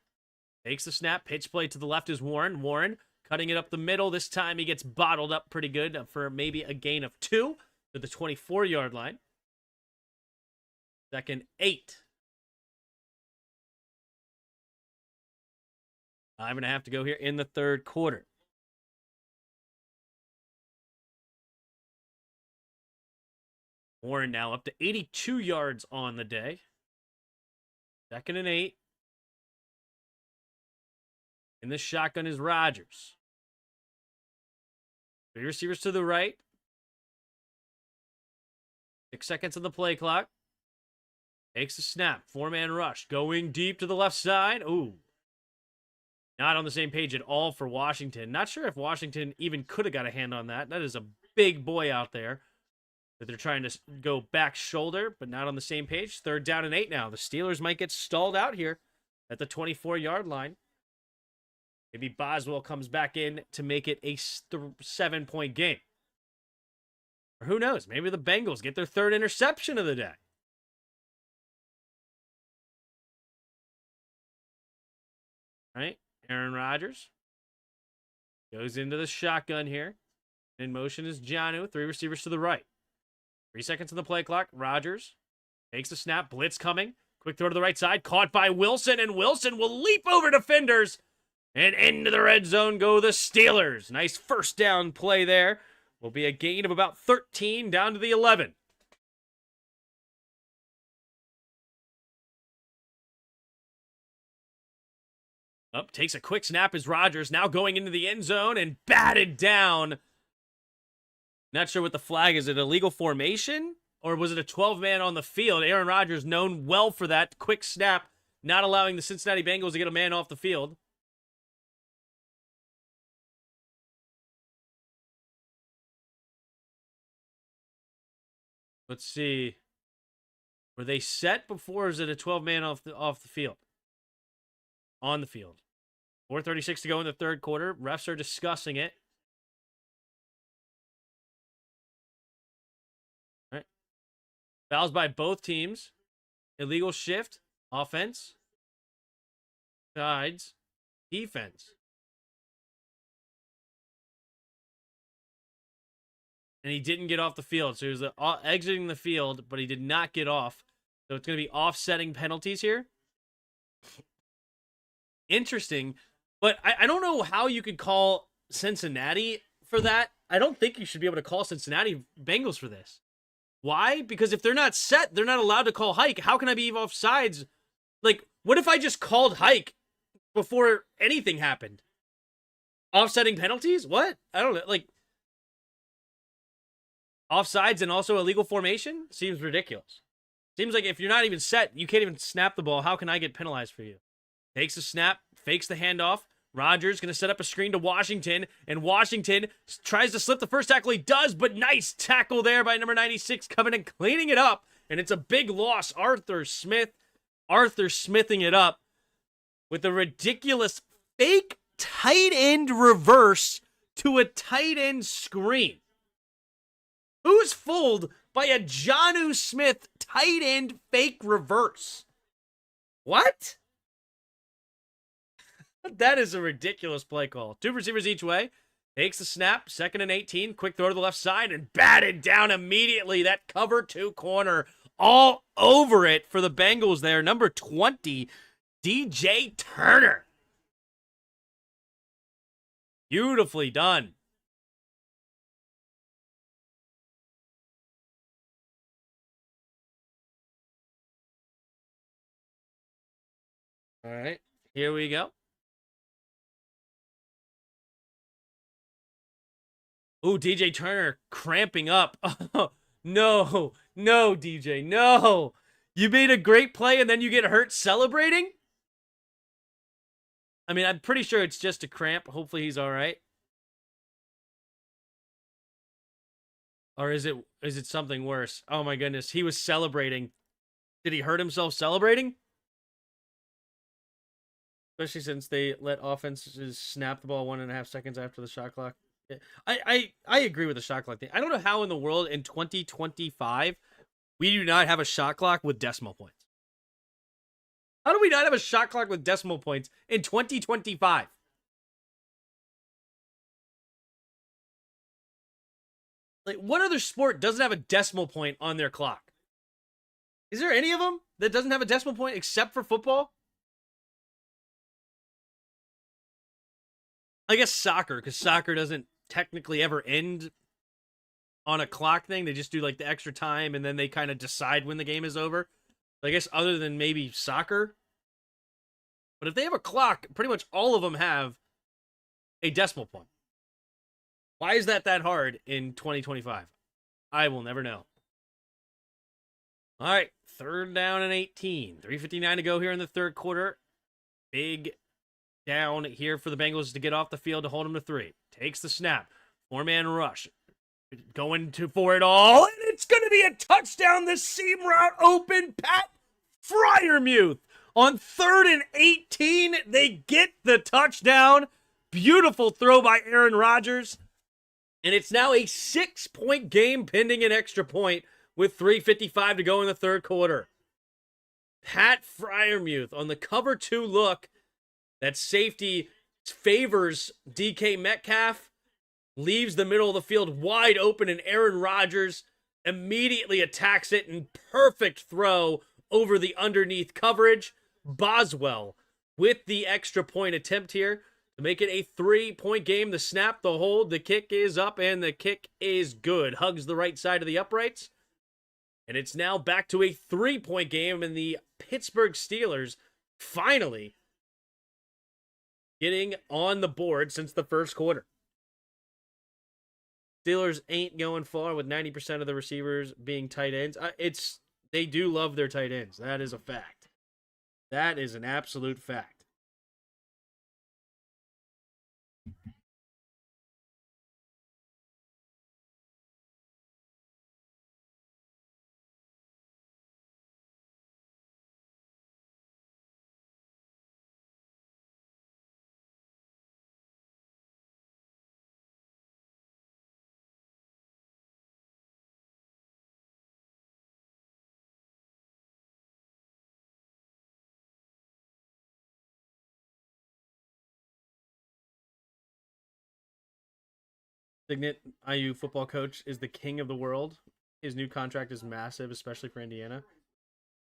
Takes the snap. Pitch play to the left is Warren. Warren cutting it up the middle. This time he gets bottled up pretty good for maybe a gain of 2 to the 24-yard line. 2nd and 8. 5.5 to go here in the 3rd quarter. Warren now up to 82 yards on the day. 2nd and 8. In the shotgun is Rodgers. 3 receivers to the right. 6 seconds on the play clock. Takes the snap. 4-man rush. Going deep to the left side. Ooh. Not on the same page at all for Washington. Not sure if Washington even could have got a hand on that. That is a big boy out there that they're trying to go back shoulder, but not on the same page. 3rd down and 8 now. The Steelers might get stalled out here at the 24-yard line. Maybe Boswell comes back in to make it a 7-point game. Or who knows? Maybe the Bengals get their 3rd interception of the day. All right? Aaron Rodgers goes into the shotgun here. In motion is Jonnu. 3 receivers to the right. 3 seconds on the play clock. Rodgers takes the snap. Blitz coming. Quick throw to the right side. Caught by Wilson. And Wilson will leap over defenders. And into the red zone go the Steelers. Nice 1st down play there. Will be a gain of about 13 down to the 11. Up, takes a quick snap as Rodgers now going into the end zone and batted down. Not sure what the flag is. It illegal formation? Or was it a 12-man on the field? Aaron Rodgers known well for that quick snap, not allowing the Cincinnati Bengals to get a man off the field. Let's see. Were they set before, or is it a 12-man off the field? On the field. 4:36 to go in the 3rd quarter. Refs are discussing it. All right. Fouls by both teams. Illegal shift. Offense. Sides. Defense. And he didn't get off the field. So he was exiting the field, but he did not get off. So it's going to be offsetting penalties here. Interesting. But I don't know how you could call Cincinnati for that. I don't think you should be able to call Cincinnati Bengals for this. Why? Because if they're not set, they're not allowed to call hike. How can I be off sides? Like, what if I just called hike before anything happened? Offsetting penalties? What? I don't know. Like, offsides and also illegal formation? Seems ridiculous. Seems like if you're not even set, you can't even snap the ball. How can I get penalized for you? Takes a snap, fakes the handoff. Rodgers going to set up a screen to Washington, and Washington tries to slip the first tackle. He does, but nice tackle there by number 96 coming and cleaning it up, and it's a big loss. Arthur smithing it up with a ridiculous fake tight end reverse to a tight end screen. Who's fooled by a Jonnu Smith tight end fake reverse? What? That is a ridiculous play call. 2 receivers each way. Takes the snap. 2nd and 18. Quick throw to the left side and batted down immediately. That cover 2 corner all over it for the Bengals there. Number 20, DJ Turner. Beautifully done All right, here we go. Ooh, DJ Turner cramping up. Oh, no, no, DJ, no. You made a great play and then you get hurt celebrating? I mean, I'm pretty sure it's just a cramp. Hopefully he's all right. Or is it something worse? Oh my goodness, he was celebrating. Did he hurt himself celebrating? Especially since they let offenses snap the ball 1.5 seconds after the shot clock. I agree with the shot clock thing. I don't know how in the world in 2025 we do not have a shot clock with decimal points. How do we not have a shot clock with decimal points in 2025? Like, what other sport doesn't have a decimal point on their clock? Is there any of them that doesn't have a decimal point except for football? I guess soccer, because soccer doesn't technically ever end on a clock thing. They just do like the extra time and then they kind of decide when the game is over. I guess other than maybe soccer. But if they have a clock, pretty much all of them have a decimal point. Why is that hard in 2025? I will never know. All right, 3rd down and 18. 3:59 to go here in the third quarter. Big down here for the Bengals to get off the field to hold them to 3. Takes the snap. 4-man rush. Going for it all. And it's going to be a touchdown. The seam route open. Pat Freiermuth. On 3rd and 18, they get the touchdown. Beautiful throw by Aaron Rodgers. And it's now a 6-point game pending an extra point with 3:55 to go in the third quarter. Pat Freiermuth on the cover 2 look. That safety favors DK Metcalf. Leaves the middle of the field wide open, and Aaron Rodgers immediately attacks it in perfect throw over the underneath coverage. Boswell with the extra point attempt here to make it a 3-point game. The snap, the hold, the kick is up, and the kick is good. Hugs the right side of the uprights. And it's now back to a 3-point game, and the Pittsburgh Steelers finally getting on the board since the first quarter. Steelers ain't going far with 90% of the receivers being tight ends. They do love their tight ends. That is a fact. That is an absolute fact. Signet IU football coach is the king of the world. His new contract is massive, especially for Indiana.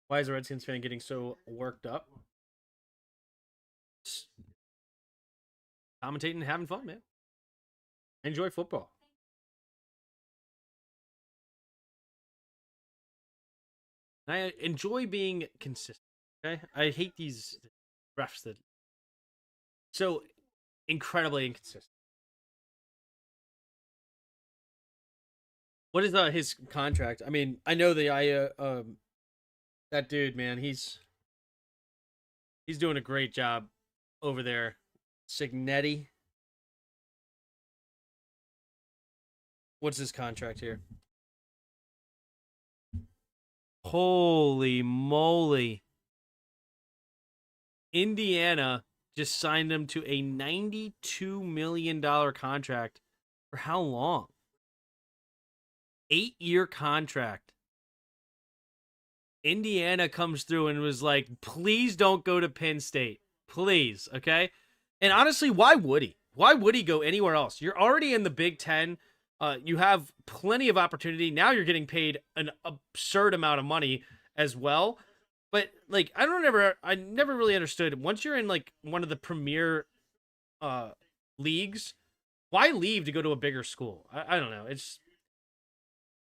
Why is a Redskins fan getting so worked up? Commentating and having fun, man. Enjoy football. I enjoy being consistent. Okay, I hate these refs that so incredibly inconsistent. What is his contract? I mean, I know that dude, man. He's doing a great job over there. Signetti. What's his contract here? Holy moly. Indiana just signed him to a $92 million contract. For how long? 8-year contract. Indiana comes through and was like, please don't go to Penn State. Please, okay? And honestly, why would he? Why would he go anywhere else? You're already in the Big Ten. You have plenty of opportunity. Now you're getting paid an absurd amount of money as well. But like, I never really understood. Once you're in like one of the premier leagues, why leave to go to a bigger school? I don't know.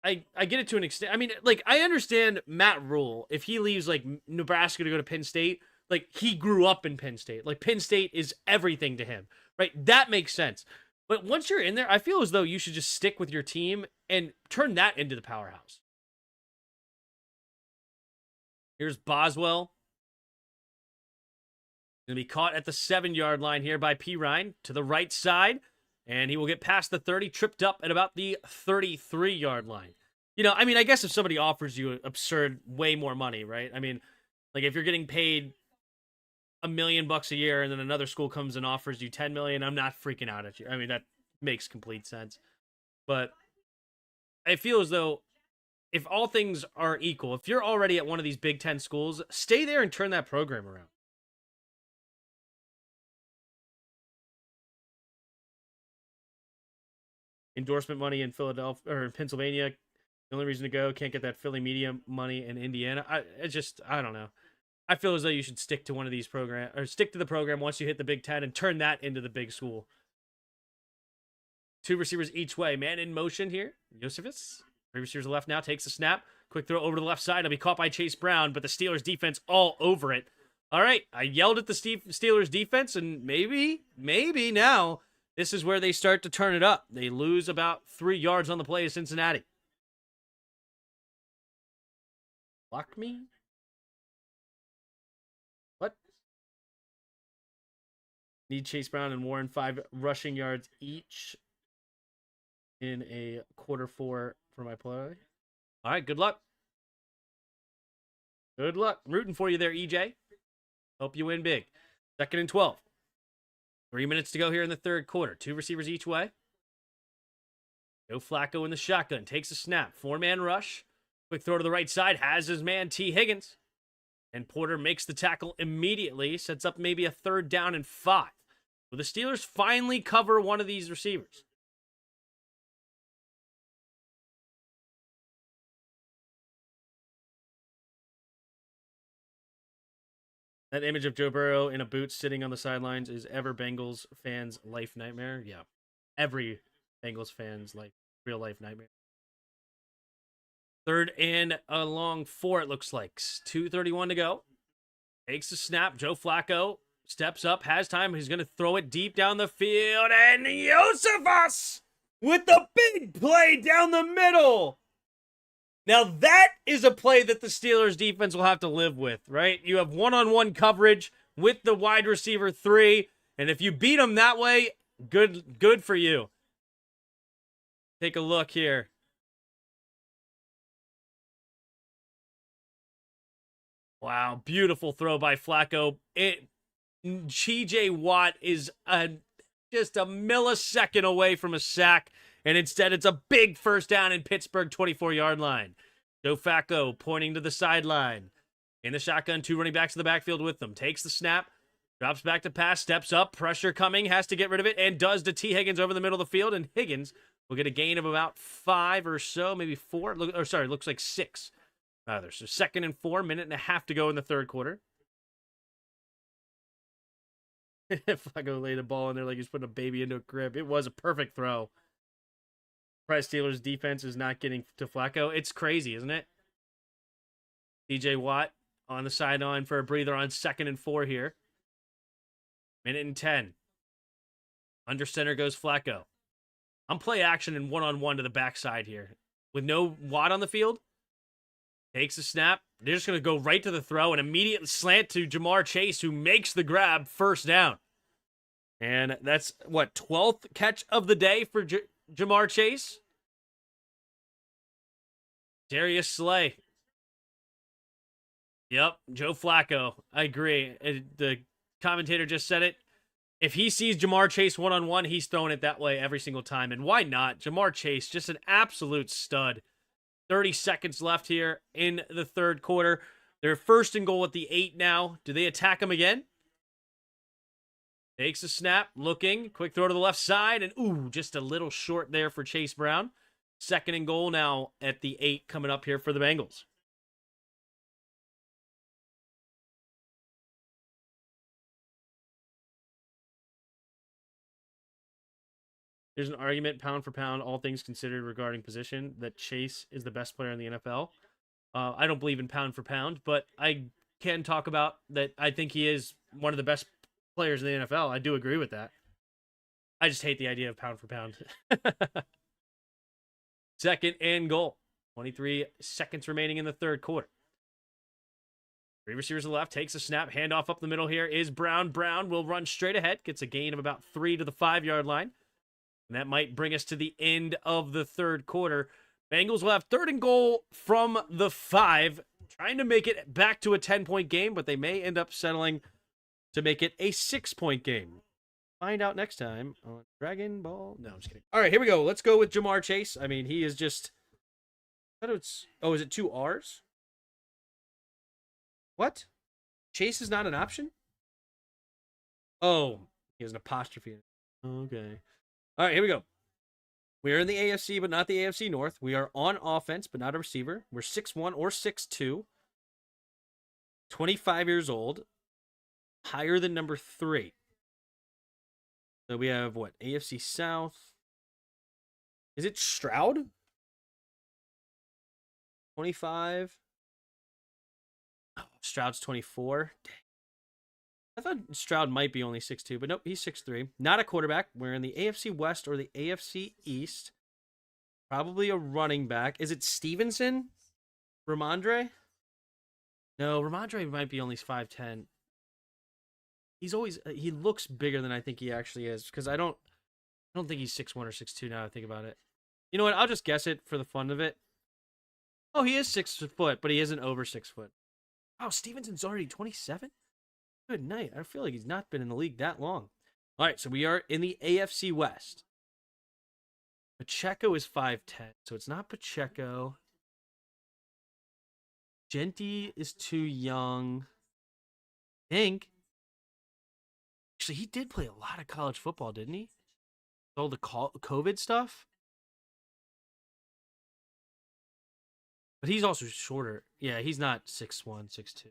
I get it to an extent. I mean, like, I understand Matt Rule. If he leaves like Nebraska to go to Penn State, like he grew up in Penn State. Like Penn State is everything to him, right? That makes sense. But once you're in there, I feel as though you should just stick with your team and turn that into the powerhouse. Here's Boswell. Going to be caught at the 7-yard line here by Pirine to the right side. And he will get past the 30, tripped up at about the 33-yard line. You know, I mean, I guess if somebody offers you absurd, way more money, right? I mean, like if you're getting paid $1 million a year and then another school comes and offers you $10 million, I'm not freaking out at you. I mean, that makes complete sense. But I feel as though if all things are equal, if you're already at one of these Big Ten schools, stay there and turn that program around. Endorsement money in Philadelphia or in Pennsylvania. The only reason to go, can't get that Philly media money in Indiana. I don't know. I feel as though you should stick to one of these programs or stick to the program once you hit the Big Ten and turn that into the big school. 2 receivers each way. Man in motion here. Josephus. 3 receivers left now. Takes the snap. Quick throw over to the left side. It'll be caught by Chase Brown, but the Steelers defense all over it. All right. I yelled at the Steelers defense, and maybe now this is where they start to turn it up. They lose about 3 yards on the play to Cincinnati. Block me? What? Need Chase Brown and Warren 5 rushing yards each in a quarter 4 for my play. All right, good luck. Good luck. I'm rooting for you there, EJ. Hope you win big. 2nd and 12. 3 minutes to go here in the third quarter. 2 receivers each way. Joe Flacco in the shotgun. Takes a snap. 4-man rush. Quick throw to the right side. Has his man T. Higgins. And Porter makes the tackle immediately. Sets up maybe a 3rd down and 5. Will the Steelers finally cover one of these receivers? That image of Joe Burrow in a boot sitting on the sidelines is ever Bengals fans' life nightmare. Yeah. Every Bengals fan's real life nightmare. 3rd and a long 4, it looks like. 2:31 to go. Takes the snap. Joe Flacco steps up, has time. He's going to throw it deep down the field. And Josephus with the big play down the middle. Now, that is a play that the Steelers defense will have to live with, right? You have one-on-one coverage with the wide receiver 3, and if you beat them that way, good for you. Take a look here. Wow, beautiful throw by Flacco. T.J. Watt is just a millisecond away from a sack, and instead it's a big 1st down in Pittsburgh 24-yard line. Joe Flacco pointing to the sideline. In the shotgun, 2 running backs in the backfield with them. Takes the snap, drops back to pass, steps up, pressure coming, has to get rid of it, and does to T. Higgins over the middle of the field, and Higgins will get a gain of about 5 or so, maybe 4. Looks like 6. Rather. So 2nd and 4, minute and a half to go in the third quarter. Flacco laid a ball in there like he's putting a baby into a crib. It was a perfect throw. Surprise Steelers defense is not getting to Flacco. It's crazy, isn't it? TJ Watt on the sideline for a breather on 2nd and 4 here. Minute and 10. Under center goes Flacco. I'm play action and one-on-one to the backside here. With no Watt on the field. Takes a snap. They're just going to go right to the throw. An immediate slant to Jamar Chase, who makes the grab. 1st down. And that's, 12th catch of the day for Jamar Chase? Darius Slay. Yep, Joe Flacco. I agree. The commentator just said it. If he sees Jamar Chase one-on-one, he's throwing it that way every single time. And why not? Jamar Chase, just an absolute stud. 30 seconds left here in the third quarter. They're 1st and goal at the 8 now. Do they attack him again? Takes a snap, looking. Quick throw to the left side. And, just a little short there for Chase Brown. 2nd and goal now at the 8 coming up here for the Bengals. There's an argument, pound for pound, all things considered regarding position, that Chase is the best player in the NFL. I don't believe in pound for pound, but I can talk about that. I think he is one of the best players in the NFL. I do agree with that. I just hate the idea of pound for pound. 2nd and goal. 23 seconds remaining in the third quarter. 3 receivers to the left, takes a snap, handoff up the middle here is Brown. Brown will run straight ahead, gets a gain of about 3 to the 5-yard line. And that might bring us to the end of the third quarter. Bengals will have 3rd and goal from the 5, trying to make it back to a 10-point game, but they may end up settling to make it a 6-point game. Find out next time on Dragon Ball. No, I'm just kidding. All right, here we go. Let's go with Jamar Chase. I mean, he is just... is it 2 R's? What? Chase is not an option? Oh, he has an apostrophe. Okay. All right, here we go. We are in the AFC, but not the AFC North. We are on offense, but not a receiver. We're 6'1" or 6'2". 25 years old. Higher than number 3. So we have, what, AFC South? Is it Stroud? 25. Oh, Stroud's 24. Dang. I thought Stroud might be only 6'2", but nope, he's 6'3". Not a quarterback. We're in the AFC West or the AFC East. Probably a running back. Is it Stevenson? Ramondre? No, Ramondre might be only 5'10". He looks bigger than I think he actually is, because I don't think he's 6'1" or 6'2" now I think about it. You know what? I'll just guess it for the fun of it. Oh, he is 6 foot, but he isn't over 6 foot. Wow, Stevenson's already 27? Good night. I feel like he's not been in the league that long. All right, so we are in the AFC West. Pacheco is 5'10", so it's not Pacheco. Genty is too young. I think. Actually, he did play a lot of college football, didn't he? All the COVID stuff. But he's also shorter. Yeah, he's not 6'1", 6'2".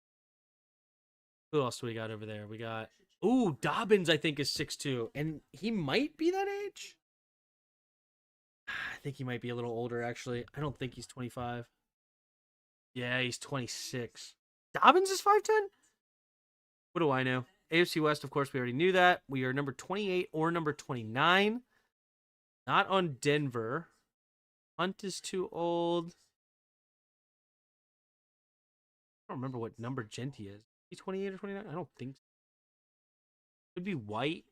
Who else do we got over there? We got... Ooh, Dobbins, I think, is 6'2". And he might be that age? I think he might be a little older, actually. I don't think he's 25. Yeah, he's 26. Dobbins is 5'10"? What do I know? AFC West, of course, we already knew that. We are number 28 or number 29. Not on Denver. Hunt is too old. I don't remember what number Genty is. Is he 28 or 29? I don't think so. Could be White.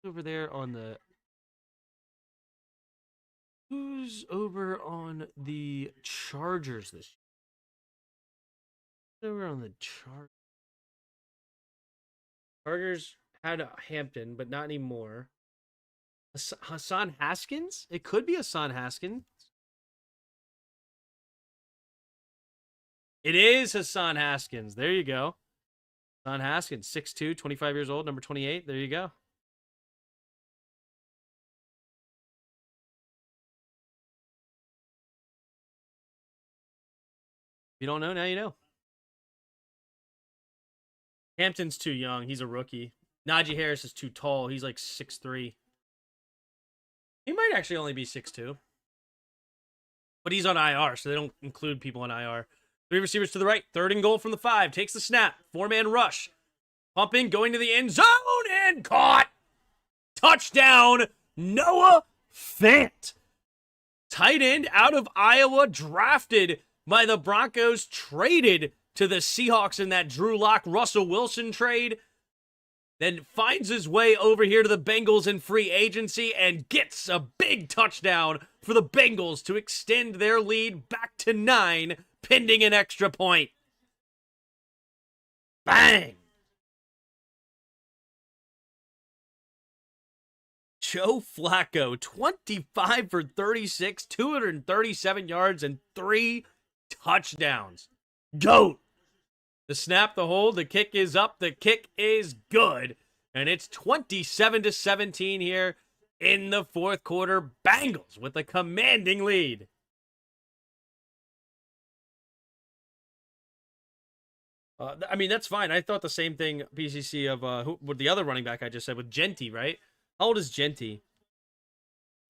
Over there on the... Who's over on the Chargers this year? Over on the Chargers. Chargers had Hampton, but not anymore. Hassan Haskins? It could be Hassan Haskins. It is Hassan Haskins. There you go. Hassan Haskins, 6'2", 25 years old, number 28. There you go. If you don't know, now you know. Hampton's too young. He's a rookie. Najee Harris is too tall. He's like 6'3". He might actually only be 6'2". But he's on IR, so they don't include people on IR. 3 receivers to the right. 3rd and goal from the 5. Takes the snap. 4-man rush. Pumping, going to the end zone, and caught. Touchdown, Noah Fant. Tight end out of Iowa, drafted by the Broncos, traded to the Seahawks in that Drew Lock, Russell Wilson trade. Then finds his way over here to the Bengals in free agency and gets a big touchdown for the Bengals to extend their lead back to 9, pending an extra point. Bang! Joe Flacco, 25 for 36, 237 yards, and 3 touchdowns. GOAT! The snap, the hold, the kick is up, the kick is good. And it's 27-17 here in the fourth quarter. Bengals with a commanding lead. I mean, that's fine. I thought the same thing, PCC, of with the other running back I just said, with Genty, right? How old is Genty?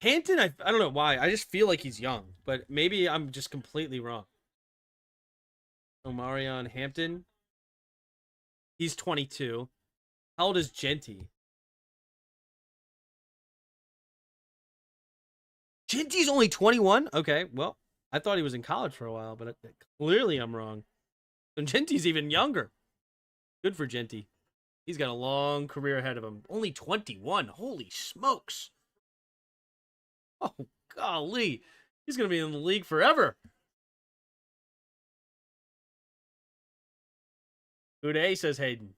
Hampton, I don't know why. I just feel like he's young, but maybe I'm just completely wrong. Omarion Hampton. He's 22. How old is Genty? Genty's only 21? Okay, well, I thought he was in college for a while, but clearly I'm wrong. And Genty's even younger. Good for Genty. He's got a long career ahead of him. Only 21. Holy smokes. Oh, golly. He's going to be in the league forever. Uday, says Hayden.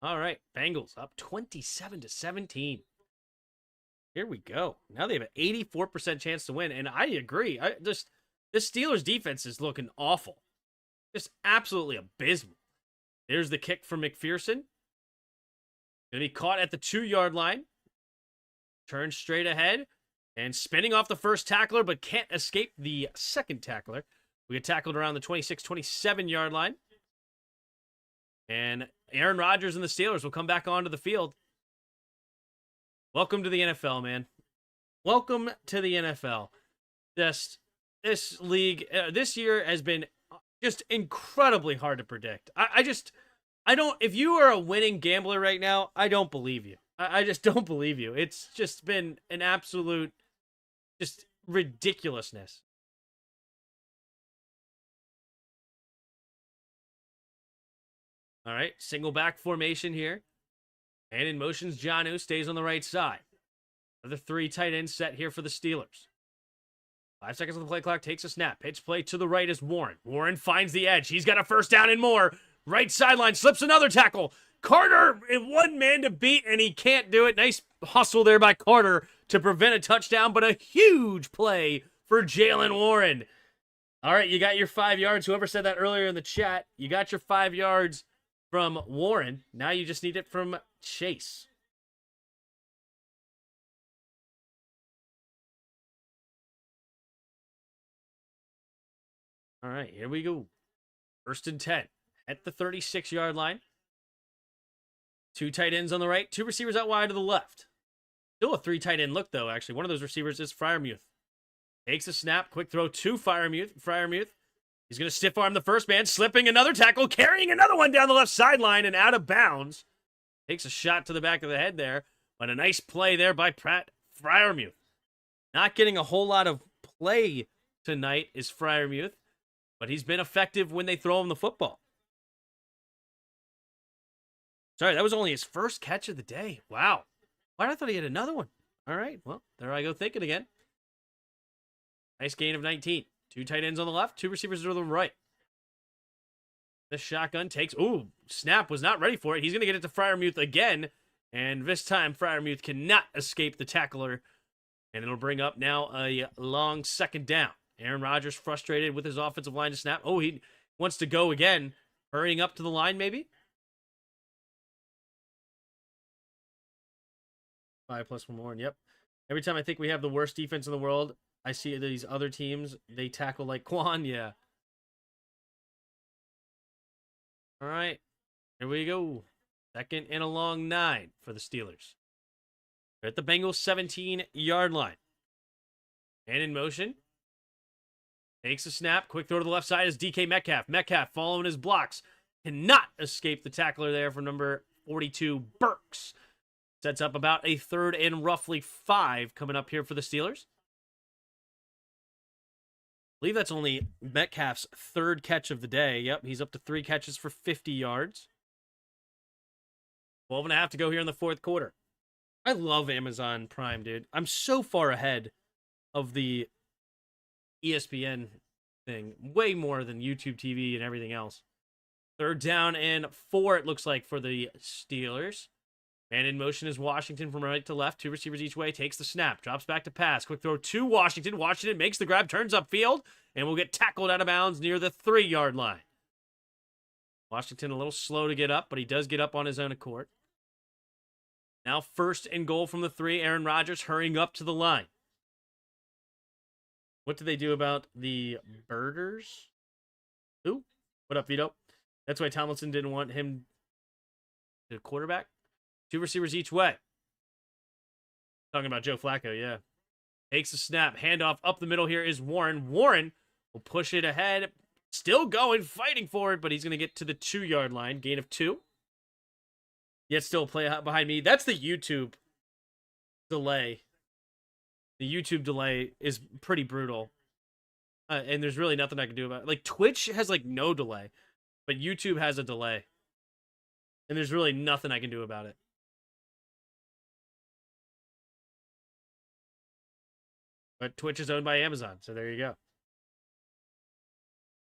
All right, Bengals up 27-17. Here we go. Now they have an 84% chance to win, and I agree. This Steelers defense is looking awful. Just absolutely abysmal. There's the kick from McPherson. Gonna be caught at the 2-yard line. Turns straight ahead and spinning off the first tackler, but can't escape the second tackler. We get tackled around the 26-27-yard line. And Aaron Rodgers and the Steelers will come back onto the field. Welcome to the NFL, man. Welcome to the NFL. This league, this year has been just incredibly hard to predict. I don't, if you are a winning gambler right now, I don't believe you. I just don't believe you. It's just been an absolute, just ridiculousness. All right, single back formation here. And in motions, Jonnu stays on the right side. Another 3 tight ends set here for the Steelers. 5 seconds on the play clock, takes a snap. Pitch play to the right is Warren. Warren finds the edge. He's got a first down and more. Right sideline, slips another tackle. Carter, one man to beat, and he can't do it. Nice hustle there by Carter to prevent a touchdown, but a huge play for Jaylen Warren. All right, you got your 5 yards. Whoever said that earlier in the chat, you got your 5 yards from Warren. Now you just need it from Chase. All right, here we go. 1st and 10 at the 36-yard line. 2 tight ends on the right, 2 receivers out wide to the left. Still a 3 tight end look, though, actually. One of those receivers is Freiermuth. Takes a snap, quick throw to Freiermuth. He's going to stiff arm the first man, slipping another tackle, carrying another one down the left sideline and out of bounds. Takes a shot to the back of the head there, but a nice play there by Freiermuth. Not getting a whole lot of play tonight is Freiermuth, but he's been effective when they throw him the football. Sorry, that was only his first catch of the day. Wow. Why did I thought he had another one? All right, well, there I go thinking again. Nice gain of 19. 2 tight ends on the left, 2 receivers to the right. The shotgun takes, snap, was not ready for it. He's going to get it to Freiermuth again, and this time Freiermuth cannot escape the tackler, and it'll bring up now a long 2nd down. Aaron Rodgers frustrated with his offensive line to snap. He wants to go again, hurrying up to the line maybe. 5 plus 1 more, yep. Every time I think we have the worst defense in the world, I see these other teams, they tackle like Quan, yeah. All right, here we go. 2nd and a long 9 for the Steelers. They're at the Bengals 17-yard line. And in motion. Takes a snap. Quick throw to the left side is DK Metcalf. Metcalf following his blocks. Cannot escape the tackler there for number 42, Burks. Sets up about a 3rd and roughly 5 coming up here for the Steelers. I believe that's only Metcalf's 3rd catch of the day. Yep, he's up to 3 catches for 50 yards. 12 and a half to go here in the 4th quarter. I love Amazon Prime, dude. I'm so far ahead of the ESPN thing. Way more than YouTube TV and everything else. 3rd down and 4, it looks like, for the Steelers. Man in motion is Washington from right to left. 2 receivers each way. Takes the snap. Drops back to pass. Quick throw to Washington. Washington makes the grab. Turns upfield. And will get tackled out of bounds near the 3-yard line. Washington a little slow to get up, but he does get up on his own accord. Now 1st and goal from the 3. Aaron Rodgers hurrying up to the line. What did they do about the Birders? Who? What up, Vito? That's why Tomlinson didn't want him to quarterback. 2 receivers each way. Talking about Joe Flacco, yeah. Takes the snap. Handoff up the middle here is Warren. Warren will push it ahead. Still going, fighting for it, but he's going to get to the 2-yard line. Gain of 2. Yet still play behind me. That's the YouTube delay. The YouTube delay is pretty brutal. And there's really nothing I can do about it. Like, Twitch has, like, no delay. But YouTube has a delay. And there's really nothing I can do about it. But Twitch is owned by Amazon, so there you go.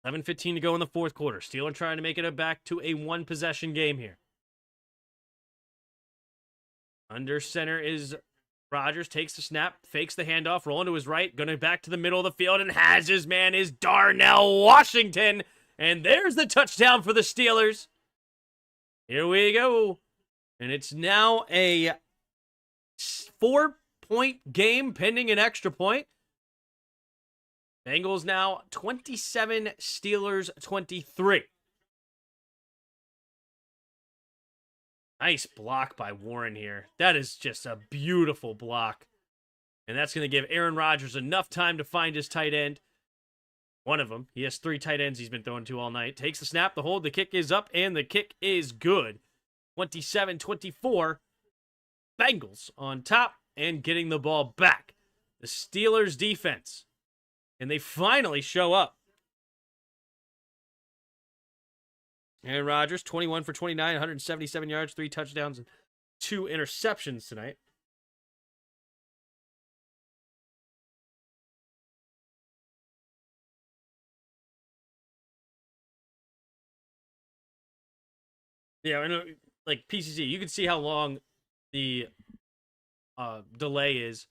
11:15 to go in the fourth quarter. Steelers trying to make it back to a one-possession game here. Under center is Rodgers, takes the snap, fakes the handoff, rolling to his right, going back to the middle of the field, and has his man is Darnell Washington. And there's the touchdown for the Steelers. Here we go. And it's now a 4-point game pending an extra point. Bengals now 27, Steelers 23. Nice block by Warren here. That is just a beautiful block. And that's going to give Aaron Rodgers enough time to find his tight end. One of them. He has 3 tight ends he's been throwing to all night. Takes the snap, the hold, the kick is up, and the kick is good. 27-24. Bengals on top and getting the ball back. The Steelers defense. And they finally show up. Aaron Rodgers, 21 for 29, 177 yards, 3 touchdowns, and 2 interceptions tonight. Yeah, I know, like PCC, you can see how long the delay is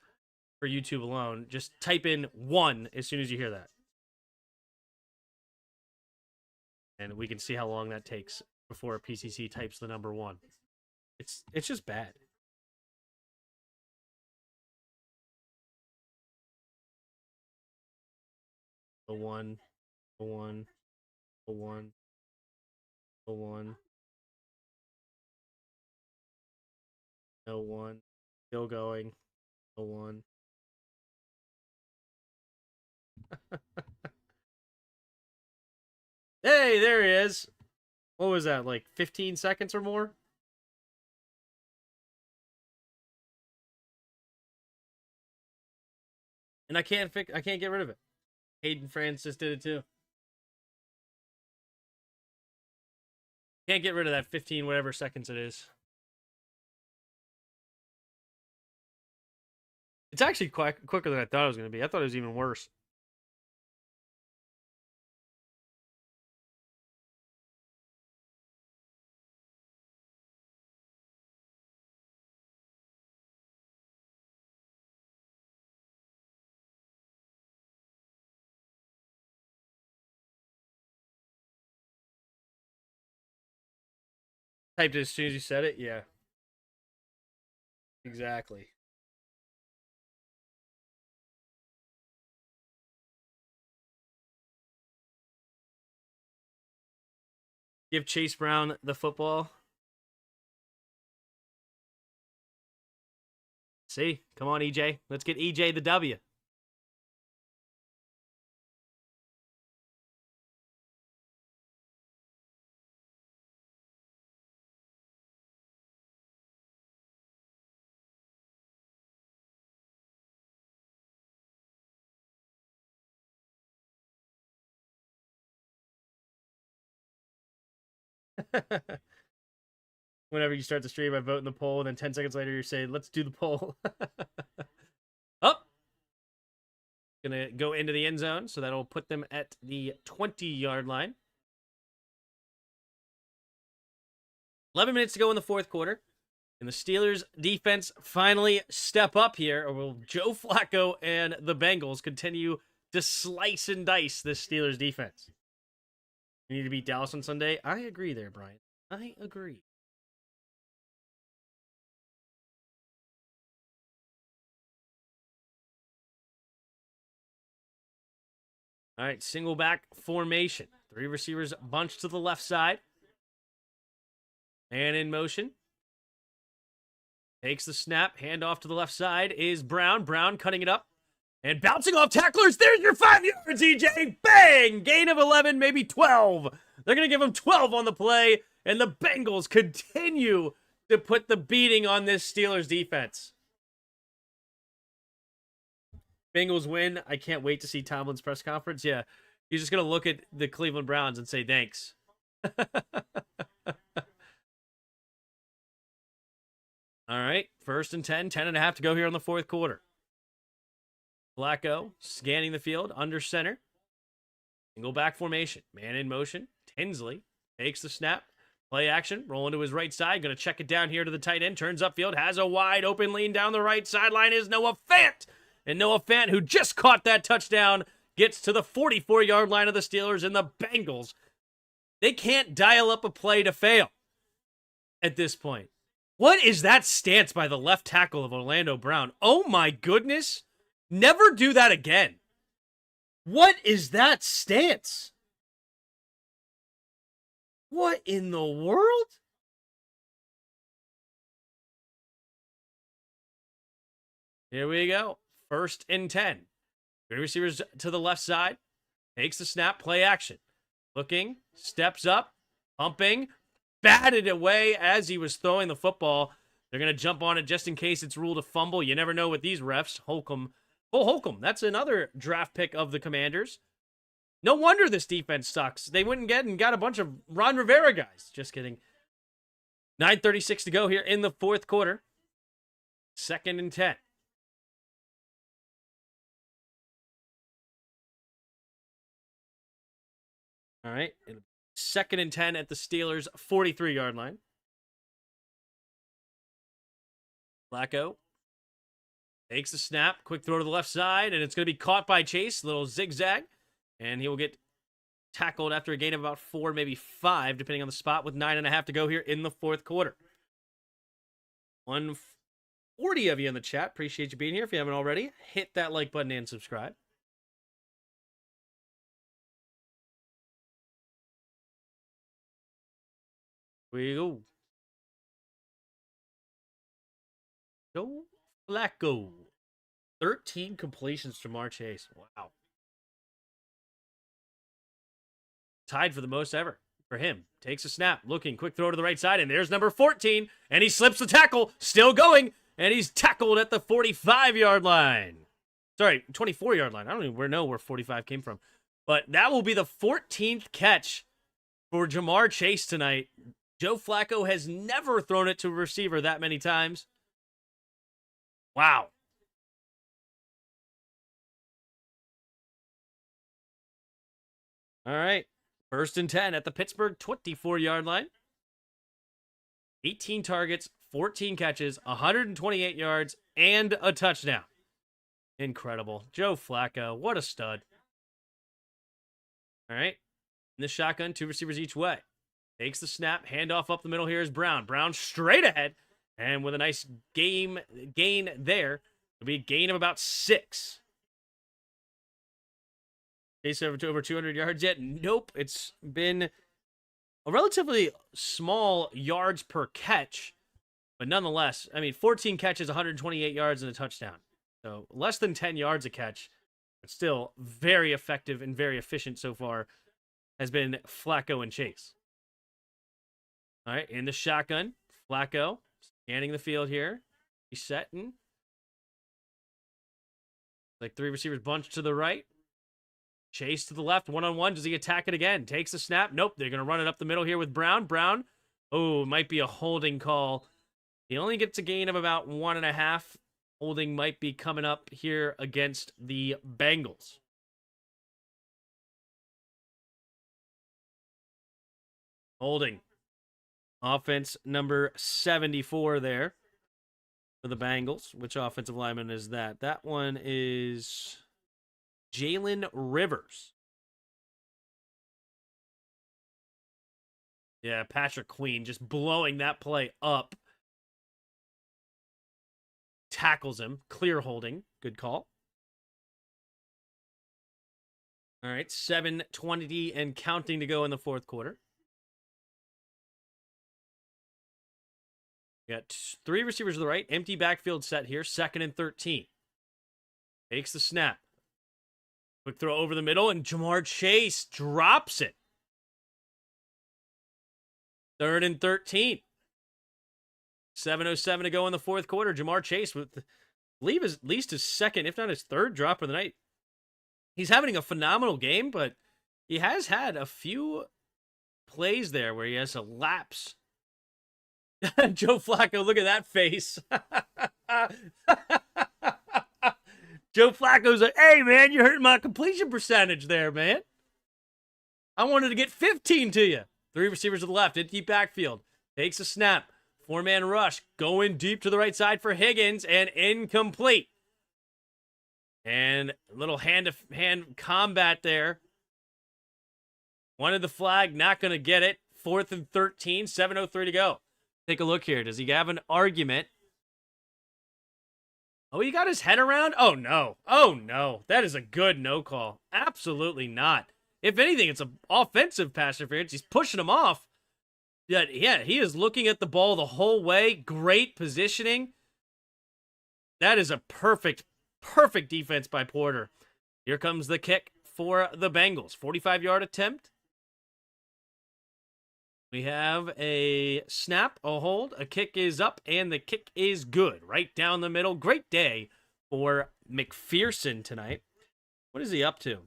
for YouTube alone. Just type in 1 as soon as you hear that. And we can see how long that takes before PCC types the number 1. It's just bad. The 1, the 1, the 1, the 1. No 1. Still going. The 1. Hey, there he is. What was that, like 15 seconds or more? And I can't get rid of it. Hayden Francis did it too. Can't get rid of that 15 whatever seconds it is. It's actually quicker than I thought it was going to be. I thought it was even worse. Typed it as soon as you said it? Yeah. Exactly. Give Chase Brown the football. See? Come on, EJ. Let's get EJ the W. Whenever you start the stream, I vote in the poll, and then 10 seconds later, you say, let's do the poll. Oh! Gonna go into the end zone, so that'll put them at the 20-yard line. 11 minutes to go in the fourth quarter. And the Steelers defense finally step up here, or will Joe Flacco and the Bengals continue to slice and dice this Steelers defense? We need to beat Dallas on Sunday. I agree there, Brian. I agree. All right, single back formation. 3 receivers bunched to the left side. And in motion. Takes the snap. Hand off to the left side is Brown. Brown cutting it up. And bouncing off tacklers, there's your 5 yards, EJ. Bang! Gain of 11, maybe 12. They're going to give him 12 on the play, and the Bengals continue to put the beating on this Steelers defense. Bengals win. I can't wait to see Tomlin's press conference. Yeah, he's just going to look at the Cleveland Browns and say thanks. All right, 1st and 10, 10.5 to go here in the fourth quarter. Flacco scanning the field under center. Single back formation. Man in motion. Tinsley takes the snap. Play action. Rolling to his right side. Going to check it down here to the tight end. Turns upfield. Has a wide open lean down the right sideline is Noah Fant. And Noah Fant, who just caught that touchdown, gets to the 44-yard line of the Steelers, and the Bengals, they can't dial up a play to fail at this point. What is that stance by the left tackle of Orlando Brown? Oh my goodness. Never do that again. What is that stance? What in the world? Here we go. 1st and 10. Three receivers to the left side. Takes the snap. Play action. Looking. Steps up. Pumping. Batted away as he was throwing the football. They're going to jump on it just in case it's ruled a fumble. You never know with these refs. Holcomb. Oh, Holcomb. That's another draft pick of the Commanders. No wonder this defense sucks. They went and got a bunch of Ron Rivera guys. Just kidding. 9:36 to go here in the fourth quarter. 2nd and 10. All right. 2nd and 10 at the Steelers' 43-yard line. Flacco takes the snap. Quick throw to the left side, and it's going to be caught by Chase. Little zigzag. And he will get tackled after a gain of about 4, maybe 5, depending on the spot, with 9.5 to go here in the fourth quarter. 140 of you in the chat. Appreciate you being here. If you haven't already, hit that like button and subscribe. Here we go. Joe Flacco. 13 completions to Jamar Chase. Wow. Tied for the most ever for him. Takes a snap. Looking. Quick throw to the right side. And there's number 14. And he slips the tackle. Still going. And he's tackled at the 45-yard line. Sorry, 24-yard line. I don't even know where 45 came from. But that will be the 14th catch for Jamar Chase tonight. Joe Flacco has never thrown it to a receiver that many times. Wow. All right. 1st and 10 at the Pittsburgh 24-yard line. 18 targets, 14 catches, 128 yards, and a touchdown. Incredible. Joe Flacco, what a stud. All right. In the shotgun, 2 receivers each way. Takes the snap, handoff up the middle here is Brown. Brown straight ahead, and with a nice gain there, it'll be a gain of about 6. Chase over 200 yards yet? Nope. It's been a relatively small yards per catch, but nonetheless, I mean, 14 catches, 128 yards, and a touchdown. So less than 10 yards a catch, but still very effective and very efficient so far has been Flacco and Chase. All right, in the shotgun, Flacco scanning the field here. He's setting. Like 3 receivers bunched to the right. Chase to the left, one-on-one. Does he attack it again? Takes the snap. Nope, they're going to run it up the middle here with Brown. Brown, oh, might be a holding call. He only gets a gain of about 1.5. Holding might be coming up here against the Bengals. Holding. Offense number 74 there for the Bengals. Which offensive lineman is that? That one is Jalen Rivers. Yeah, Patrick Queen just blowing that play up. Tackles him. Clear holding. Good call. All right, 7:20 and counting to go in the fourth quarter. We got 3 receivers to the right. Empty backfield set here. 2nd and 13. Takes the snap. Quick throw over the middle, and Jamar Chase drops it. 3rd and 13. 7:07 to go in the fourth quarter. Jamar Chase with, I believe, at least his second, if not his third drop of the night. He's having a phenomenal game, but he has had a few plays there where he has a lapse. Joe Flacco, look at that face. Joe Flacco's like, hey, man, you're hurting my completion percentage there, man. I wanted to get 15 to you. 3 receivers to the left, empty backfield. Takes a snap. 4-man rush. Going deep to the right side for Higgins, and incomplete. And a little hand-to-hand combat there. Wanted the flag, not going to get it. 4th and 13, 7:03 to go. Take a look here. Does he have an argument? Oh, he got his head around? Oh, no. Oh, no. That is a good no call. Absolutely not. If anything, it's an offensive pass interference. He's pushing him off. Yeah, he is looking at the ball the whole way. Great positioning. That is a perfect defense by Porter. Here comes the kick for the Bengals. 45-yard attempt. We have a snap, a hold, a kick is up, and the kick is good. Right down the middle. Great day for McPherson tonight. What is he up to?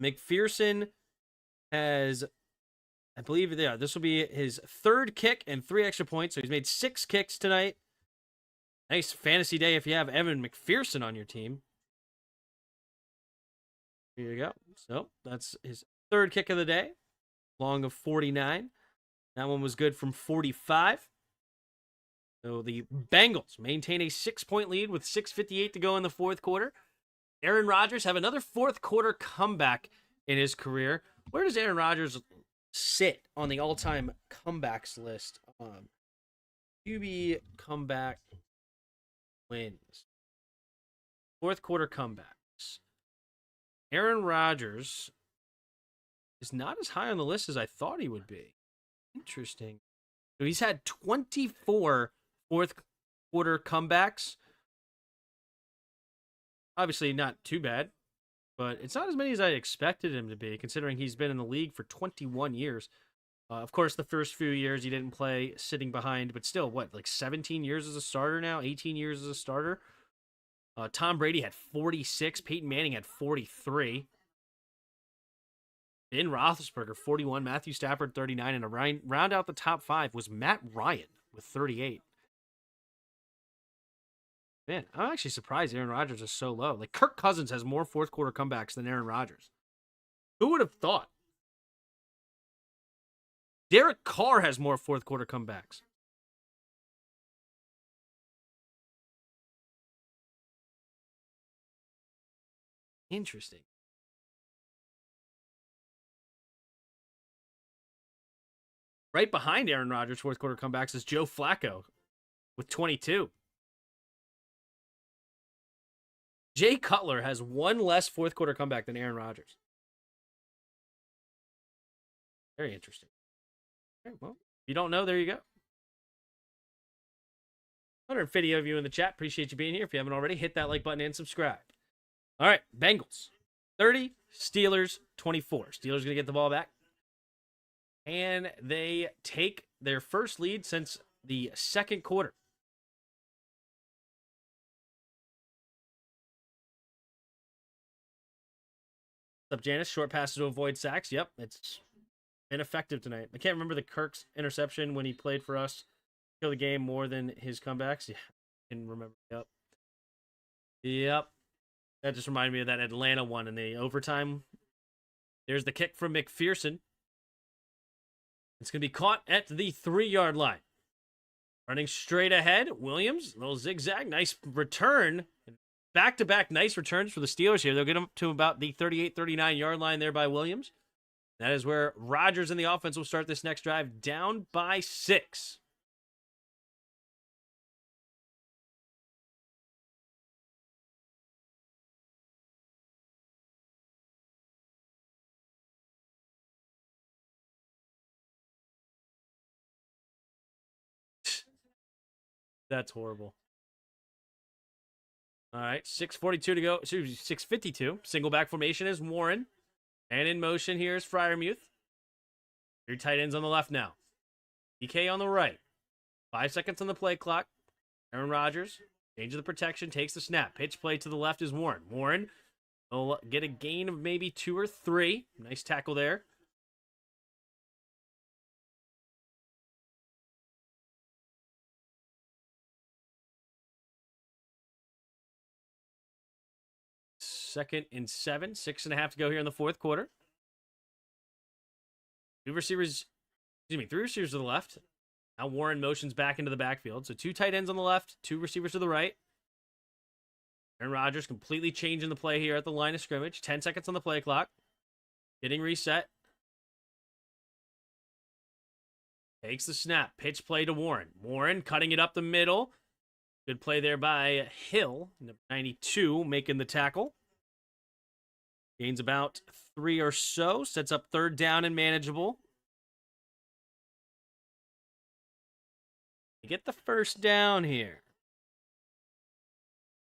McPherson has, I believe, this will be his 3rd kick and 3 extra points. So he's made 6 kicks tonight. Nice fantasy day if you have Evan McPherson on your team. Here you go. So that's his 3rd kick of the day. Long of 49. That one was good from 45. So the Bengals maintain a 6-point lead with 6:58 to go in the fourth quarter. Aaron Rodgers have another fourth quarter comeback in his career. Where does Aaron Rodgers sit on the all-time comebacks list? QB comeback wins. Fourth quarter comebacks. Aaron Rodgers is not as high on the list as I thought he would be. Interesting. So he's had 24 fourth quarter comebacks. Obviously not too bad, but it's not as many as I expected him to be, considering he's been in the league for 21 years. Of course, the first few years he didn't play sitting behind, but still, like 17 years as a starter now? 18 years as a starter? Tom Brady had 46. Peyton Manning had 43. Ben Roethlisberger, 41. Matthew Stafford, 39. And to round out the top 5 was Matt Ryan with 38. Man, I'm actually surprised Aaron Rodgers is so low. Like, Kirk Cousins has more fourth quarter comebacks than Aaron Rodgers. Who would have thought? Derek Carr has more fourth quarter comebacks. Interesting. Right behind Aaron Rodgers' fourth quarter comebacks is Joe Flacco with 22. Jay Cutler has one less fourth quarter comeback than Aaron Rodgers. Very interesting. Okay, well, if you don't know, there you go. 150 of you in the chat. Appreciate you being here. If you haven't already, hit that like button and subscribe. All right, Bengals 30, Steelers 24. Steelers going to get the ball back. And they take their first lead since the second quarter. What's up, Janice? Short passes to avoid sacks. Yep, it's ineffective tonight. I can't remember the Kirk's interception when he played for us. Killed the game more than his comebacks. Yeah, I didn't remember. Yep. That just reminded me of that Atlanta one in the overtime. There's the kick from McPherson. It's going to be caught at the 3-yard line. Running straight ahead, Williams, little zigzag, nice return. Back-to-back nice returns for the Steelers here. They'll get them to about the 38, 39-yard line there by Williams. That is where Rodgers and the offense will start this next drive, down by 6. That's horrible. All right, 6:42 to go. Excuse me, 6:52. Single back formation is Warren. And in motion here is Fryermuth. Your tight ends on the left now. DK on the right. 5 seconds on the play clock. Aaron Rodgers, change of the protection, takes the snap. Pitch play to the left is Warren. Warren will get a gain of maybe 2 or 3. Nice tackle there. Second and 7. 6.5 to go here in the fourth quarter. 3 receivers to the left. Now Warren motions back into the backfield. So 2 tight ends on the left, 2 receivers to the right. Aaron Rodgers completely changing the play here at the line of scrimmage. 10 seconds on the play clock. Getting reset. Takes the snap. Pitch play to Warren. Warren cutting it up the middle. Good play there by Hill. 92 making the tackle. Gains about 3 or so. Sets up third down and manageable. You get the first down here.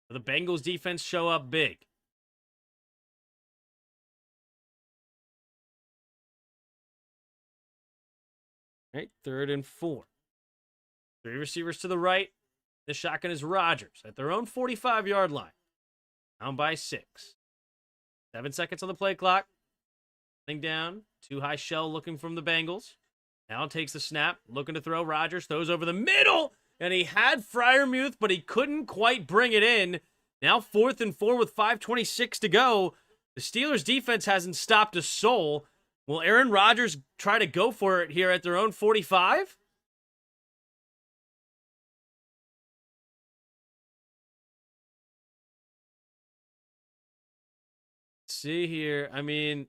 The Bengals defense show up big. All right, 3rd and 4. 3 receivers to the right. The shotgun is Rodgers at their own 45-yard line. Down by 6. 7 seconds on the play clock. Thing down. 2 high shell looking from the Bengals. Now takes the snap. Looking to throw. Rodgers throws over the middle. And he had Fryermuth, but he couldn't quite bring it in. Now 4th and 4 with 5:26 to go. The Steelers defense hasn't stopped a soul. Will Aaron Rodgers try to go for it here at their own 45? See here. I mean,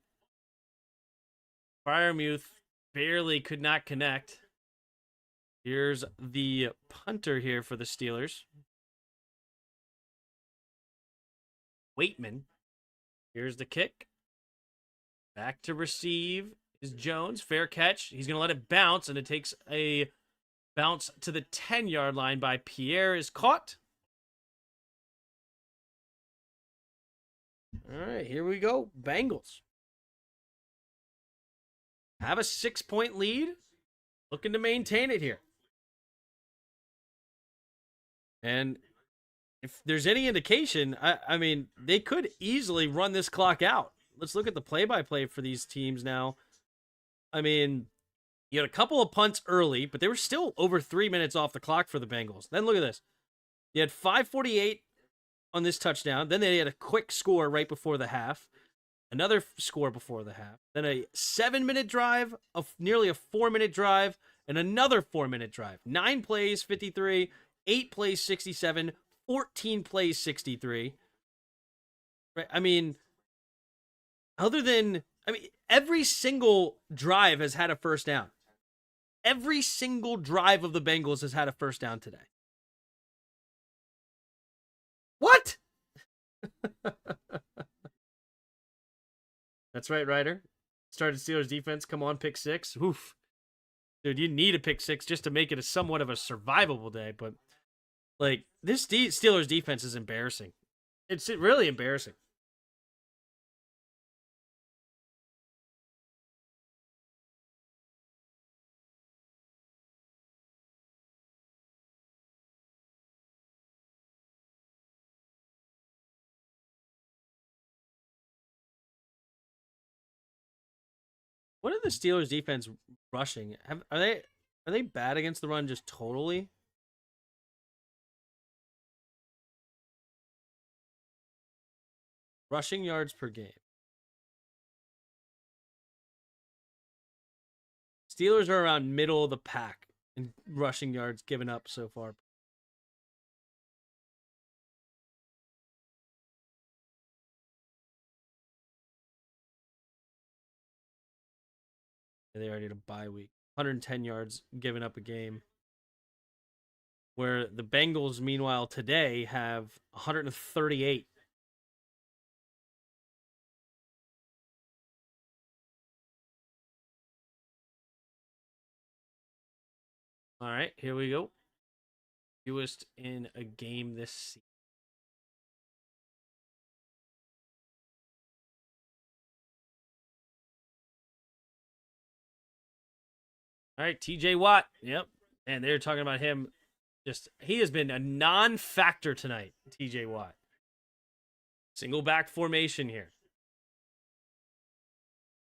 Fryermuth barely could not connect. Here's the punter here for the Steelers. Waitman. Here's the kick. Back to receive is Jones. Fair catch. He's going to let it bounce, and it takes a bounce to the 10-yard line by Pierre. Is caught. All right, here we go. Bengals have a 6-point lead. Looking to maintain it here. And if there's any indication, I mean, they could easily run this clock out. Let's look at the play-by-play for these teams now. I mean, you had a couple of punts early, but they were still over 3 minutes off the clock for the Bengals. Then look at this. You had 5:48 on this touchdown. Then they had a quick score right before the half. Another score before the half. Then a 7-minute drive, nearly a 4-minute drive, and another 4-minute drive. 9 plays, 53. 8 plays, 67. 14 plays, 63. Right? I mean, every single drive has had a first down. Every single drive of the Bengals has had a first down today. What? That's right, Ryder. Started Steelers defense. Come on, pick 6. Oof. Dude, you need a pick 6 just to make it somewhat of a survivable day. But, like, this Steelers defense is embarrassing. It's really embarrassing. What are the Steelers defense rushing? Are they bad against the run just totally? Rushing yards per game. Steelers are around middle of the pack in rushing yards given up so far. They already had a bye week. 110 yards given up a game. Where the Bengals, meanwhile, today have 138. All right, here we go. Fewest in a game this season. All right, TJ Watt. Yep. And they're talking about him. He has been a non-factor tonight, TJ Watt. Single back formation here.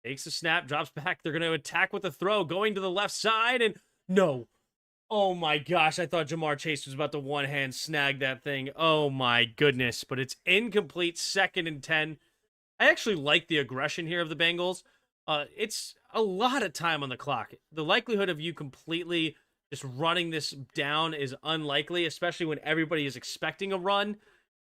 Takes a snap, drops back. They're going to attack with a throw, going to the left side, and no. Oh my gosh, I thought Jamar Chase was about to one-hand snag that thing. Oh my goodness, but it's incomplete, 2nd and 10. I actually like the aggression here of the Bengals. It's a lot of time on the clock. The likelihood of you completely just running this down is unlikely, especially when everybody is expecting a run.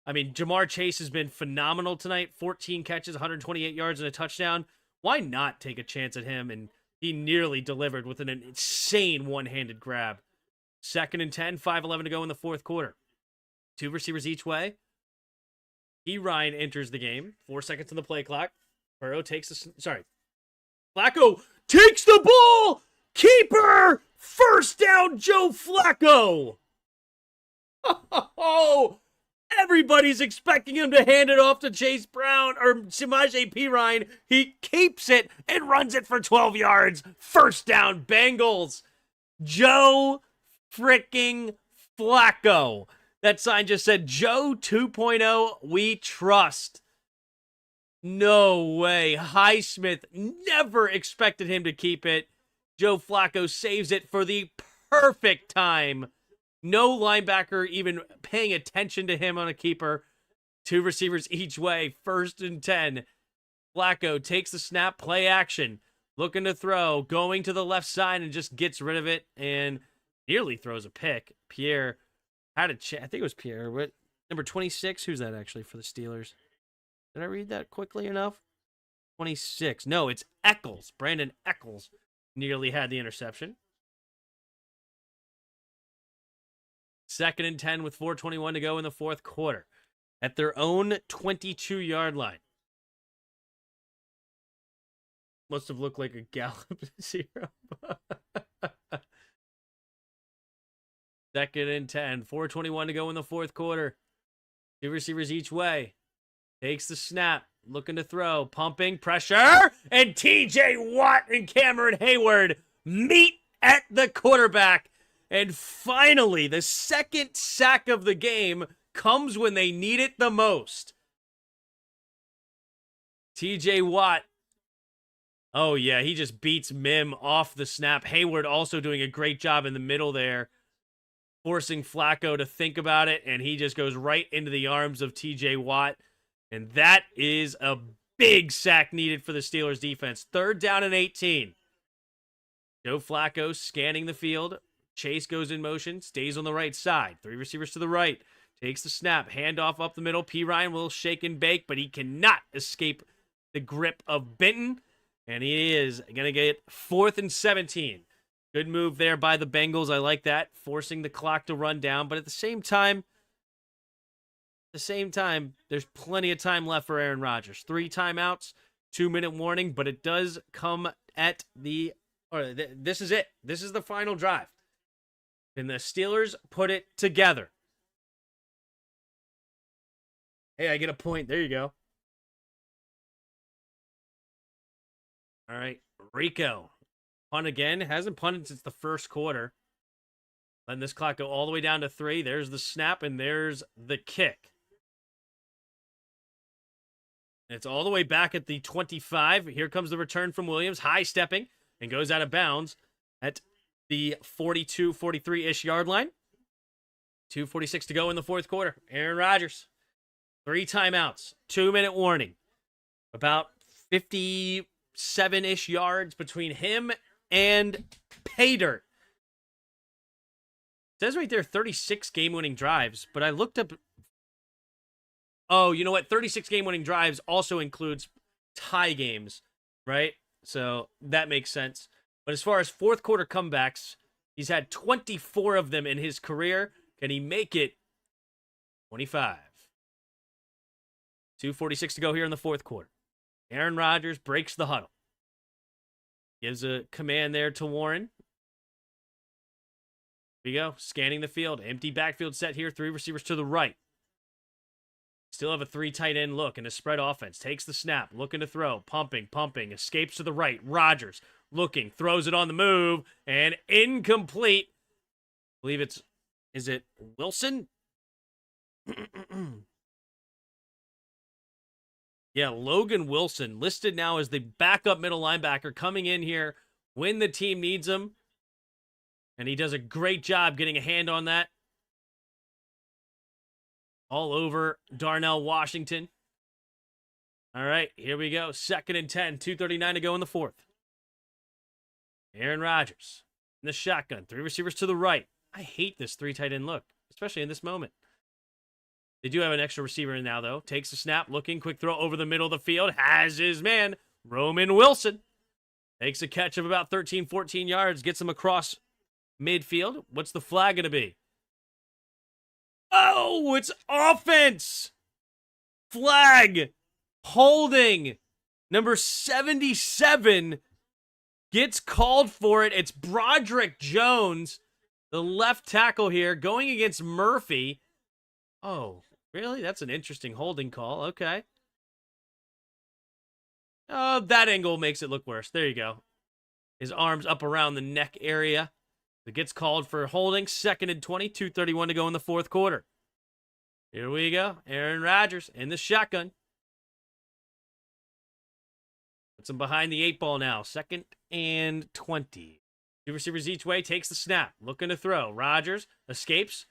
I mean, Jamar Chase has been phenomenal tonight. 14 catches, 128 yards, and a touchdown. Why not take a chance at him? And he nearly delivered with an insane one-handed grab. 2nd and 10, 5:11 to go in the fourth quarter. 2 receivers each way. Ryan enters the game. 4 seconds on the play clock. Flacco takes the ball. Keeper. First down, Joe Flacco. Oh, everybody's expecting him to hand it off to Chase Brown or Samaje Perine. He keeps it and runs it for 12 yards. First down, Bengals. Joe freaking Flacco. That sign just said, Joe 2.0, we trust. No way. Highsmith never expected him to keep it. Joe Flacco saves it for the perfect time. No linebacker even paying attention to him on a keeper. 2 receivers each way. 1st and 10. Flacco takes the snap, play action. Looking to throw, going to the left side and just gets rid of it and nearly throws a pick. Pierre had a I think it was Pierre. What, number 26? Who's that actually for the Steelers? Did I read that quickly enough? 26. No, it's Eccles. Brandon Eccles nearly had the interception. 2nd and 10 with 4:21 to go in the fourth quarter. At their own 22-yard line. Must have looked like a Gallup 0. 2nd and 10. 4:21 to go in the fourth quarter. 2 receivers each way. Takes the snap. Looking to throw. Pumping. Pressure. And TJ Watt and Cameron Hayward meet at the quarterback. And finally, the second sack of the game comes when they need it the most. TJ Watt. Oh, yeah, he just beats Mim off the snap. Hayward also doing a great job in the middle there, forcing Flacco to think about it, and he just goes right into the arms of TJ Watt. And that is a big sack needed for the Steelers defense. 3rd down and 18. Joe Flacco scanning the field. Chase goes in motion, stays on the right side. 3 receivers to the right. Takes the snap, handoff up the middle. Perine will shake and bake, but he cannot escape the grip of Benton. And he is going to get 4th and 17. Good move there by the Bengals. I like that, forcing the clock to run down. But at the same time, there's plenty of time left for Aaron Rodgers. 3 timeouts, 2-minute warning, but it does come at this is it. This is the final drive. And the Steelers put it together. Hey, I get a point. There you go. All right, Rico. Punt again. Hasn't punted since the first quarter. Letting this clock go all the way down to 3. There's the snap, and there's the kick. It's all the way back at the 25. Here comes the return from Williams. High stepping and goes out of bounds at the 42, 43-ish yard line. 2:46 to go in the fourth quarter. Aaron Rodgers. 3 timeouts. 2-minute warning. About 57-ish yards between him and pay dirt. It says right there 36 game-winning drives, but I looked up. Oh, you know what? 36 game-winning drives also includes tie games, right? So that makes sense. But as far as fourth quarter comebacks, he's had 24 of them in his career. Can he make it 25? 2:46 to go here in the fourth quarter. Aaron Rodgers breaks the huddle. Gives a command there to Warren. Here we go. Scanning the field. Empty backfield set here. 3 receivers to the right. Still have a 3 tight end look and a spread offense. Takes the snap. Looking to throw. Pumping. Escapes to the right. Rodgers looking, throws it on the move, and incomplete. I believe is it Wilson? Yeah, Logan Wilson, listed now as the backup middle linebacker, coming in here when the team needs him. And he does a great job getting a hand on that. All over Darnell Washington. All right, here we go. 2nd and 10, 2:39 to go in the fourth. Aaron Rodgers in the shotgun. 3 receivers to the right. I hate this 3 tight end look, especially in this moment. They do have an extra receiver in now, though. Takes a snap, looking, quick throw over the middle of the field. Has his man, Roman Wilson. Takes a catch of about 13, 14 yards. Gets him across midfield. What's the flag going to be? Oh, it's offense. Flag. Holding. Number 77 gets called for it. It's Broderick Jones, the left tackle here, going against Murphy. Oh, really? That's an interesting holding call. Okay. That angle makes it look worse. There you go. His arms up around the neck area. It gets called for holding. 2nd and 20, 2:31 to go in the fourth quarter. Here we go. Aaron Rodgers in the shotgun. Puts him behind the 8 ball now. 2nd and 20. 2 receivers each way. Takes the snap. Looking to throw. Rodgers escapes.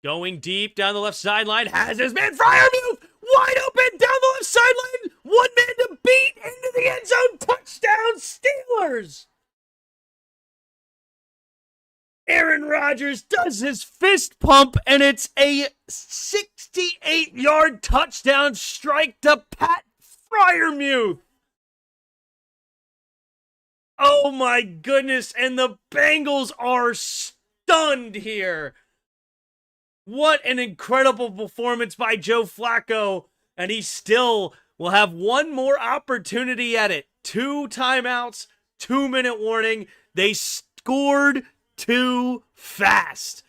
Going deep down the left sideline. Has his man Freiermuth wide open down the left sideline. 1 man to beat into the end zone. Touchdown Steelers. Aaron Rodgers does his fist pump, and it's a 68-yard touchdown strike to Pat Freiermuth. Oh my goodness, and the Bengals are stunned here. What an incredible performance by Joe Flacco, and he still will have one more opportunity at it. 2 timeouts, 2-minute warning. They scored too fast.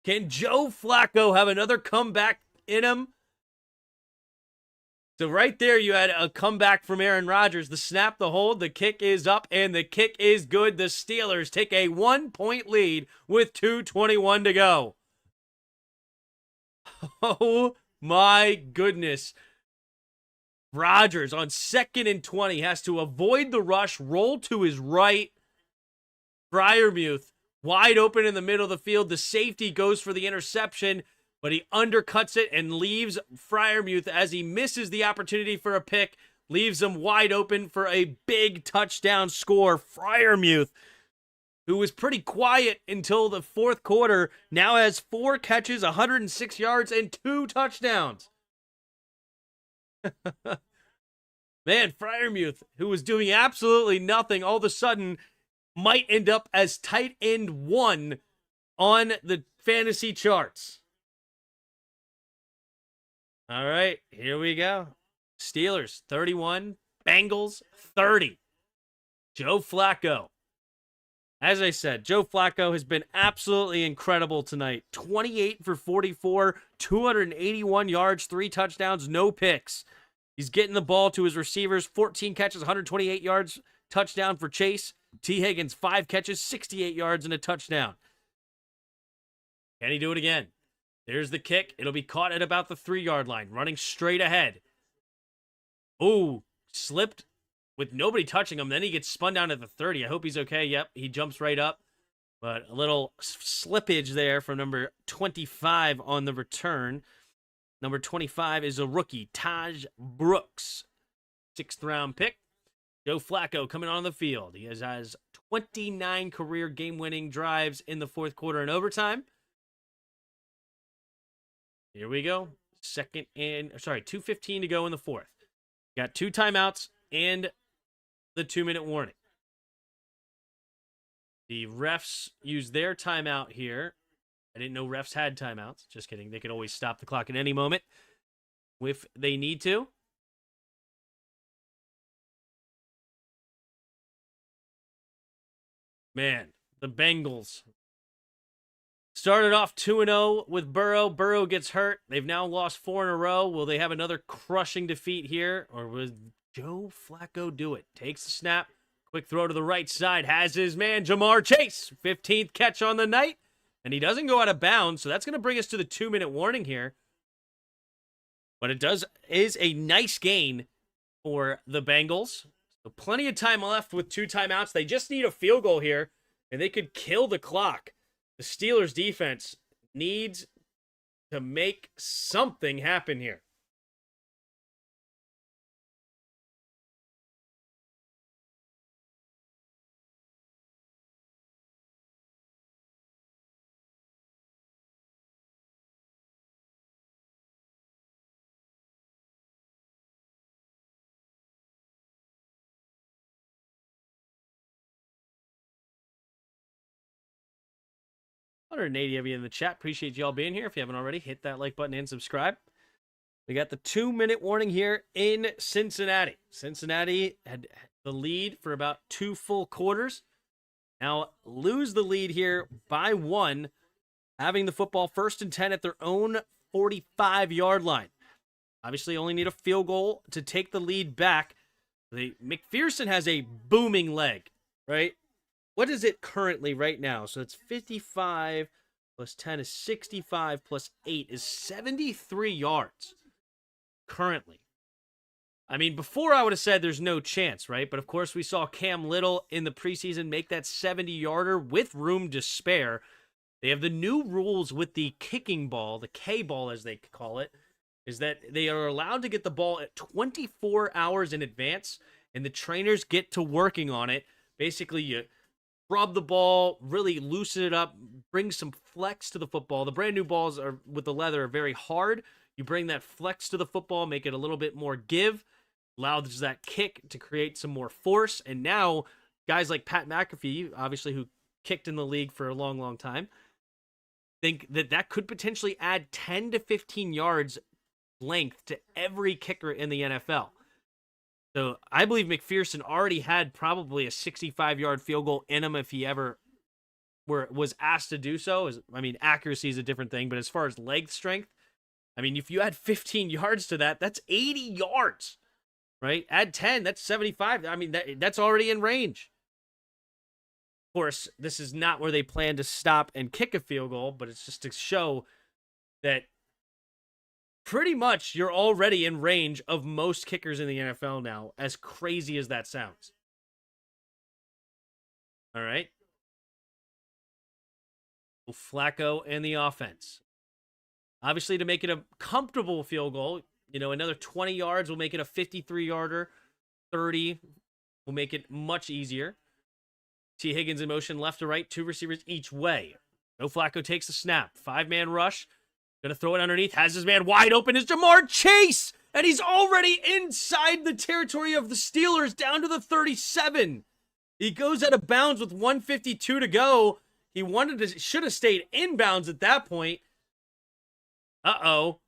Can Joe Flacco have another comeback in him? So right there, you had a comeback from Aaron Rodgers. The snap, the hold, the kick is up, and the kick is good. The Steelers take a 1-point lead with 2:21 to go. Oh my goodness. Rodgers on 2nd and 20 has to avoid the rush, roll to his right. Freiermuth wide open in the middle of the field. The safety goes for the interception, but he undercuts it and leaves Freiermuth as he misses the opportunity for a pick, leaves him wide open for a big touchdown score. Freiermuth, who was pretty quiet until the fourth quarter, now has 4 catches, 106 yards, and 2 touchdowns. Man, Freiermuth, who was doing absolutely nothing, all of a sudden might end up as tight end 1 on the fantasy charts. All right, here we go. Steelers 31, Bengals 30. Joe Flacco. As I said, Joe Flacco has been absolutely incredible tonight. 28 for 44, 281 yards, 3 touchdowns, no picks. He's getting the ball to his receivers, 14 catches, 128 yards, touchdown for Chase. T. Higgins, 5 catches, 68 yards, and a touchdown. Can he do it again? There's the kick. It'll be caught at about the 3-yard line, running straight ahead. Ooh, slipped with nobody touching him. Then he gets spun down at the 30. I hope he's okay. Yep, he jumps right up. But a little slippage there from number 25 on the return. Number 25 is a rookie, Taj Brooks. 6th-round pick. Joe Flacco coming on the field. He has 29 career game-winning drives in the fourth quarter and overtime. Here we go. 2:15 to go in the fourth. Got 2 timeouts and the 2-minute warning. The refs used their timeout here. I didn't know refs had timeouts. Just kidding. They could always stop the clock at any moment if they need to. Man, the Bengals started off 2-0 with Burrow. Burrow gets hurt. They've now lost 4 in a row. Will they have another crushing defeat here? Or will Joe Flacco do it? Takes the snap. Quick throw to the right side. Has his man, Jamar Chase. 15th catch on the night. And he doesn't go out of bounds. So that's going to bring us to the 2-minute warning here. But it is a nice gain for the Bengals. So plenty of time left with 2 timeouts. They just need a field goal here. And they could kill the clock. The Steelers defense needs to make something happen here. $180 of you in the chat. Appreciate y'all being here. If you haven't already, hit that like button and subscribe. We got the 2-minute warning here in Cincinnati. Cincinnati had the lead for about 2 full quarters. Now lose the lead here by 1, having the football 1st and 10 at their own 45-yard line. Obviously only need a field goal to take the lead back. McPherson has a booming leg, right? What is it currently right now? So it's 55 plus 10 is 65 plus 8 is 73 yards currently. I mean, before I would have said there's no chance, right? But of course, we saw Cam Little in the preseason make that 70-yarder with room to spare. They have the new rules with the kicking ball, the K ball as they call it, is that they are allowed to get the ball at 24 hours in advance, and the trainers get to working on it. Basically, you rub the ball, really loosen it up, bring some flex to the football. The brand new balls are with the leather are very hard. You bring that flex to the football, make it a little bit more give, allows that kick to create some more force. And now guys like Pat McAfee, obviously who kicked in the league for a long, long time, think that that could potentially add 10 to 15 yards length to every kicker in the NFL. So I believe McPherson already had probably a 65-yard field goal in him if he ever was asked to do so. I mean, accuracy is a different thing, but as far as leg strength, I mean, if you add 15 yards to that, that's 80 yards, right? Add 10, that's 75. I mean, that's already in range. Of course, this is not where they plan to stop and kick a field goal, but it's just to show that pretty much you're already in range of most kickers in the NFL now, as crazy as that sounds. All right. Flacco and the offense. Obviously, to make it a comfortable field goal, another 20 yards will make it a 53-yarder. 30 will make it much easier. T. Higgins in motion left to right, 2 receivers each way. Joe Flacco takes the snap. 5-man rush. Gonna throw it underneath. Has his man wide open is Jamar Chase. And he's already inside the territory of the Steelers down to the 37. He goes out of bounds with 1:52 to go. He should have stayed inbounds at that point. Uh-oh.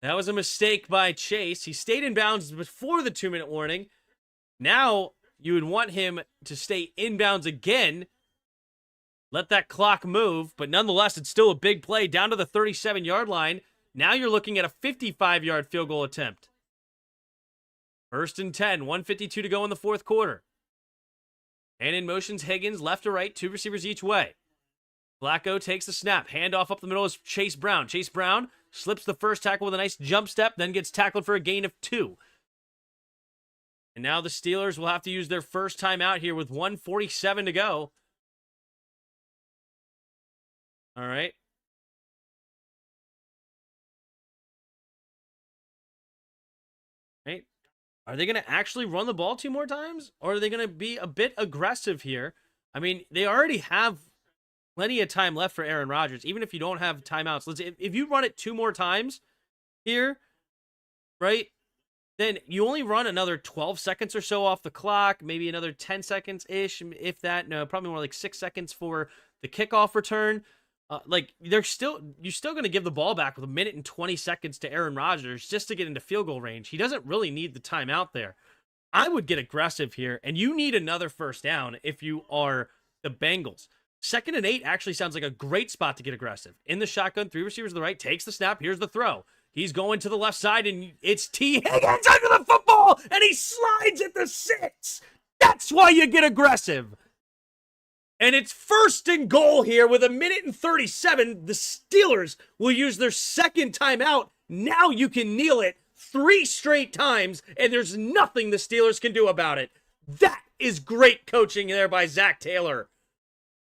That was a mistake by Chase. He stayed in bounds before the 2-minute warning. Now you would want him to stay inbounds again. Let that clock move, but nonetheless, it's still a big play down to the 37-yard line. Now you're looking at a 55-yard field goal attempt. 1st and 10, 1:52 to go in the 4th quarter. And in motions, Higgins, left to right, 2 receivers each way. Flacco takes the snap. Handoff up the middle is Chase Brown. Chase Brown slips the first tackle with a nice jump step, then gets tackled for a gain of 2. And now the Steelers will have to use their first timeout here with 1:47 to go. All right. Right. Are they going to actually run the ball 2 more times? Or are they going to be a bit aggressive here? I mean, they already have plenty of time left for Aaron Rodgers, even if you don't have timeouts. If you run it 2 more times here, right, then you only run another 12 seconds or so off the clock, maybe another 10 seconds-ish, if that. No, probably more like 6 seconds for the kickoff return. You're still going to give the ball back with 1 minute and 20 seconds to Aaron Rodgers just to get into field goal range. He doesn't really need the timeout there. I would get aggressive here, and you need another first down if you are the Bengals. 2nd and 8 actually sounds like a great spot to get aggressive. In the shotgun, 3 receivers to the right, takes the snap, here's the throw. He's going to the left side, and it's T. Higgins under the football, and he slides at the 6. That That's why you get aggressive. And it's 1st and goal here with 1:37. The Steelers will use their second timeout. Now you can kneel it 3 straight times, and there's nothing the Steelers can do about it. That is great coaching there by Zach Taylor.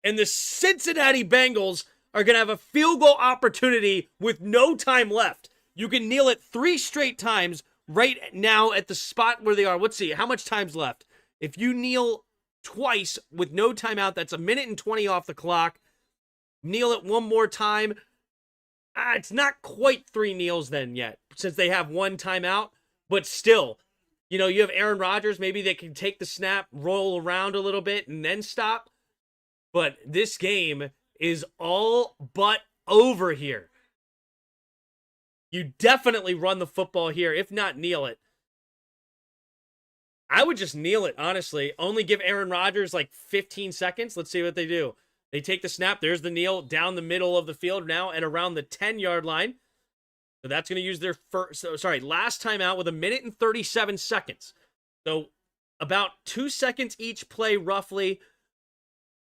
And the Cincinnati Bengals are going to have a field goal opportunity with no time left. You can kneel it 3 straight times right now at the spot where they are. Let's see, how much time's left? If you kneel twice with no timeout, that's 1:20 off the clock. Kneel it one more time. It's not quite 3 kneels then yet, since they have 1 timeout, but still, you have Aaron Rodgers. Maybe they can take the snap, roll around a little bit, and then stop. But this game is all but over here. You definitely run the football here, if not kneel it. I would just kneel it, honestly. Only give Aaron Rodgers like 15 seconds. Let's see what they do. They take the snap. There's the kneel down the middle of the field now and around the 10-yard line. So that's going to use their last timeout with 1:37 seconds. So about 2 seconds each play, roughly.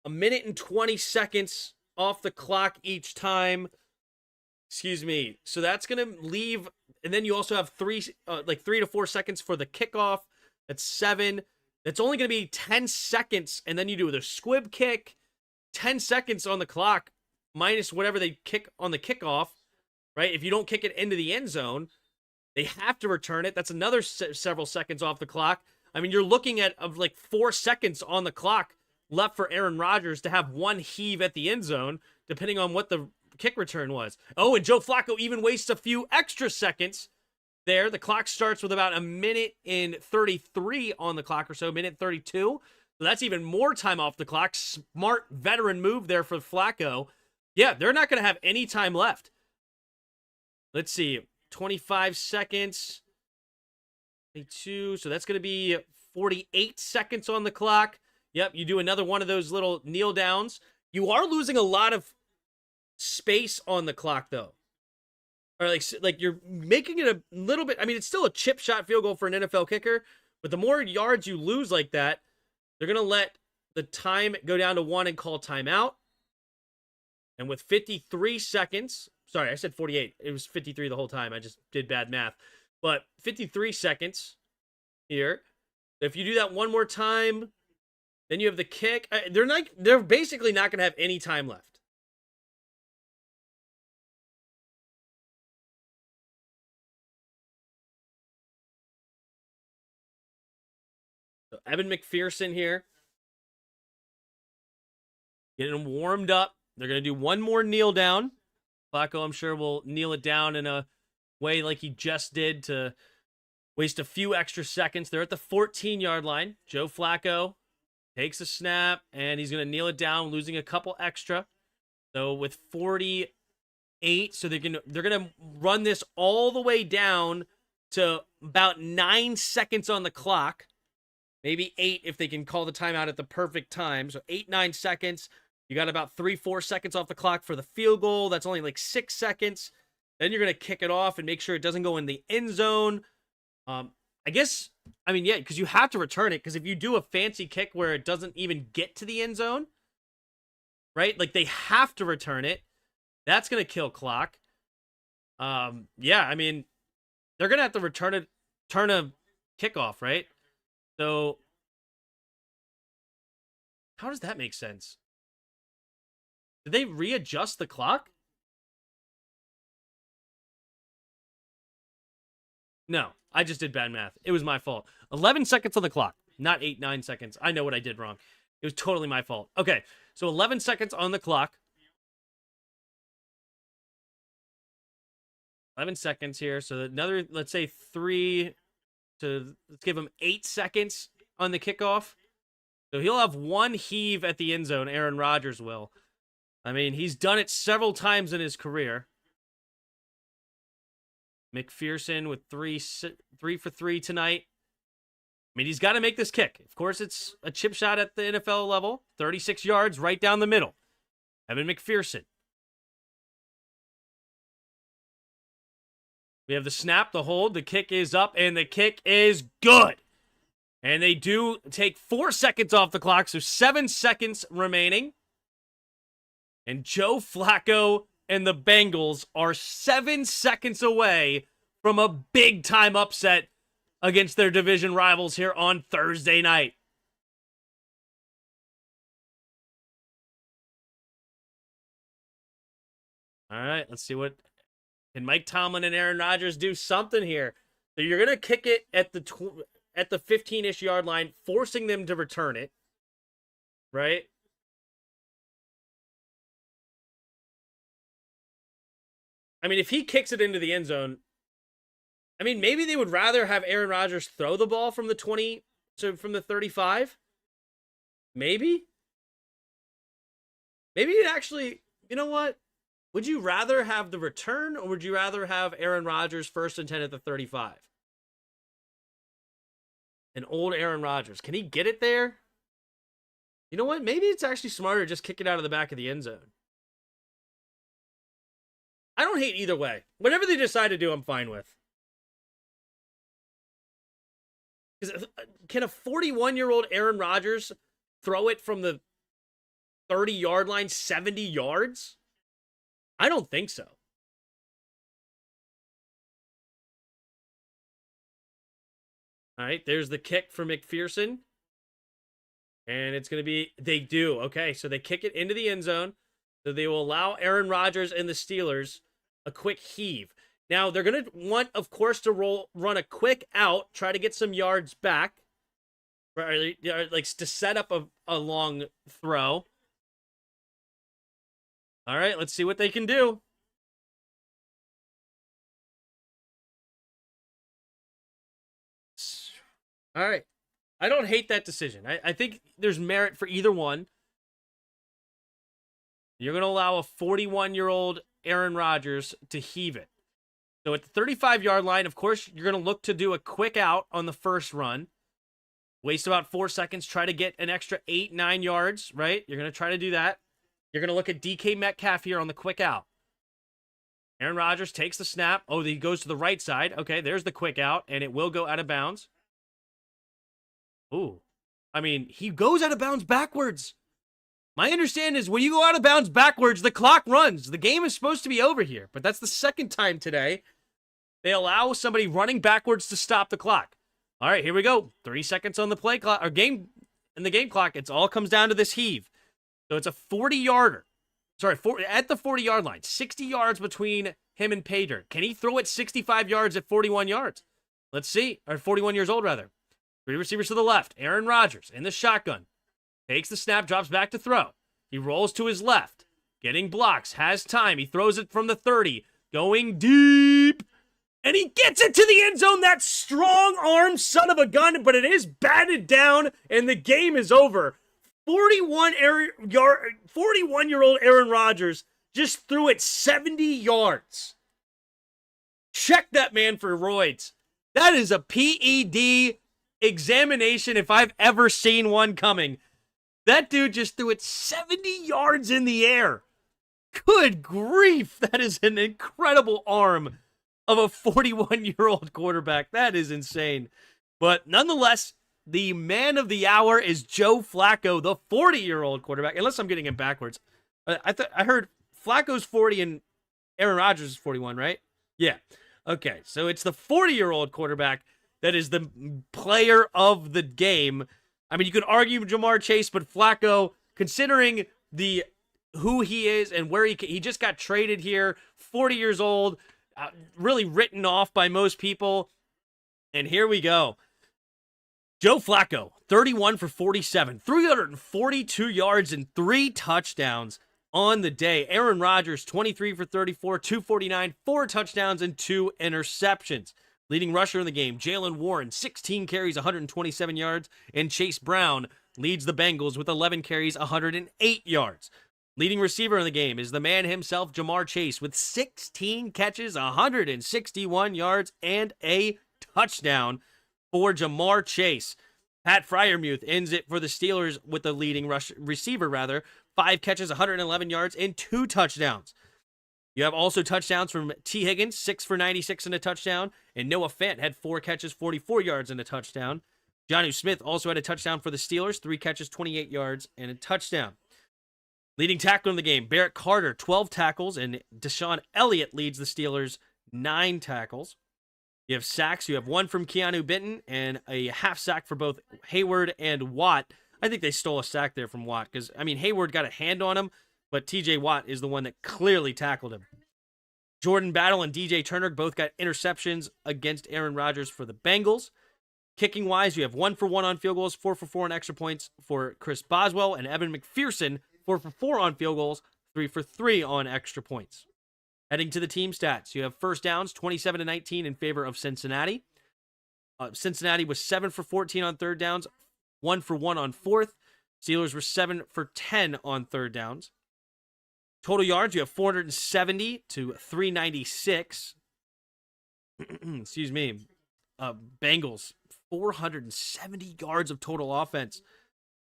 1:20 seconds off the clock each time. Excuse me. So that's going to leave, and then you also have 3 to 4 seconds for the kickoff. That's 7. That's only going to be 10 seconds, and then you do the squib kick. 10 seconds on the clock, minus whatever they kick on the kickoff, right? If you don't kick it into the end zone, they have to return it. That's another several seconds off the clock. I mean, you're looking at 4 seconds on the clock left for Aaron Rodgers to have 1 heave at the end zone, depending on what the kick return was. Oh, and Joe Flacco even wastes a few extra seconds there. The clock starts with about 1:33 on the clock or so, 1:32. So that's even more time off the clock. Smart veteran move there for Flacco. Yeah, they're not going to have any time left. Let's see, 25 seconds. 22, so that's going to be 48 seconds on the clock. Yep, you do another one of those little kneel downs. You are losing a lot of space on the clock, though. Or like you're making it a little bit. I mean, it's still a chip shot field goal for an NFL kicker, but the more yards you lose like that, they're going to let the time go down to 1 and call timeout. And with 53 seconds, sorry, I said 48. It was 53 the whole time. I just did bad math. But 53 seconds here. If you do that one more time, then you have the kick. They're basically not going to have any time left. So Evan McPherson here, getting him warmed up. They're going to do one more kneel down. Flacco, I'm sure, will kneel it down in a way like he just did to waste a few extra seconds. They're at the 14-yard line. Joe Flacco takes a snap, and he's going to kneel it down, losing a couple extra. So with 48, so they're going to run this all the way down to about 9 seconds on the clock. Maybe 8 if they can call the timeout at the perfect time. So 8, 9 seconds. You got about 3, 4 seconds off the clock for the field goal. That's only like 6 seconds. Then you're going to kick it off and make sure it doesn't go in the end zone. Yeah, because you have to return it. Because if you do a fancy kick where it doesn't even get to the end zone, right? Like they have to return it. That's going to kill clock. They're going to have to turn a kickoff, right? So, how does that make sense? Did they readjust the clock? No, I just did bad math. It was my fault. 11 seconds on the clock, not 8, 9 seconds. I know what I did wrong. It was totally my fault. Okay, so 11 seconds on the clock. 11 seconds here. So another, let's say 3 to, let's give him 8 seconds on the kickoff. So he'll have 1 heave at the end zone, Aaron Rodgers will. I mean, he's done it several times in his career. McPherson with 3 for 3 tonight. I mean, he's got to make this kick. Of course, it's a chip shot at the NFL level. 36 yards right down the middle. Evan McPherson. We have the snap, the hold, the kick is up, and the kick is good. And they do take 4 seconds off the clock, so 7 seconds remaining. And Joe Flacco and the Bengals are 7 seconds away from a big-time upset against their division rivals here on Thursday night. All right, let's see what... Can Mike Tomlin and Aaron Rodgers do something here? So you're going to kick it at the 15-ish yard line, forcing them to return it, right? I mean, if he kicks it into the end zone, I mean, maybe they would rather have Aaron Rodgers throw the ball from the 20, so from the 35. Maybe. Maybe it actually, you know what? Would you rather have the return, or would you rather have Aaron Rodgers first and 10 at the 35? An old Aaron Rodgers. Can he get it there? You know what? Maybe it's actually smarter to just kick it out of the back of the end zone. I don't hate either way. Whatever they decide to do, I'm fine with. Can a 41-year-old Aaron Rodgers throw it from the 30-yard line 70 yards? I don't think so. All right, there's the kick from McPherson. And it's going to be, they do. Okay, so they kick it into the end zone. So they will allow Aaron Rodgers and the Steelers a quick heave. Now, they're going to want, of course, to run a quick out, try to get some yards back, right? Like to set up a long throw. All right, let's see what they can do. All right. I don't hate that decision. I think there's merit for either one. You're going to allow a 41-year-old Aaron Rodgers to heave it. So at the 35-yard line, of course, you're going to look to do a quick out on the first run. Waste about 4 seconds, try to get an extra 8-9 yards, right? You're going to try to do that. You're going to look at DK Metcalf here on the quick out. Aaron Rodgers takes the snap. Oh, he goes to the right side. Okay, there's the quick out, and it will go out of bounds. Ooh. I mean, he goes out of bounds backwards. My understanding is when you go out of bounds backwards, the clock runs. The game is supposed to be over here, but that's the second time today they allow somebody running backwards to stop the clock. All right, here we go. 3 seconds on the play clock, or game in the game clock. It all comes down to this heave. So it's a 40-yarder. Sorry, at the 40-yard line. 60 yards between him and Pater. Can he throw it 65 yards at 41 yards? Let's see. Or 41 years old, rather. 3 receivers to the left. Aaron Rodgers in the shotgun. Takes the snap, drops back to throw. He rolls to his left. Getting blocks. Has time. He throws it from the 30. Going deep. And he gets it to the end zone. That strong arm son of a gun. But it is batted down. And the game is over. 41-year-old Aaron Rodgers just threw it 70 yards. Check that man for roids. That is a PED examination if I've ever seen one coming. That dude just threw it 70 yards in the air. Good grief. That is an incredible arm of a 41-year-old quarterback. That is insane. But nonetheless, the man of the hour is Joe Flacco, the 40-year-old quarterback. Unless I'm getting it backwards. I heard Flacco's 40 and Aaron Rodgers is 41, right? Yeah. Okay, so it's the 40-year-old quarterback that is the player of the game. I mean, you could argue Jamar Chase, but Flacco, considering who he is and where he just got traded here, 40 years old, really written off by most people. And here we go. Joe Flacco, 31 for 47, 342 yards and 3 touchdowns on the day. Aaron Rodgers, 23 for 34, 249, 4 touchdowns and 2 interceptions. Leading rusher in the game, Jaylen Warren, 16 carries, 127 yards, and Chase Brown leads the Bengals with 11 carries, 108 yards. Leading receiver in the game is the man himself, Jamar Chase, with 16 catches, 161 yards, and a touchdown for Jamar Chase. Pat Freiermuth ends it for the Steelers with the leading receiver, 5 catches, 111 yards, and 2 touchdowns. You have also touchdowns from T. Higgins, 6 for 96 and a touchdown, and Noah Fant had 4 catches, 44 yards and a touchdown. Jonnu Smith also had a touchdown for the Steelers, 3 catches, 28 yards, and a touchdown. Leading tackler in the game, Barrett Carter, 12 tackles, and Deshaun Elliott leads the Steelers, 9 tackles. You have sacks. You have 1 from Keanu Benton and a half sack for both Hayward and Watt. I think they stole a sack there from Watt because, Hayward got a hand on him, but TJ Watt is the one that clearly tackled him. Jordan Battle and DJ Turner both got interceptions against Aaron Rodgers for the Bengals. Kicking wise, you have 1 for 1 on field goals, 4 for 4 on extra points for Chris Boswell and Evan McPherson, 4 for 4 on field goals, 3 for 3 on extra points. Heading to the team stats, you have first downs, 27-19 in favor of Cincinnati. Cincinnati was 7 for 14 on third downs, 1 for 1 on fourth. Steelers were 7 for 10 on third downs. Total yards, you have 470 to 396. Excuse me. Bengals, 470 yards of total offense.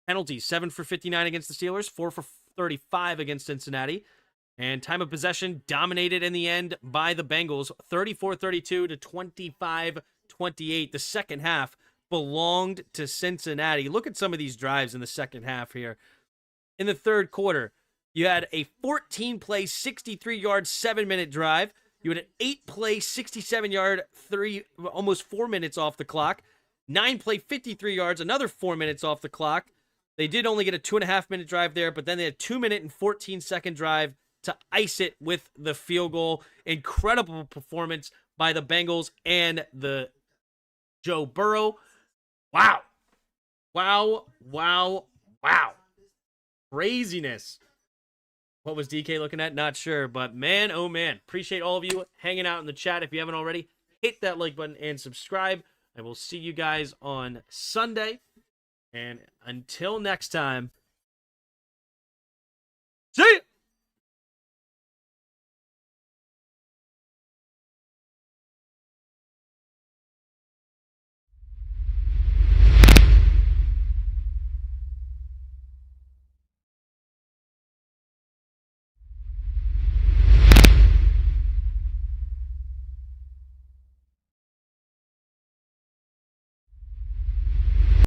Penalties, 7 for 59 against the Steelers, 4 for 35 against Cincinnati. And time of possession dominated in the end by the Bengals, 34-32 to 25-28. The second half belonged to Cincinnati. Look at some of these drives in the second half here. In the third quarter, you had a 14-play, 63-yard, 7-minute drive. You had an 8-play, 67-yard, almost 4 minutes off the clock. 9-play, 53 yards, another 4 minutes off the clock. They did only get a 2.5-minute drive there, but then they had a 2-minute and 14-second drive to ice it with the field goal. Incredible performance by the Bengals and the Joe Burrow. Wow. Wow, wow, wow. Craziness. What was DK looking at? Not sure, but man, oh man. Appreciate all of you hanging out in the chat. If you haven't already, hit that like button and subscribe. I will see you guys on Sunday. And until next time,